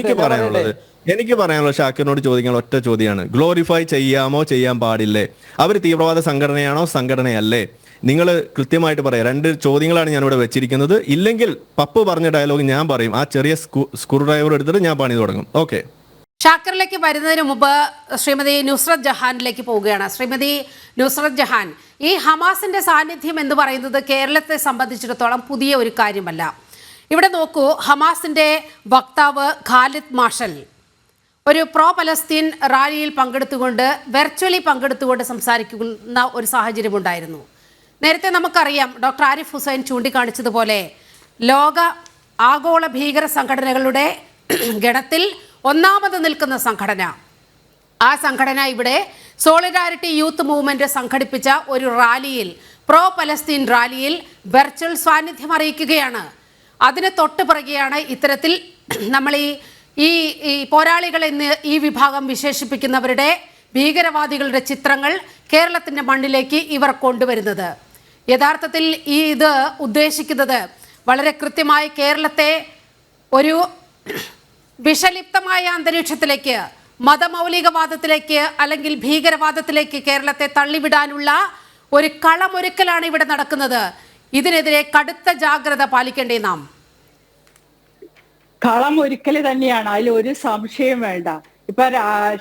എനിക്ക് പറയാനുള്ളത് ഷാക്കിറിനോട് ചോദിക്കാനുള്ള ഒറ്റ ചോദ്യമാണ്, ഗ്ലോറിഫൈ ചെയ്യാമോ ചെയ്യാൻ പാടില്ലേ? അവർ തീവ്രവാദ സംഘടനയാണോ സംഘടനയല്ലേ? നിങ്ങൾ കൃത്യമായിട്ട് പറയാം. 2 ചോദ്യങ്ങളാണ് ഞാനിവിടെ വെച്ചിരിക്കുന്നത്. ഇല്ലെങ്കിൽ പപ്പു പറഞ്ഞ ഡയലോഗ് ഞാൻ പറയും, ആ ചെറിയ സ്ക്രൂ ഡ്രൈവർ എടുത്തിട്ട് ഞാൻ പണി തുടങ്ങും. ഓക്കെ, ഷാക്കിറിലേക്ക് വരുന്നതിന് മുമ്പ് ശ്രീമതി നുസ്രത് ജഹാനിലേക്ക് പോവുകയാണ്. ശ്രീമതി നുസ്രത് ജഹാൻ, ഈ ഹമാസിന്റെ സാന്നിധ്യം എന്ന് പറയുന്നത് കേരളത്തെ സംബന്ധിച്ചിടത്തോളം പുതിയ ഒരു കാര്യമല്ല. ഇവിടെ നോക്കൂ, ഹമാസിന്റെ വക്താവ് ഖാലിദ് മാഷൽ ഒരു പ്രോ പലസ്തീൻ റാലിയിൽ വെർച്വലി പങ്കെടുത്തുകൊണ്ട് സംസാരിക്കുന്ന ഒരു സാഹചര്യമുണ്ടായിരുന്നു. നേരത്തെ നമുക്കറിയാം, ഡോക്ടർ ആരിഫ് ഹുസൈൻ ചൂണ്ടിക്കാണിച്ചതുപോലെ ആഗോള ഭീകര സംഘടനകളുടെ ഗണത്തിൽ ഒന്നാമത് നിൽക്കുന്ന സംഘടന, ആ സംഘടന ഇവിടെ സോളിഡാരിറ്റി യൂത്ത് മൂവ്മെന്റ് സംഘടിപ്പിച്ച ഒരു റാലിയിൽ, പ്രോ പലസ്തീൻ റാലിയിൽ വെർച്വൽ സാന്നിധ്യം അറിയിക്കുകയാണ്. അതിന് തൊട്ട് പിറകെയാണ് ഇത്തരത്തിൽ നമ്മൾ ഈ പോരാളികൾ എന്ന് ഈ വിഭാഗം വിശേഷിപ്പിക്കുന്നവരുടെ ഭീകരവാദികളുടെ ചിത്രങ്ങൾ കേരളത്തിൻ്റെ മണ്ണിലേക്ക് ഇവർ കൊണ്ടുവരുന്നത്. യഥാർത്ഥത്തിൽ ഇത് ഉദ്ദേശിക്കുന്നത് വളരെ കൃത്യമായി കേരളത്തെ ഒരു വിഷലിപ്തമായ അന്തരീക്ഷത്തിലേക്ക്, മതമൗലികവാദത്തിലേക്ക് അല്ലെങ്കിൽ ഭീകരവാദത്തിലേക്ക് കേരളത്തെ തള്ളിവിടാനുള്ള ഒരു കളമൊരുക്കലാണ് ഇവിടെ നടക്കുന്നത്. ഇതിനെതിരെ കടുത്ത ജാഗ്രത പാലിക്കേണ്ടേ നാം? കളമൊരുക്കൽ തന്നെയാണ്, അതിൽ ഒരു സംശയം വേണ്ട. ഇപ്പൊ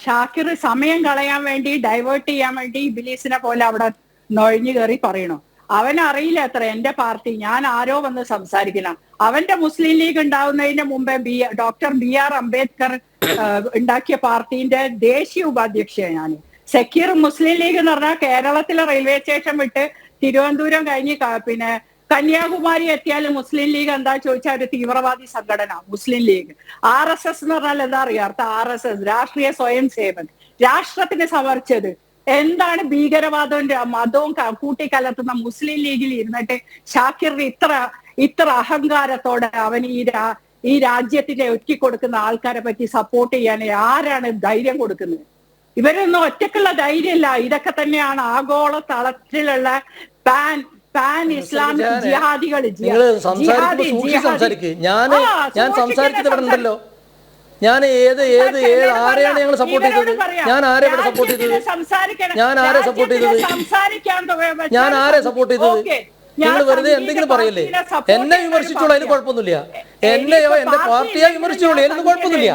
ഷാക്കിർ സമയം കളയാൻ വേണ്ടി, ഡൈവേർട്ട് ചെയ്യാൻ വേണ്ടി ഇബ്ലീസിനെ പോലെ അവിടെ നുഴഞ്ഞു കയറി പറയണു. അവനറിയില്ല അത്ര എന്റെ പാർട്ടി ഞാൻ ആരോ വന്ന് സംസാരിക്കണം. അവന്റെ മുസ്ലിം ലീഗ് ഉണ്ടാവുന്നതിന് മുമ്പേ ഡോക്ടർ BR അംബേദ്കർ ഉണ്ടാക്കിയ പാർട്ടിന്റെ ദേശീയ ഉപാധ്യക്ഷയാണ് ഞാൻ. സെക്യൂർ മുസ്ലിം ലീഗ് എന്ന് പറഞ്ഞാൽ കേരളത്തിലെ റെയിൽവേ സ്റ്റേഷൻ വിട്ട് തിരുവനന്തപുരം കഴിഞ്ഞ് പിന്നെ കന്യാകുമാരി എത്തിയാൽ മുസ്ലിം ലീഗ് എന്താ ചോദിച്ചാൽ ഒരു തീവ്രവാദി സംഘടന മുസ്ലിം ലീഗ്. RSS എന്ന് പറഞ്ഞാൽ എന്താ അറിയാം അർത്ഥം? RSS രാഷ്ട്രീയ സ്വയം സേവക്, രാഷ്ട്രത്തിന് സമർപ്പിച്ചത്. എന്താണ് ഭീകരവാദവും മതവും കൂട്ടിക്കലർത്തുന്ന മുസ്ലിം ലീഗിൽ ഇരുന്നിട്ട് ഷാക്കിറിന് ഇത്ര അഹങ്കാരത്തോടെ അവൻ ഈ രാജ്യത്തിന്റെ ഒറ്റിക്കൊടുക്കുന്ന ആൾക്കാരെ പറ്റി സപ്പോർട്ട് ചെയ്യാൻ ആരാണ് ധൈര്യം കൊടുക്കുന്നത്? ഇവരൊന്നും ഒറ്റക്കുള്ള ധൈര്യമില്ല. ഇതൊക്കെ തന്നെയാണ് ആഗോള തലത്തിലുള്ള പാൻ ഇസ്ലാമിക് ജിഹാദികൾ. ഞാൻ സംസാരിക്കുന്നുണ്ടല്ലോ. ഞാൻ ആരെയാണ് ഞങ്ങൾ സപ്പോർട്ട് ചെയ്തത്? ഞാൻ ആരെ സപ്പോർട്ട് ചെയ്തത്? ഞാൻ ആരെ സപ്പോർട്ട് ചെയ്തത്? ഞാൻ ആരെ സപ്പോർട്ട് ചെയ്തത്? നിങ്ങൾ വെറുതെ എന്തെങ്കിലും പറയല്ലേ? എന്നെ വിമർശിച്ചോളൂ, അതിന് കുഴപ്പമൊന്നുമില്ല. എന്നെയോ എന്റെ പാർട്ടിയെ വിമർശിച്ചോളൂ, അതിന് കുഴപ്പമൊന്നുമില്ല.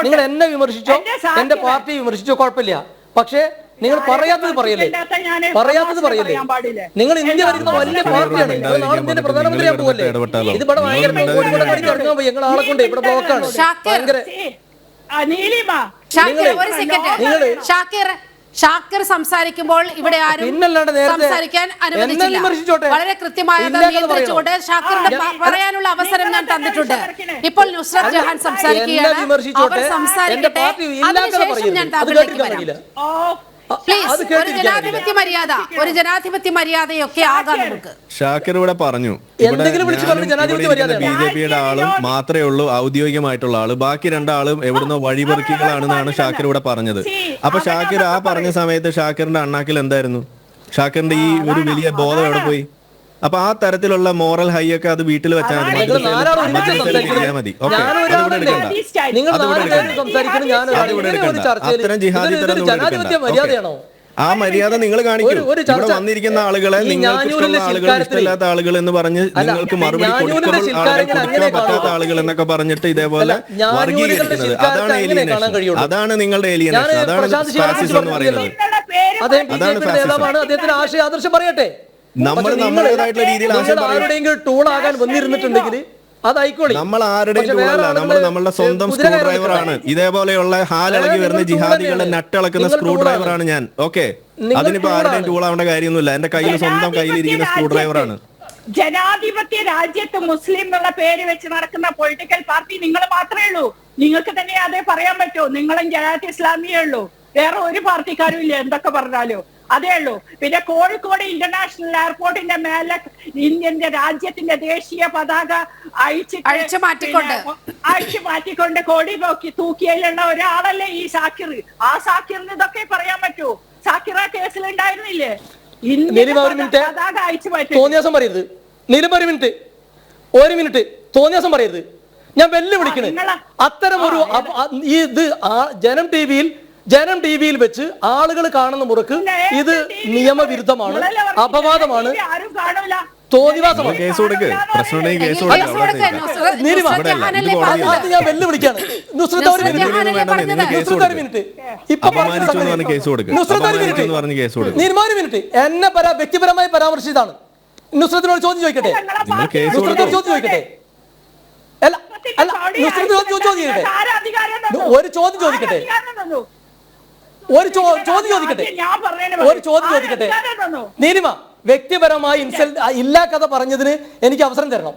നിങ്ങൾ എന്നെ വിമർശിച്ചോ, എന്റെ പാർട്ടിയെ വിമർശിച്ചോ, കുഴപ്പമില്ല. പക്ഷേ നിങ്ങൾ പറയാത്തത് പറയല്ലേ? നിങ്ങൾ ഇന്ത്യ ഭരിക്കുന്ന വലിയ പാർട്ടിയാണ്. നാളെ ഇന്ത്യയുടെ പ്രധാനമന്ത്രിയാൻ പോകല്ലേ? ഇത് ഇവിടെ ഭയങ്കര ഇറങ്ങാൻ പോയി. ഞങ്ങൾ ആളെ കൊണ്ട് ഇവിടെ ബ്ലോക്കാണ് ഭയങ്കര. ഷാക്കിർ സംസാരിക്കുമ്പോൾ ഇവിടെ ആരും സംസാരിക്കാൻ അനുവദിച്ചില്ല. വളരെ കൃത്യമായ നിയന്ത്രിച്ചുകൊണ്ട് ഷാക്കിറിന് പറയാനുള്ള അവസരം ഞാൻ തന്നിട്ടുണ്ട്. ഇപ്പോൾ നുസ്രത്ത് ജഹാൻ സംസാരിക്കുകയാണ്. അവർ സംസാരിക്കട്ടെ, അതിനുശേഷം ഞാൻ താങ്കളിലേക്ക് വരാം. പ്ലീസ്, ഒരു ജനാധിപത്യ മര്യാദയൊക്കെ ആകാം നമുക്ക്. ഷാക്കിർ ഇവിടെ പറഞ്ഞു BJPയുടെ ആളും മാത്രമേ ഉള്ളൂ ഔദ്യോഗികമായിട്ടുള്ള ആള്, ബാക്കി രണ്ടാളും എവിടുന്നോ വഴിപെറുക്കികളാണെന്നാണ് ഷാക്കിർ ഇവിടെ പറഞ്ഞത്. അപ്പൊ ഷാക്കിർ ആ പറഞ്ഞ സമയത്ത് ഷാക്കിറിന്റെ അണ്ണാക്കിൽ എന്തായിരുന്നു? ഷാക്കിറിന്റെ ഈ ഒരു വലിയ ബോധം എവിടെ പോയി? അപ്പൊ ആ തരത്തിലുള്ള മോറൽ ഹൈ ഒക്കെ അത് വീട്ടിൽ വെച്ചാൽ മതി. അത്തരം ജിഹാദി തരം ആ മര്യാദ നിങ്ങൾ കാണിക്കും. ഇവിടെ വന്നിരിക്കുന്ന ആളുകളെ നിങ്ങൾക്ക് ഇഷ്ടമുള്ള ആളുകൾ, ഇഷ്ടമില്ലാത്ത ആളുകൾ എന്ന് പറഞ്ഞ് നിങ്ങൾക്ക് മറുപടി കൊടുക്കാൻ പറ്റാത്ത ആളുകൾ എന്നൊക്കെ പറഞ്ഞിട്ട് ഇതേപോലെ വർഗീകരിക്കുന്നത്, അതാണ് ഏലിയനേഷൻ. അതാണ് നിങ്ങളുടെ ഏലിയനേഷൻ. അതാണ് ഫാസിസം എന്ന് പറയുന്നത്. അതാണ് അദ്ദേഹത്തിന്റെ ആശയ ആദർശം പറയട്ടെ. നമ്മൾ നമ്മുടേതായിട്ടുള്ള രീതിയിൽ ആരുടെയെങ്കിലും ടൂൾ ആകാൻ വന്നിരുന്നിട്ടുണ്ടെങ്കിൽ അതായിക്കോളെ. നമ്മൾ ആരുടെയും ടൂളല്ല, നമ്മൾ നമ്മളുടെ സ്വന്തം സ്ക്രൂ ഡ്രൈവർ ആണ്. ഇതേപോലെയുള്ള ഹാലിളകി വരുന്ന ജിഹാദികളെ നട്ടിളക്കുന്ന സ്ക്രൂ ഡ്രൈവർ ആണ് ഞാൻ. ഓക്കെ, അതിനിപ്പോ ആരുടെയും ടൂൾ ആവേണ്ട കാര്യമൊന്നുമില്ല. എന്റെ കയ്യിൽ സ്വന്തം കയ്യിലിരിക്കുന്ന സ്ക്രൂ ഡ്രൈവർ ആണ്. ജനാധിപത്യ രാജ്യത്ത് മുസ്ലിം എന്നുള്ള പേര് വെച്ച് നടക്കുന്ന പൊളിറ്റിക്കൽ പാർട്ടി നിങ്ങൾ മാത്രമേ ഉള്ളൂ. നിങ്ങൾക്ക് തന്നെ അതേ പറയാൻ പറ്റൂ. നിങ്ങളും ജനാധിപത്യ ഇസ്ലാമിയേ ഉള്ളൂ, വേറെ ഒരു പാർട്ടിക്കാരും ഇല്ല. എന്തൊക്കെ പറഞ്ഞാലോ അതേ ഉള്ളൂ. പിന്നെ കോഴിക്കോട് ഇന്റർനാഷണൽ എയർപോർട്ടിന്റെ മേലെ ഇന്ത്യന്റെ രാജ്യത്തിന്റെ ദേശീയ പതാക അഴിച്ചു മാറ്റിക്കൊണ്ട് കൊടി തൂക്കിയതിലുള്ള ഒരാളല്ലേ ഈ ഷാക്കിർ. ആ ഷാക്കിറിന് ഇതൊക്കെ പറയാൻ പറ്റൂ. ഷാക്കിർ ആ കേസിൽ ഉണ്ടായിരുന്നില്ലേ? പതാക അഴിച്ചു മാറ്റി. തോന്നിയാസം പറയരുത്. ഒരു മിനിറ്റ് തോന്നിയാസം പറയരുത്. ഞാൻ വെല്ലുവിളിക്കണേ. അത്തരം ഒരു ഇത് ജനം ടിവിയിൽ വെച്ച് ആളുകൾ കാണുന്ന മുറക്ക് ഇത് നിയമവിരുദ്ധമാണ്, അപവാദമാണ്, തോന്നിവാസമാണ്. ഞാൻ വെല്ലുവിളിക്കാണ്. എന്നെ വ്യക്തിപരമായി പരാമർശിച്ചതാണ്. നുസ്രത്തിനോട് ചോദ്യം ചോദിക്കട്ടെ. ഒരു ചോദ്യം ചോദിക്കട്ടെ. നീലിമ, വ്യക്തിപരമായി ഇല്ലാ കഥ പറഞ്ഞതിന് എനിക്ക് അവസരം തരണം.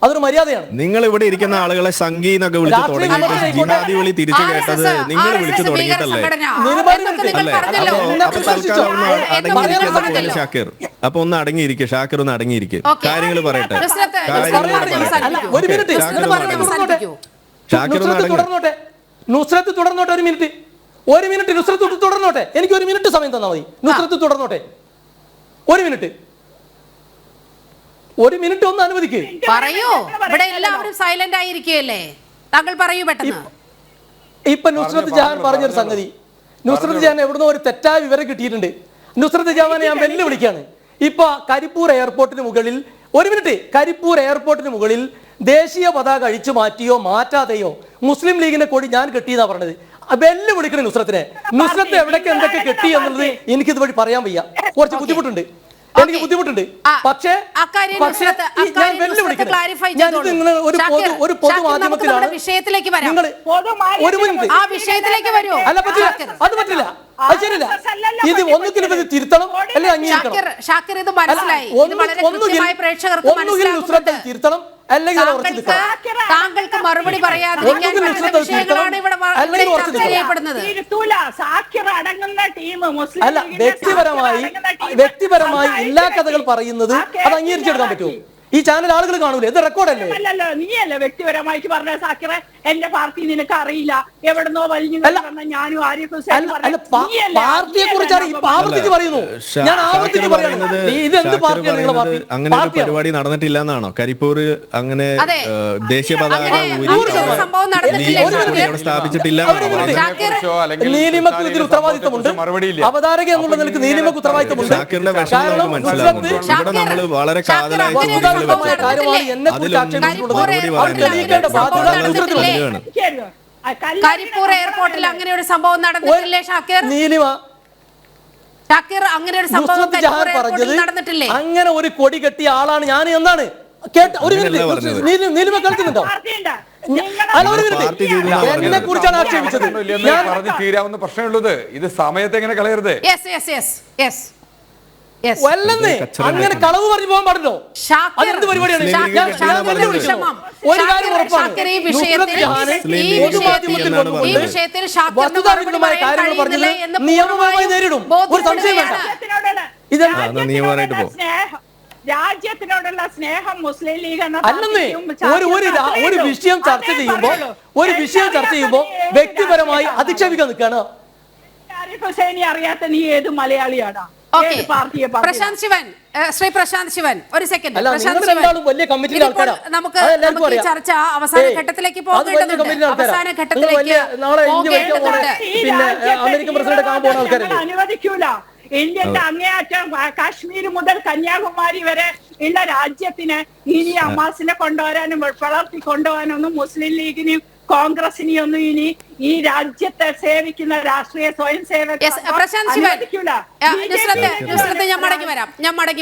അതൊരു മര്യാദയാണ്. നിങ്ങൾ ഇവിടെ ഇരിക്കുന്ന ആളുകളെ സംഘീന്നൊക്കെ വിളിച്ച് തുടങ്ങിയിട്ട് ജിഹാദി വിളി തിരിച്ചു കേട്ടത് നിങ്ങൾ വിളിച്ചു തുടങ്ങിയിട്ടല്ലേ? ഷാക്കിർ, അപ്പൊ ഒന്ന് അടങ്ങിയിരിക്കുക. ഷാക്കിർ ഒന്ന് അടങ്ങിയിരിക്കുക. കാര്യങ്ങൾ പറയട്ടെ. നുസ്രത്ത് തുടർന്നോട്ടെ. ഒരു മിനിറ്റ് നുസ്രത്ത് തുടർന്നോട്ടെ. എനിക്ക് ഒരു മിനിറ്റ് സമയം തന്നാൽ മതി. നുസ്രത്ത് തുടർന്നോട്ടെ. ഒരു മിനിറ്റ് ഒന്ന് അനുവദിക്കേ. പറയൂ. ഇവിടെ എല്ലാവരും സൈലന്റ് ആയിരിക്കുകയല്ലേ? താങ്കൾ പറയൂ പെട്ടെന്ന്. ഇപ്പൊ നുസ്രത്ത് ജഹാൻ പറഞ്ഞൊരു സംഗതി, നുസ്രത്ത് ജഹാൻ എവിടുന്നോ ഒരു തെറ്റായ വിവരം കിട്ടിയിട്ടുണ്ട്. നുസ്രത്ത് ജഹാനെ ഞാൻ വെല്ലുവിളിക്കാണ്. ഇപ്പൊ കരിപ്പൂർ എയർപോർട്ടിന് മുകളിൽ ദേശീയ പതാക അഴിച്ചു മാറ്റിയോ മാറ്റാതെയോ മുസ്ലിം ലീഗിന്റെ കൊടി ഞാൻ കെട്ടിയെന്നാ പറഞ്ഞത്. വെല്ലുവിളിക്കണേ നുസ്രത്തിനെ. നുസ്രത്ത് എവിടേക്ക് എന്തൊക്കെ കെട്ടി എന്നുള്ളത് എനിക്ക് ഇതുവഴി പറയാൻ വയ്യ. കുറച്ച് ബുദ്ധിമുട്ടുണ്ട്. എനിക്ക് ബുദ്ധിമുട്ടുണ്ട്. പക്ഷേ ഞാൻ വെല്ലുവിളിക്കുന്നത് ഒരു പൊതുമാധ്യമത്തിലാണ്. വിഷയത്തിലേക്ക് വരാം. നിങ്ങൾ ഒരു മിനിറ്റ്. ആ വിഷയത്തിലേക്ക് വരൂ. അല്ല, പറ്റില്ല, അത് പറ്റില്ല, അത് ശരിയല്ല. ഇത് ഒന്നുകിൽ ഇത് തിരുത്തണം അല്ലെങ്കിൽ അംഗീകരിക്കണം. ഷാക്കിർ ഇത് മനസ്സിലായി. ഒന്നുകിൽ നുസ്രത്ത് തിരുത്തണം അല്ലെങ്കിൽ താങ്കൾക്ക് മറുപടി പറയാതിരിക്കാൻ വിഷയങ്ങളാണ് ഇവിടെ ചർച്ച ചെയ്യപ്പെടുന്നത്. അല്ല, വ്യക്തിപരമായി എല്ലാ കഥകൾ പറയുന്നത് അത് അംഗീകരിച്ചെടുക്കാൻ പറ്റുമോ? ഈ ചാനൽ ആളുകൾ കാണൂലേ? ഇത് റെക്കോർഡല്ലേ? അല്ലല്ലോ, നീയല്ലേ വ്യക്തിപരമായിട്ട് പറഞ്ഞ സാക്കിറെ, എന്റെ പാർട്ടി നിനക്ക് അറിയില്ല, എവിടുന്നോ വലിഞ്ഞു ഞാനും പാർട്ടിയെ കുറിച്ച് ആവർത്തിച്ച് പറയുന്നു. ഞാൻ ആവർത്തിച്ച് പറയുന്നത് ഇതെന്ത് പാർട്ടിയാണ് നിങ്ങളുടെ പാർട്ടി? അങ്ങനെ ഒരു പരിപാടി നടന്നിട്ടില്ല എന്നാണോ? കരിപ്പൂർ അങ്ങനെ ദേശീയ പതാക സ്ഥാപിച്ചിട്ടില്ല. നീലിമക്ക് ഇതിൽ ഉത്തരവാദിത്തമുണ്ട്. അവതാരക എന്നുള്ള നിലക്ക് നീലിമക്ക് ഉത്തരവാദിത്തമുണ്ട്. ഷാക്കിറിന്റെ വിഷമം നമുക്ക് മനസ്സിലാവുന്നുണ്ട്. ഇവിടെ നമ്മൾ വളരെ കാതലായി കരിപ്പൂർ എയർപോർട്ടിൽ അങ്ങനെ ഒരു സംഭവം നടന്നിട്ടില്ലേ ഷാക്കിർ? ഷാക്കിർ, അങ്ങനെ ഒരു സംഭവം കരിപ്പൂർ എയർപോർട്ടിൽ നടന്നിട്ടില്ലേ? അങ്ങനെ ഒരു കൊടി കെട്ടിയ ആളാണ് ഞാൻ എന്നാണ് കേട്ട. ഒരു നീലിമ കേൾക്കുന്നുണ്ടോ? എന്നെ കുറിച്ചാണ് ആക്ഷേപിച്ചത്. ഞാൻ പറഞ്ഞു തീരാവുന്ന പ്രശ്നമുള്ളത്. ഇത് സമയത്ത് എങ്ങനെ കളയരുത്. അങ്ങനെ കളവ് പറഞ്ഞു പോകാൻ പാടില്ലോ. അതെന്ത് പരിപാടിയാണ്? ഒരു കാര്യം ഉറപ്പാണ്, വസ്തുതാപരമായ കാര്യങ്ങൾ പറഞ്ഞത് നിയമപരമായി നേരിടും. ഒരു സംശയം വേണ്ട. രാജ്യത്തിനോടുള്ള സ്നേഹം മുസ്ലിം ലീഗ് അല്ലെന്നേ. ഒരു വിഷയം ചർച്ച ചെയ്യുമ്പോ വ്യക്തിപരമായി അധിക്ഷേപിക്കാൻ നിൽക്കാണ്. ആരിഫ് ഹുസൈനെ അറിയാത്ത നീ ഏത് മലയാളിയാണ്? പ്രശാന്ത് ശിവൻ, ശ്രീ പ്രശാന്ത് ശിവൻ, ഒരു സെക്കൻഡ്. നമുക്ക് ഈ ചർച്ച അവസാന ഘട്ടത്തിലേക്ക് പോകേണ്ടതുണ്ട്. അവസാന ഘട്ടത്തിലേക്ക് അനുവദിക്കൂല. ഇന്ത്യന്റെ അങ്ങേയറ്റം കാശ്മീർ മുതൽ കന്യാകുമാരി വരെ ഉള്ള രാജ്യത്തിന് ഇനി ഹമാസിനെ കൊണ്ടുവരാനും വളർത്തി കൊണ്ടുപോകാനൊന്നും മുസ്ലിം ലീഗിനെയും കോൺഗ്രസിനെയൊന്നും ഇനി ഈ രാജ്യത്തെ സേവിക്കുന്ന രാഷ്ട്രീയ സ്വയം സേവക ഞാൻ മടങ്ങി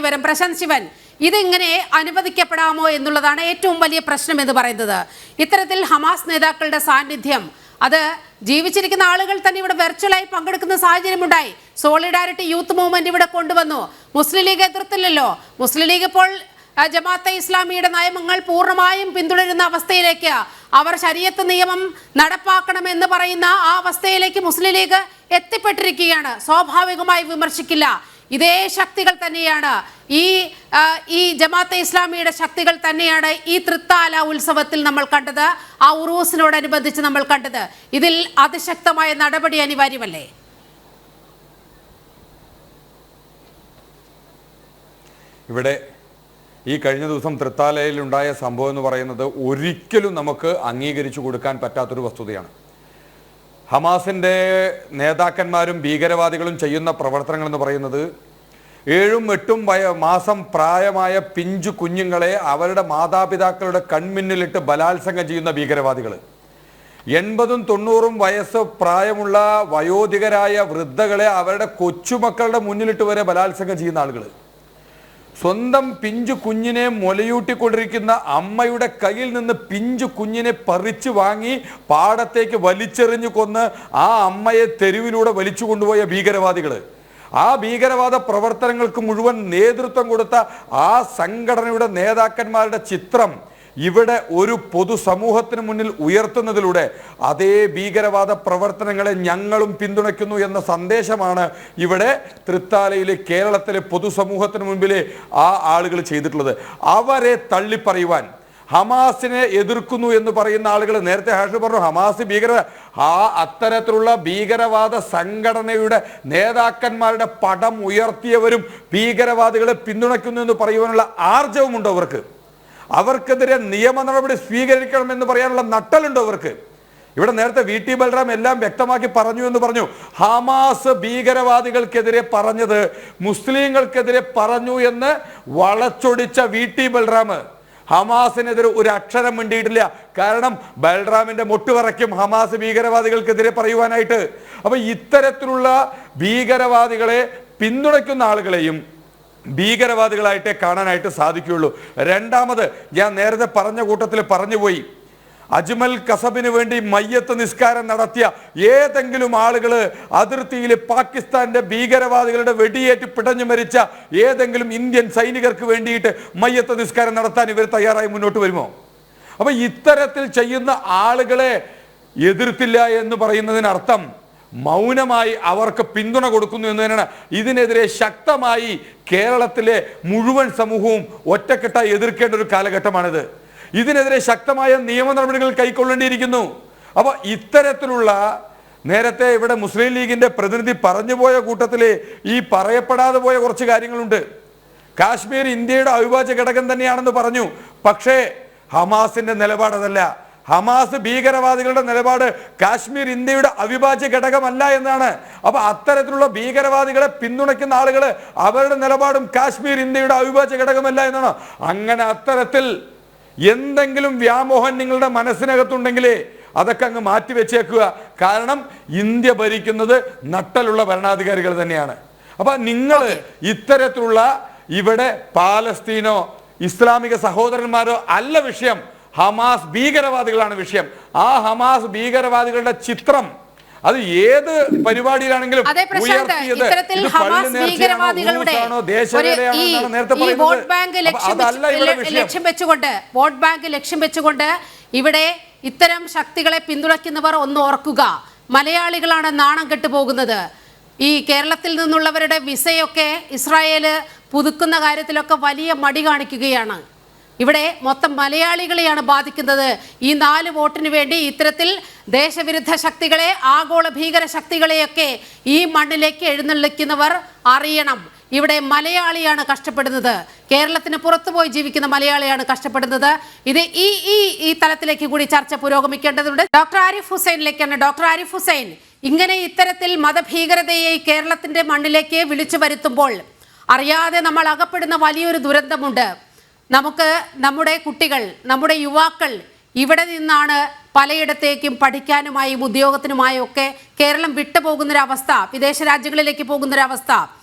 വരാം. പ്രശാന്ത് ശിവൻ, ഇതെങ്ങനെ അനുവദിക്കപ്പെടാമോ എന്നുള്ളതാണ് ഏറ്റവും വലിയ പ്രശ്നം എന്ന് പറയുന്നത്. ഇത്തരത്തിൽ ഹമാസ് നേതാക്കളുടെ സാന്നിധ്യം അത് ജീവിച്ചിരിക്കുന്ന ആളുകൾ തന്നെ ഇവിടെ വെർച്വലായി പങ്കെടുക്കുന്ന സാഹചര്യമുണ്ടായി. സോളിഡാരിറ്റി യൂത്ത് മൂവ്മെന്റ് ഇവിടെ കൊണ്ടുവന്നു. മുസ്ലിം ലീഗ് എതിർത്തില്ലല്ലോ. മുസ്ലിം ലീഗ് ഇപ്പോൾ ജമാഅത്തെ ഇസ്ലാമിയുടെ നയങ്ങൾ പൂർണ്ണമായും പിന്തുടരുന്ന അവസ്ഥയിലേക്ക്, അവർ ശരീഅത്ത് നിയമം നടപ്പാക്കണമെന്ന് പറയുന്ന ആ അവസ്ഥയിലേക്ക് മുസ്ലിം ലീഗ് എത്തിപ്പെട്ടിരിക്കുകയാണ്. സ്വാഭാവികമായി വിമർശിക്കില്ല. ഇതേ ശക്തികൾ തന്നെയാണ്, ഈ ജമാഅത്തെ ഇസ്ലാമിയുടെ ശക്തികൾ തന്നെയാണ് ഈ തൃത്താല ഉത്സവത്തിൽ നമ്മൾ കണ്ടത്, ആ ഉറൂസിനോടനുബന്ധിച്ച് നമ്മൾ കണ്ടത്. ഇതിൽ അതിശക്തമായ നടപടി അനിവാര്യമല്ലേ? ഇവിടെ ഈ കഴിഞ്ഞ ദിവസം തൃത്താലയിൽ ഉണ്ടായ സംഭവം എന്ന് പറയുന്നത് ഒരിക്കലും നമുക്ക് അംഗീകരിച്ചു കൊടുക്കാൻ പറ്റാത്തൊരു വസ്തുതയാണ്. ഹമാസിൻ്റെ നേതാക്കന്മാരും ഭീകരവാദികളും ചെയ്യുന്ന പ്രവർത്തനങ്ങൾ എന്ന് പറയുന്നത് 7-8 മാസം പ്രായമായ പിഞ്ചു കുഞ്ഞുങ്ങളെ അവരുടെ മാതാപിതാക്കളുടെ കൺമുന്നിലിട്ട് ബലാത്സംഗം ചെയ്യുന്ന ഭീകരവാദികൾ, 80-90 വയസ്സ് പ്രായമുള്ള വയോധികരായ വൃദ്ധകളെ അവരുടെ കൊച്ചുമക്കളുടെ മുന്നിലിട്ട് വരെ ബലാത്സംഗം ചെയ്യുന്ന ആളുകൾ, സ്വന്തം പിഞ്ചു കുഞ്ഞിനെ മുലയൂട്ടിക്കൊണ്ടിരിക്കുന്ന അമ്മയുടെ കയ്യിൽ നിന്ന് പിഞ്ചു കുഞ്ഞിനെ പറിച്ചു വാങ്ങി പാടത്തേക്ക് വലിച്ചെറിഞ്ഞു കൊന്ന് ആ അമ്മയെ തെരുവിലൂടെ വലിച്ചു കൊണ്ടുപോയ ഭീകരവാദികൾ, ആ ഭീകരവാദ പ്രവർത്തനങ്ങൾക്ക് മുഴുവൻ നേതൃത്വം കൊടുത്ത ആ സംഘടനയുടെ നേതാക്കന്മാരുടെ ചിത്രം ഇവിടെ ഒരു പൊതുസമൂഹത്തിന് മുന്നിൽ ഉയർത്തുന്നതിലൂടെ അതേ ഭീകരവാദ പ്രവർത്തനങ്ങളെ ഞങ്ങളും പിന്തുണയ്ക്കുന്നു എന്ന സന്ദേശമാണ് ഇവിടെ തൃത്താലയിലെ കേരളത്തിലെ പൊതുസമൂഹത്തിന് മുൻപിലെ ആ ആളുകൾ ചെയ്തിട്ടുള്ളത്. അവരെ തള്ളിപ്പറയുവാൻ, ഹമാസിനെ എതിർക്കുന്നു എന്ന് പറയുന്ന ആളുകൾ, നേരത്തെ ഹാഷ് പറഞ്ഞു ഹമാസ് അത്തരത്തിലുള്ള ഭീകരവാദ സംഘടനയുടെ നേതാക്കന്മാരുടെ പടം ഉയർത്തിയവരും ഭീകരവാദികളെ പിന്തുണയ്ക്കുന്നു എന്ന് പറയുവാനുള്ള ആർജവമുണ്ടോ അവർക്ക്? അവർക്കെതിരെ നിയമ നടപടി സ്വീകരിക്കണമെന്ന് പറയാനുള്ള നട്ടലുണ്ടോ അവർക്ക്? ഇവിടെ നേരത്തെ VT ബൽറാം എല്ലാം വ്യക്തമാക്കി പറഞ്ഞു എന്ന് പറഞ്ഞു. ഹമാസ് ഭീകരവാദികൾക്കെതിരെ പറഞ്ഞത് മുസ്ലിങ്ങൾക്കെതിരെ പറഞ്ഞു എന്ന് വളച്ചൊടിച്ച VT ബൽറാം ഹമാസിനെതിരെ ഒരു അക്ഷരം മിണ്ടിയിട്ടില്ല. കാരണം ബൽറാമിന്റെ മുട്ടുവറയ്ക്കും ഹമാസ് ഭീകരവാദികൾക്കെതിരെ പറയുവാനായിട്ട്. അപ്പൊ ഇത്തരത്തിലുള്ള ഭീകരവാദികളെ പിന്തുണയ്ക്കുന്ന ആളുകളെയും ഭീകരവാദികളായിട്ടേ കാണാനായിട്ട് സാധിക്കുകയുള്ളൂ. രണ്ടാമത്, ഞാൻ നേരത്തെ പറഞ്ഞ കൂട്ടത്തിൽ പറഞ്ഞുപോയി, അജ്മൽ കസബിന് വേണ്ടി മയ്യത്ത് നിസ്കാരം നടത്തിയ ഏതെങ്കിലും ആളുകൾ, അതിർത്തിയിൽ പാകിസ്ഥാന്റെ ഭീകരവാദികളുടെ വെടിയേറ്റ് പിടഞ്ഞു മരിച്ച ഏതെങ്കിലും ഇന്ത്യൻ സൈനികർക്ക് വേണ്ടിയിട്ട് മയ്യത്ത് നിസ്കാരം നടത്താൻ ഇവർ തയ്യാറായി മുന്നോട്ട് വരുമോ? അപ്പൊ ഇത്തരത്തിൽ ചെയ്യുന്ന ആളുകളെ എതിർത്തില്ല എന്ന് പറയുന്നതിനർത്ഥം മൗനമായി അവർക്ക് പിന്തുണ കൊടുക്കുന്നു എന്ന് തന്നെയാണ്. ഇതിനെതിരെ ശക്തമായി കേരളത്തിലെ മുഴുവൻ സമൂഹവും ഒറ്റക്കെട്ടായി എതിർക്കേണ്ട ഒരു കാലഘട്ടമാണിത്. ഇതിനെതിരെ ശക്തമായ നിയമ നടപടികൾ കൈക്കൊള്ളേണ്ടിയിരിക്കുന്നു. അപ്പൊ ഇത്തരത്തിലുള്ള, നേരത്തെ ഇവിടെ മുസ്ലിം ലീഗിന്റെ പ്രതിനിധി പറഞ്ഞുപോയ കൂട്ടത്തില് ഈ പറയപ്പെടാതെ പോയ കുറച്ച് കാര്യങ്ങളുണ്ട്. കാശ്മീർ ഇന്ത്യയുടെ അവിഭാജ്യ ഘടകം തന്നെയാണെന്ന് പറഞ്ഞു. പക്ഷേ ഹമാസിന്റെ നിലപാട് അതല്ല. ഹമാസ് ഭീകരവാദികളുടെ നിലപാട് കാശ്മീർ ഇന്ത്യയുടെ അവിഭാജ്യ ഘടകമല്ല എന്നാണ്. അപ്പൊ അത്തരത്തിലുള്ള ഭീകരവാദികളെ പിന്തുണയ്ക്കുന്ന ആളുകൾ, അവരുടെ നിലപാടും കാശ്മീർ ഇന്ത്യയുടെ അവിഭാജ്യ ഘടകമല്ല എന്നാണ്. അങ്ങനെ അത്തരത്തിൽ എന്തെങ്കിലും വ്യാമോഹം നിങ്ങളുടെ മനസ്സിനകത്തുണ്ടെങ്കിലേ അതൊക്കെ അങ്ങ് മാറ്റിവെച്ചേക്കുക. കാരണം ഇന്ത്യ ഭരിക്കുന്നത് നട്ടലുള്ള ഭരണാധികാരികൾ തന്നെയാണ്. അപ്പൊ നിങ്ങൾ ഇത്തരത്തിലുള്ള, ഇവിടെ പാലസ്തീനോ ഇസ്ലാമിക സഹോദരന്മാരോ അല്ല വിഷയം, ഹമാസ് ഭീകരവാദികളാണ് വിഷയം. ആ ഹമാസ് ഭീകരവാദികളുടെ ചിത്രം അത് ഏത് പരിപാടിയിലാണെങ്കിലും ഉയർത്തിയത് ലക്ഷ്യം വെച്ചുകൊണ്ട് ഇവിടെ ഇത്തരം ശക്തികളെ പിന്തുണയ്ക്കുന്നവർ ഒന്ന് ഓർക്കുക, മലയാളികളാണ് നാണം കെട്ടുപോകുന്നത്. ഈ കേരളത്തിൽ നിന്നുള്ളവരുടെ വിസയൊക്കെ ഇസ്രായേല് പുതുക്കുന്ന കാര്യത്തിലൊക്കെ വലിയ മടി കാണിക്കുകയാണ്. ഇവിടെ മൊത്തം മലയാളികളെയാണ് ബാധിക്കുന്നത്. ഈ 4 വോട്ടിന് വേണ്ടി ഇത്തരത്തിൽ ദേശവിരുദ്ധ ശക്തികളെ, ആഗോള ഭീകര ശക്തികളെയൊക്കെ ഈ മണ്ണിലേക്ക് എഴുന്നള്ളിക്കുന്നവർ അറിയണം, ഇവിടെ മലയാളിയാണ് കഷ്ടപ്പെടുന്നത്, കേരളത്തിന് പുറത്തുപോയി ജീവിക്കുന്ന മലയാളിയാണ് കഷ്ടപ്പെടുന്നത്. ഇത് ഈ തലത്തിലേക്ക് കൂടി ചർച്ച പുരോഗമിക്കേണ്ടതുണ്ട്. ഡോക്ടർ ആരിഫ് ഹുസൈനിലേക്കാണ്. ഡോക്ടർ ആരിഫ് ഹുസൈൻ, ഇങ്ങനെ ഇത്തരത്തിൽ മതഭീകരതയെ കേരളത്തിന്റെ മണ്ണിലേക്ക് വിളിച്ചു വരുത്തുമ്പോൾ അറിയാതെ നമ്മൾ അകപ്പെടുന്ന വലിയൊരു ദുരന്തമുണ്ട്. നമുക്ക് നമ്മുടെ കുട്ടികൾ, നമ്മുടെ യുവാക്കൾ ഇവിടെ നിന്നാണ് പലയിടത്തേക്കും പഠിക്കാനുമായും ഉദ്യോഗത്തിനുമായും ഒക്കെ കേരളം വിട്ടുപോകുന്നൊരവസ്ഥ, വിദേശ രാജ്യങ്ങളിലേക്ക് പോകുന്നൊരവസ്ഥ.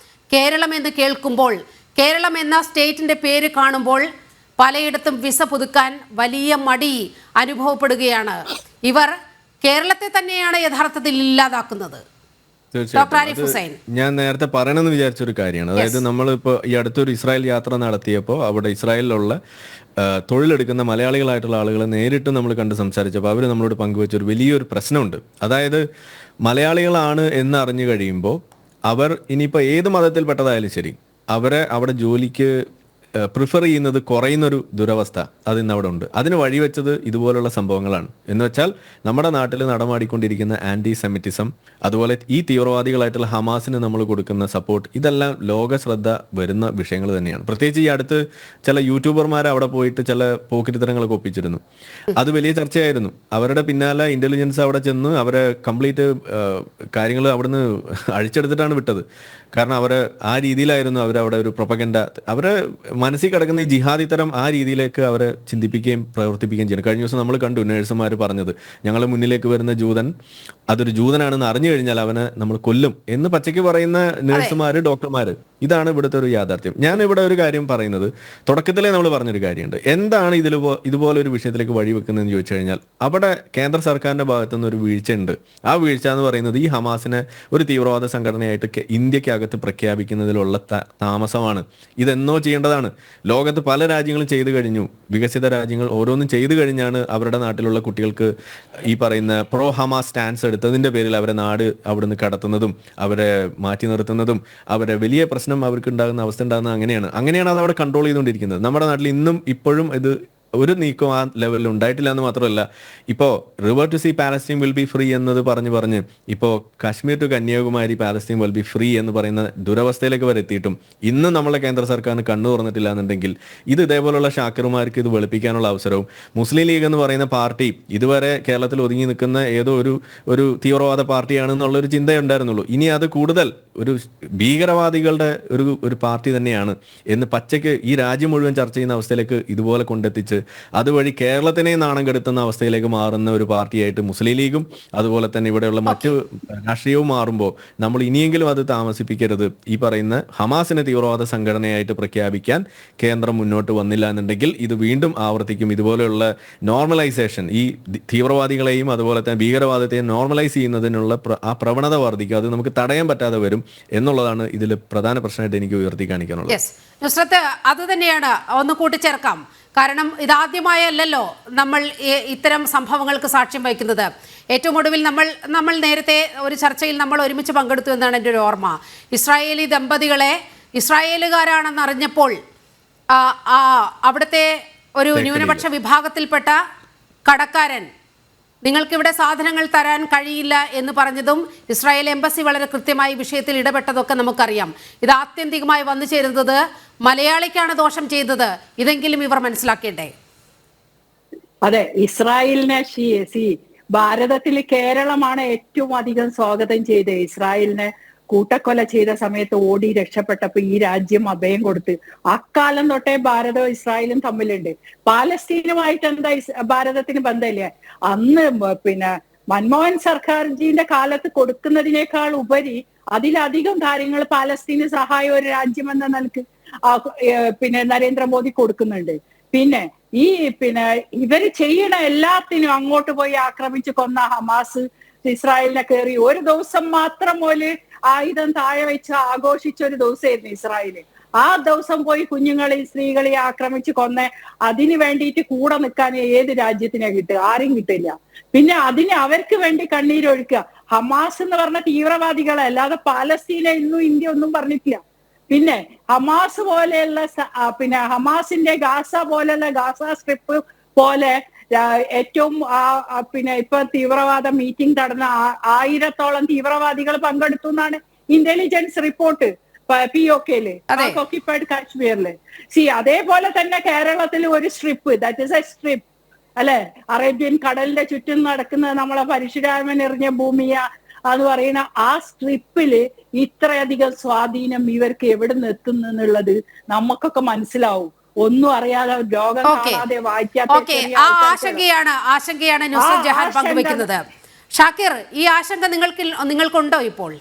കേരളം എന്ന് കേൾക്കുമ്പോൾ, കേരളം എന്ന സ്റ്റേറ്റിൻ്റെ പേര് കാണുമ്പോൾ പലയിടത്തും വിസ പുതുക്കാൻ വലിയ മടി അനുഭവപ്പെടുകയാണ്. ഇവർ കേരളത്തെ തന്നെയാണ് യഥാർത്ഥത്തിൽ ഇല്ലാതാക്കുന്നത്. തീർച്ചയായിട്ടും ഞാൻ നേരത്തെ പറയണമെന്ന് വിചാരിച്ചൊരു കാര്യമാണ്. അതായത് നമ്മളിപ്പോൾ ഈ അടുത്തൊരു ഇസ്രായേൽ യാത്ര നടത്തിയപ്പോൾ അവിടെ ഇസ്രായേലിലുള്ള തൊഴിലെടുക്കുന്ന മലയാളികളായിട്ടുള്ള ആളുകളെ നേരിട്ട് നമ്മൾ കണ്ട് സംസാരിച്ചപ്പോൾ അവർ നമ്മളോട് പങ്കുവെച്ചൊരു വലിയൊരു പ്രശ്നമുണ്ട്. അതായത് മലയാളികളാണ് എന്ന് അറിഞ്ഞു കഴിയുമ്പോൾ അവർ ഇനിയിപ്പോൾ ഏത് മതത്തിൽപ്പെട്ടതായാലും ശരി, അവരെ അവിടെ ജോലിക്ക് പ്രിഫർ ചെയ്യുന്നത് കുറയുന്നൊരു ദുരവസ്ഥ അതിന്ന് അവിടെ ഉണ്ട്. അതിന് വഴിവെച്ചത് ഇതുപോലുള്ള സംഭവങ്ങളാണ്. എന്ന് വെച്ചാൽ നമ്മുടെ നാട്ടിൽ നടമാടിക്കൊണ്ടിരിക്കുന്ന ആന്റി സെമിറ്റിസം, അതുപോലെ ഈ തീവ്രവാദികളായിട്ടുള്ള ഹമാസിന് നമ്മൾ കൊടുക്കുന്ന സപ്പോർട്ട്, ഇതെല്ലാം ലോക ശ്രദ്ധ വരുന്ന വിഷയങ്ങൾ തന്നെയാണ്. പ്രത്യേകിച്ച് ഈ അടുത്ത് ചില യൂട്യൂബർമാർ അവിടെ പോയിട്ട് ചില പോക്കിരിത്തരങ്ങളൊക്കെ ഒപ്പിച്ചിരുന്നു. അത് വലിയ ചർച്ചയായിരുന്നു. അവരുടെ പിന്നാലെ ഇന്റലിജൻസ് അവിടെ ചെന്ന് അവരെ കംപ്ലീറ്റ് കാര്യങ്ങൾ അവിടുന്ന് അഴിച്ചെടുത്തിട്ടാണ് വിട്ടത്. കാരണം അവരെ ആ രീതിയിലായിരുന്നു അവരവിടെ ഒരു പ്രൊപ്പഗൻഡ, അവരെ മനസ്സിൽ കിടക്കുന്ന ഈ ജിഹാദി തരം ആ രീതിയിലേക്ക് അവരെ ചിന്തിപ്പിക്കുകയും പ്രവർത്തിപ്പിക്കുകയും ചെയ്യണം. കഴിഞ്ഞ ദിവസം നമ്മൾ കണ്ടു നേഴ്സുമാർ പറഞ്ഞത്, ഞങ്ങളുടെ മുന്നിലേക്ക് വരുന്ന ജൂതൻ അതൊരു ജൂതനാണെന്ന് അറിഞ്ഞു കഴിഞ്ഞാൽ അവനെ നമ്മൾ കൊല്ലും എന്ന് പച്ചയ്ക്ക് പറയുന്ന നേഴ്സുമാര്, ഡോക്ടർമാര്. ഇതാണ് ഇവിടുത്തെ ഒരു യാഥാർത്ഥ്യം. ഞാൻ ഇവിടെ ഒരു കാര്യം പറയുന്നത്, തുടക്കത്തിലേ നമ്മൾ പറഞ്ഞൊരു കാര്യമുണ്ട്. എന്താണ് ഇതുപോലെ ഒരു വിഷയത്തിലേക്ക് വഴിവെക്കുന്നതെന്ന് ചോദിച്ചു കഴിഞ്ഞാൽ അവിടെ കേന്ദ്ര സർക്കാരിന്റെ ഭാഗത്തുനിന്ന് ഒരു വീഴ്ചയുണ്ട്. ആ വീഴ്ച എന്ന് പറയുന്നത് ഈ ഹമാസിനെ ഒരു തീവ്രവാദ സംഘടനയായിട്ട് ഇന്ത്യക്കകത്ത് പ്രഖ്യാപിക്കുന്നതിലുള്ള താമസമാണ്. ഇതെന്നോ ചെയ്യേണ്ടതാണ്. ലോകത്ത് പല രാജ്യങ്ങളും ചെയ്തു കഴിഞ്ഞു. വികസിത രാജ്യങ്ങൾ ഓരോന്നും ചെയ്തു കഴിഞ്ഞാണ് അവരുടെ നാട്ടിലുള്ള കുട്ടികൾക്ക് ഈ പറയുന്ന പ്രോ ഹമാസ് സ്റ്റാൻസ് എടുത്തതിന്റെ പേരിൽ അവരെ നാട് അവിടുന്ന് കടത്തുന്നതും അവരെ മാറ്റി നിർത്തുന്നതും അവരെ വലിയ പ്രശ്നം അവർക്ക് ഉണ്ടാകുന്ന അവസ്ഥ ഉണ്ടാകുന്നത് അങ്ങനെയാണ് അത് അവിടെ കൺട്രോൾ ചെയ്തുകൊണ്ടിരിക്കുന്നത്. നമ്മുടെ നാട്ടിൽ ഇന്നും ഇപ്പോഴും ഇത് ഒരു നീക്കം ആ ലെവലിൽ ഉണ്ടായിട്ടില്ല എന്ന് മാത്രമല്ല, ഇപ്പോൾ river to sea Palestine will be free എന്നത് പറഞ്ഞ് ഇപ്പോൾ Kashmir to Kanyakumari Palestine will be free എന്ന് പറയുന്ന ദുരവസ്ഥയിലേക്ക് വരെ എത്തിയിട്ടും ഇന്നും നമ്മളെ കേന്ദ്ര സർക്കാരിന് കണ്ണു തുറന്നിട്ടില്ല എന്നുണ്ടെങ്കിൽ ഇത് ഇതേപോലുള്ള ഷാക്കർമാർക്ക് ഇത് വെളുപ്പിക്കാനുള്ള അവസരവും, മുസ്ലിം ലീഗ് എന്ന് പറയുന്ന പാർട്ടി ഇതുവരെ കേരളത്തിൽ ഒതുങ്ങി നിൽക്കുന്ന ഏതോ ഒരു തീവ്രവാദ പാർട്ടിയാണെന്നുള്ളൊരു ചിന്തയേ ഉണ്ടായിരുന്നുള്ളൂ. ഇനി അത് കൂടുതൽ ഒരു ഭീകരവാദികളുടെ ഒരു പാർട്ടി തന്നെയാണ് എന്ന് പച്ചയ്ക്ക് ഈ രാജ്യം മുഴുവൻ ചർച്ച ചെയ്യുന്ന അവസ്ഥയിലേക്ക് ഇതുപോലെ കൊണ്ടെത്തിച്ച് അതുവഴി കേരളത്തിനെ നാണം കെടുത്തുന്ന അവസ്ഥയിലേക്ക് മാറുന്ന ഒരു പാർട്ടിയായിട്ട് മുസ്ലിം ലീഗും അതുപോലെ തന്നെ ഇവിടെയുള്ള മറ്റു രാഷ്ട്രീയവും മാറുമ്പോൾ നമ്മൾ ഇനിയെങ്കിലും അത് താമസിപ്പിക്കരുത്. ഈ പറയുന്ന ഹമാസിനെ തീവ്രവാദ സംഘടനയായിട്ട് പ്രഖ്യാപിക്കാൻ കേന്ദ്രം മുന്നോട്ട് വന്നില്ല എന്നുണ്ടെങ്കിൽ ഇത് വീണ്ടും ആവർത്തിക്കും. ഇതുപോലെയുള്ള നോർമലൈസേഷൻ, ഈ തീവ്രവാദികളെയും അതുപോലെ തന്നെ ഭീകരവാദത്തെയും നോർമലൈസ് ചെയ്യുന്നതിനുള്ള ആ പ്രവണത വർദ്ധിക്കും. അത് നമുക്ക് തടയാൻ പറ്റാതെ വരും എന്നുള്ളതാണ് ഇതിൽ പ്രധാന പ്രശ്നമായിട്ട് എനിക്ക് ഉയർത്തി കാണിക്കാനുള്ളത്. നുസ്രത്ത്, അത് തന്നെയാണ് ഒന്ന് കൂട്ടിച്ചേർക്കാം. കാരണം ഇതാദ്യമായല്ലോ നമ്മൾ ഇത്തരം സംഭവങ്ങൾക്ക് സാക്ഷ്യം വഹിക്കുന്നത്. ഏറ്റവും ഒടുവിൽ നമ്മൾ നേരത്തെ ഒരു ചർച്ചയിൽ നമ്മൾ ഒരുമിച്ച് പങ്കെടുത്തു എന്നാണ് എൻ്റെ ഒരു ഓർമ്മ. ഇസ്രായേലി ദമ്പതികളെ ഇസ്രായേലുകാരാണെന്ന് അറിഞ്ഞപ്പോൾ അവിടുത്തെ ഒരു ന്യൂനപക്ഷ വിഭാഗത്തിൽപ്പെട്ട കടക്കാരൻ നിങ്ങൾക്കിവിടെ സാധനങ്ങൾ തരാൻ കഴിയില്ല എന്ന് പറഞ്ഞതും ഇസ്രായേൽ എംബസി വളരെ കൃത്യമായി വിഷയത്തിൽ ഇടപെട്ടതൊക്കെ നമുക്കറിയാം. ഇത് ആത്യന്തികമായി വന്നു ചേരുന്നത് മലയാളിക്കാണ് ദോഷം ചെയ്തത്. ഇതെങ്കിലും ഇവർ മനസ്സിലാക്കേണ്ടേ? അതെ, ഇസ്രായേലിനെ ഭാരതത്തിൽ കേരളമാണ് ഏറ്റവും അധികം സ്വാഗതം ചെയ്ത് ഇസ്രായേലിനെ കൂട്ടക്കൊല ചെയ്ത സമയത്ത് ഓടി രക്ഷപ്പെട്ടപ്പോ ഈ രാജ്യം അഭയം കൊടുത്ത്. അക്കാലം തൊട്ടേ ഭാരതവും ഇസ്രായേലും തമ്മിലുണ്ട്. പാലസ്തീനുമായിട്ട് എന്താ ഭാരതത്തിന് ബന്ധമില്ല? അന്ന് മൻമോഹൻ സർക്കാർജിന്റെ കാലത്ത് കൊടുക്കുന്നതിനേക്കാൾ ഉപരി അതിലധികം കാര്യങ്ങൾ പാലസ്തീന് സഹായം ഒരു രാജ്യമെന്ന നിലക്ക് നരേന്ദ്രമോദി കൊടുക്കുന്നുണ്ട്. ഈ ഇവര് ചെയ്യണ എല്ലാത്തിനും അങ്ങോട്ട് പോയി ആക്രമിച്ച് കൊന്ന ഹമാസ് ഇസ്രായേലിനെ കയറി ഒരു ദിവസം മാത്രം പോലെ ആയുധം താഴെ വെച്ച് ആഘോഷിച്ച ഒരു ദിവസമായിരുന്നു ഇസ്രായേല്. ആ ദിവസം പോയി കുഞ്ഞുങ്ങളെയും സ്ത്രീകളെയും ആക്രമിച്ച് കൊന്ന അതിന് വേണ്ടിയിട്ട് കൂടെ നിൽക്കാൻ ഏത് രാജ്യത്തിനെ കിട്ടുക? ആരും കിട്ടില്ല. അതിന് അവർക്ക് വേണ്ടി കണ്ണീരൊഴുക്കുക. ഹമാസ് എന്ന് പറഞ്ഞ തീവ്രവാദികളെ, അല്ലാതെ പാലസ്തീനെ ഇന്നും ഇന്ത്യ ഒന്നും പറഞ്ഞിട്ടില്ല. ഹമാസ് പോലെയുള്ള ഹമാസിന്റെ ഗാസ പോലെയുള്ള ഗാസ സ്ട്രിപ്പ് പോലെ ഏറ്റവും ഇപ്പൊ തീവ്രവാദ മീറ്റിംഗ് നടന്ന 1000-ഓളം തീവ്രവാദികൾ പങ്കെടുത്തു എന്നാണ് ഇന്റലിജൻസ് റിപ്പോർട്ട് POKയില്, ഓക്യുപ്പൈഡ് കാശ്മീരില്. അതേപോലെ തന്നെ കേരളത്തിൽ ഒരു strip, that is A strip അല്ലെ, അറേബ്യൻ കടലിന്റെ ചുറ്റും നടക്കുന്ന നമ്മളെ പരശുരാമൻ എറിഞ്ഞ ഭൂമിയ എന്ന് പറയുന്ന ആ സ്ട്രിപ്പില് ഇത്രയധികം സ്വാധീനം ഇവർക്ക് എവിടെ നിന്ന് എത്തുന്നു എന്നുള്ളത് നമുക്കൊക്കെ മനസ്സിലാവും. ഒന്നും അറിയാതെ ലോകം കാണാതെ ആശങ്കയാണ് നുസ്രത്ത് ജഹാൻ പങ്കുവെക്കുന്നത്. ഷാക്കിർ, ഈ ആശങ്ക നിങ്ങൾക്കുണ്ടോ ഇപ്പോൾ?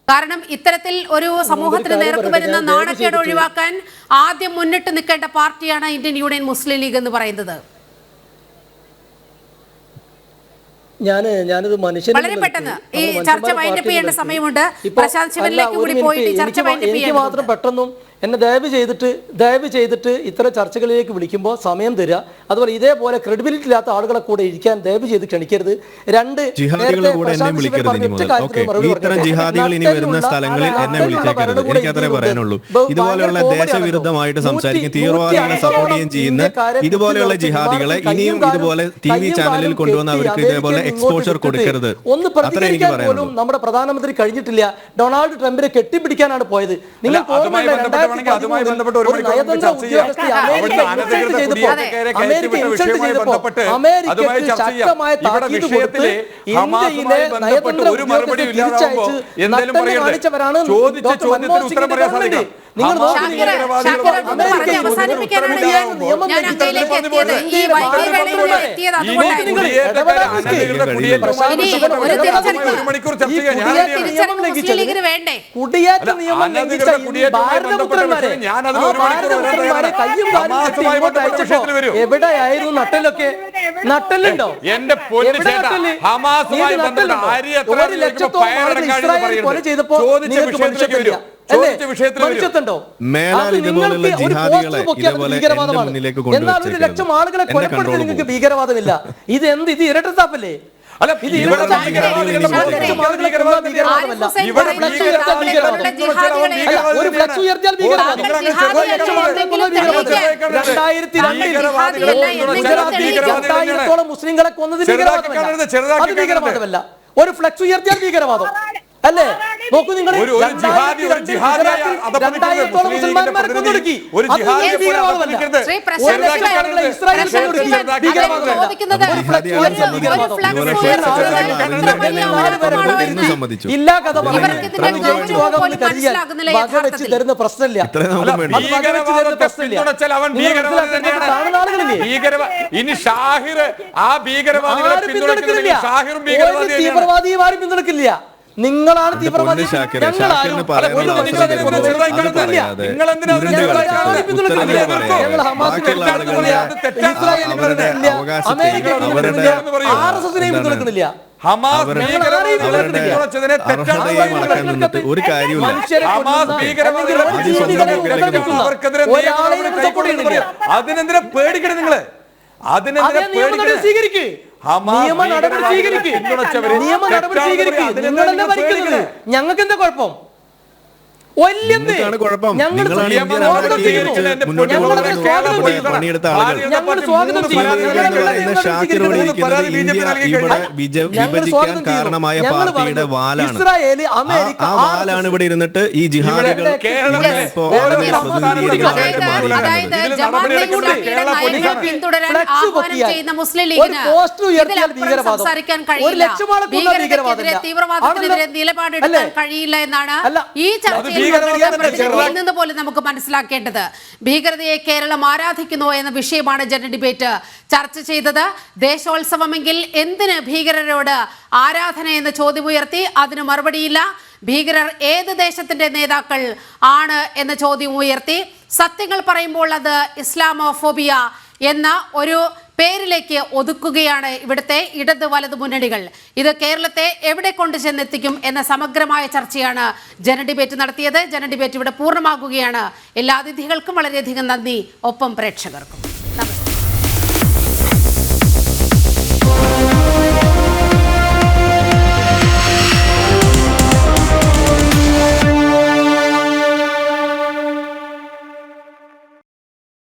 കാരണം ഇത്തരത്തിൽ ഒരു സമൂഹത്തിന് നേർക്ക് വരുന്ന നാണക്കേട് ഒഴിവാക്കാൻ ആദ്യം മുന്നിട്ട് നിൽക്കേണ്ട പാർട്ടിയാണ് ഇന്ത്യൻ യൂണിയൻ മുസ്ലിം ലീഗ് എന്ന് പറയുന്നത്. ഞാനത് വളരെ പെട്ടെന്ന് ഈ ചർച്ച വൈൻഡപ്പ് ചെയ്യേണ്ട സമയമുണ്ട്. പ്രശാന്ത് ശിവനിലേക്ക് കൂടി പോയിട്ട് ചർച്ച വൈൻഡപ്പ് ചെയ്യേണ്ടതുണ്ട്. മാത്രം പെട്ടെന്നും എന്നെ ദയവ് ചെയ്തിട്ട് ഇത്തരം ചർച്ചകളിലേക്ക് വിളിക്കുമ്പോൾ സമയം തരിക. അതുപോലെ ഇതേപോലെ ക്രെഡിബിലിറ്റി ഇല്ലാത്ത ആളുകളെ കൂടെ ഇരിക്കാൻ ദയവ് ചെയ്ത് ക്ഷണിക്കരുത്. രണ്ട്, ജിഹാദികളെ കൂടെ എന്നെ വിളിക്കരുത്. ഇത്തരം ജിഹാദികൾ ഇനി വരുന്ന സ്ഥലങ്ങളിൽ എന്നെ വിളിച്ചേക്കരുത്. എനിക്ക് അത്രേ പറയാനുള്ളൂ. ഇതുപോലെയുള്ള ദേശവിരുദ്ധമായിട്ട് സംസാരിക്കുന്ന തീവ്രവാദികളെ സപ്പോർട്ട് ചെയ്യുന്ന ഇതുപോലെയുള്ള ജിഹാദികളെ ഇനിയും ഇതുപോലെ TV ചാനലിൽ കൊണ്ടുവന്ന് അവർക്ക് ഇതേപോലെ എക്സ്പോഷർ കൊടുക്കരുത്. ഒന്ന് പ്രതികരിക്കാൻ പോലും നമ്മുടെ പ്രധാനമന്ത്രി കഴിഞ്ഞിട്ടില്ല. ഡൊണാൾഡ് ട്രംപിനെ കെട്ടിപ്പിടിക്കാനാണ് പോയത്. നിങ്ങൾ അതുമായി ബന്ധപ്പെട്ട് ഒരു മണിക്കൂർ ചർച്ച ചെയ്യാം. അമേരിക്ക ഇൻസൾട്ട് ചെയ്തപ്പോൾ അതുമായി ചർച്ച ചെയ്യാം. ഇവിടെ വിഷയത്തിലെ ഹമാസുമായി ബന്ധപ്പെട്ട് ഒരു മറുപടി ഇല്ലാതാവുമ്പോൾ എന്തായാലും പറയരുത്. ചോദിച്ച ചോദ്യത്തിന് ഉത്തരം പറയാൻ സാധിക്കും. എവിടെയായിരുന്നു നട്ടലൊക്കെ? നട്ടലുണ്ടോ? എന്റെ പൊന്നു ചേട്ടാ, ഹമാസുമായി ബന്ധപ്പെട്ട കൊല ചെയ്തപ്പോ എന്നാൽ 1 ലക്ഷം ആളുകളെ കൊലപ്പെടുത്തി നിങ്ങൾക്ക് ഭീകരവാദമില്ല. ഇത് ഇരട്ടത്താപ്പല്ലേ? ഒരു ഫ്ലക്സ് ഉയർത്തിയാൽ മുസ്ലിങ്ങളെ കൊന്നത് ഭീകരവാദമല്ല. ഒരു ഫ്ലക്സ് ഉയർത്തിയാൽ ഭീകരവാദം അല്ലേ? നോക്കൂ നിങ്ങൾ, ഒരു ജിഹാദിയായ രണ്ടായിരത്തോളം മുസൽമാന്മാരെ കൊന്നൊടുക്കി. ഒരു ജിഹാദിയെ അത് ഭീകരവാദമല്ല. ശ്രീ ഒരു പ്രശാന്ത് ലക്ഷക്കണക്കിന് ഇസ്രായേൽ കൊന്നൊടുക്കി. ഭീകരവാദമല്ല. ഇല്ല കഥ പറഞ്ഞു വക വെച്ച് തരുന്ന പ്രശ്നമില്ല. ഇനി ഷാഹിർ ആ ഭീകരവാദികളെ പിന്തുണക്കുന്നില്ല. തീവ്രവാദിയെ ആരും പിന്തുണക്കില്ല. നിങ്ങളാണ് തീവ്രവാദി. ഒരു കാര്യമില്ല. അതിനെന്തിനാ പേടിക്കണം നിങ്ങള്? അതിനെന്തിനാ സ്വീകരിക്കുക? നിയമ നടപടി സ്വീകരിക്കുക. നിങ്ങളല്ലേ ഭരിക്കുന്നത്? ഞങ്ങൾക്ക് എന്താ കുഴപ്പം? കാരണമായ പാർട്ടിയുടെ വാലാണ്. ആ വാലാണ് ഇവിടെ ഇരുന്നിട്ട് ഈ ജിഹാദികൾ തീവ്രവാദത്തിനെതിരെ നിലപാടെടുക്കാൻ കഴിയില്ല എന്നാണ് ഈ ചർച്ചയിൽ നിന്ന് പോലും നമുക്ക് മനസ്സിലാക്കേണ്ടത്. ഭീകരതയെ കേരളം ആരാധിക്കുന്നു എന്ന വിഷയമാണ് ജനറൽ ഡിബേറ്റ് ചർച്ച ചെയ്തത്. ദേശോത്സവമെങ്കിൽ എന്തിന് ഭീകരരോട് ആരാധന എന്ന ചോദ്യമുയർത്തി. അതിന് മറുപടിയില്ല. ഭീകരർ ഏത് ദേശത്തിന്റെ നേതാക്കൾ ആണ് എന്ന ചോദ്യം ഉയർത്തി. സത്യങ്ങൾ പറയുമ്പോൾ അത് ഇസ്ലാമോഫോബിയ എന്ന ഒരു പേരിലേക്ക് ഒതുക്കുകയാണ് ഇവിടുത്തെ ഇടത് വലത് മുന്നണികൾ. ഇത് കേരളത്തെ എവിടെ കൊണ്ട് ചെന്നെത്തിക്കും എന്ന സമഗ്രമായ ചർച്ചയാണ് ജനറൽ ഡിബേറ്റ് നടത്തിയത്. ജനറൽ ഡിബേറ്റ് ഇവിടെ പൂർണ്ണമാകുകയാണ്. എല്ലാ അതിഥികൾക്കും വളരെയധികം നന്ദി, ഒപ്പം പ്രേക്ഷകർക്കും.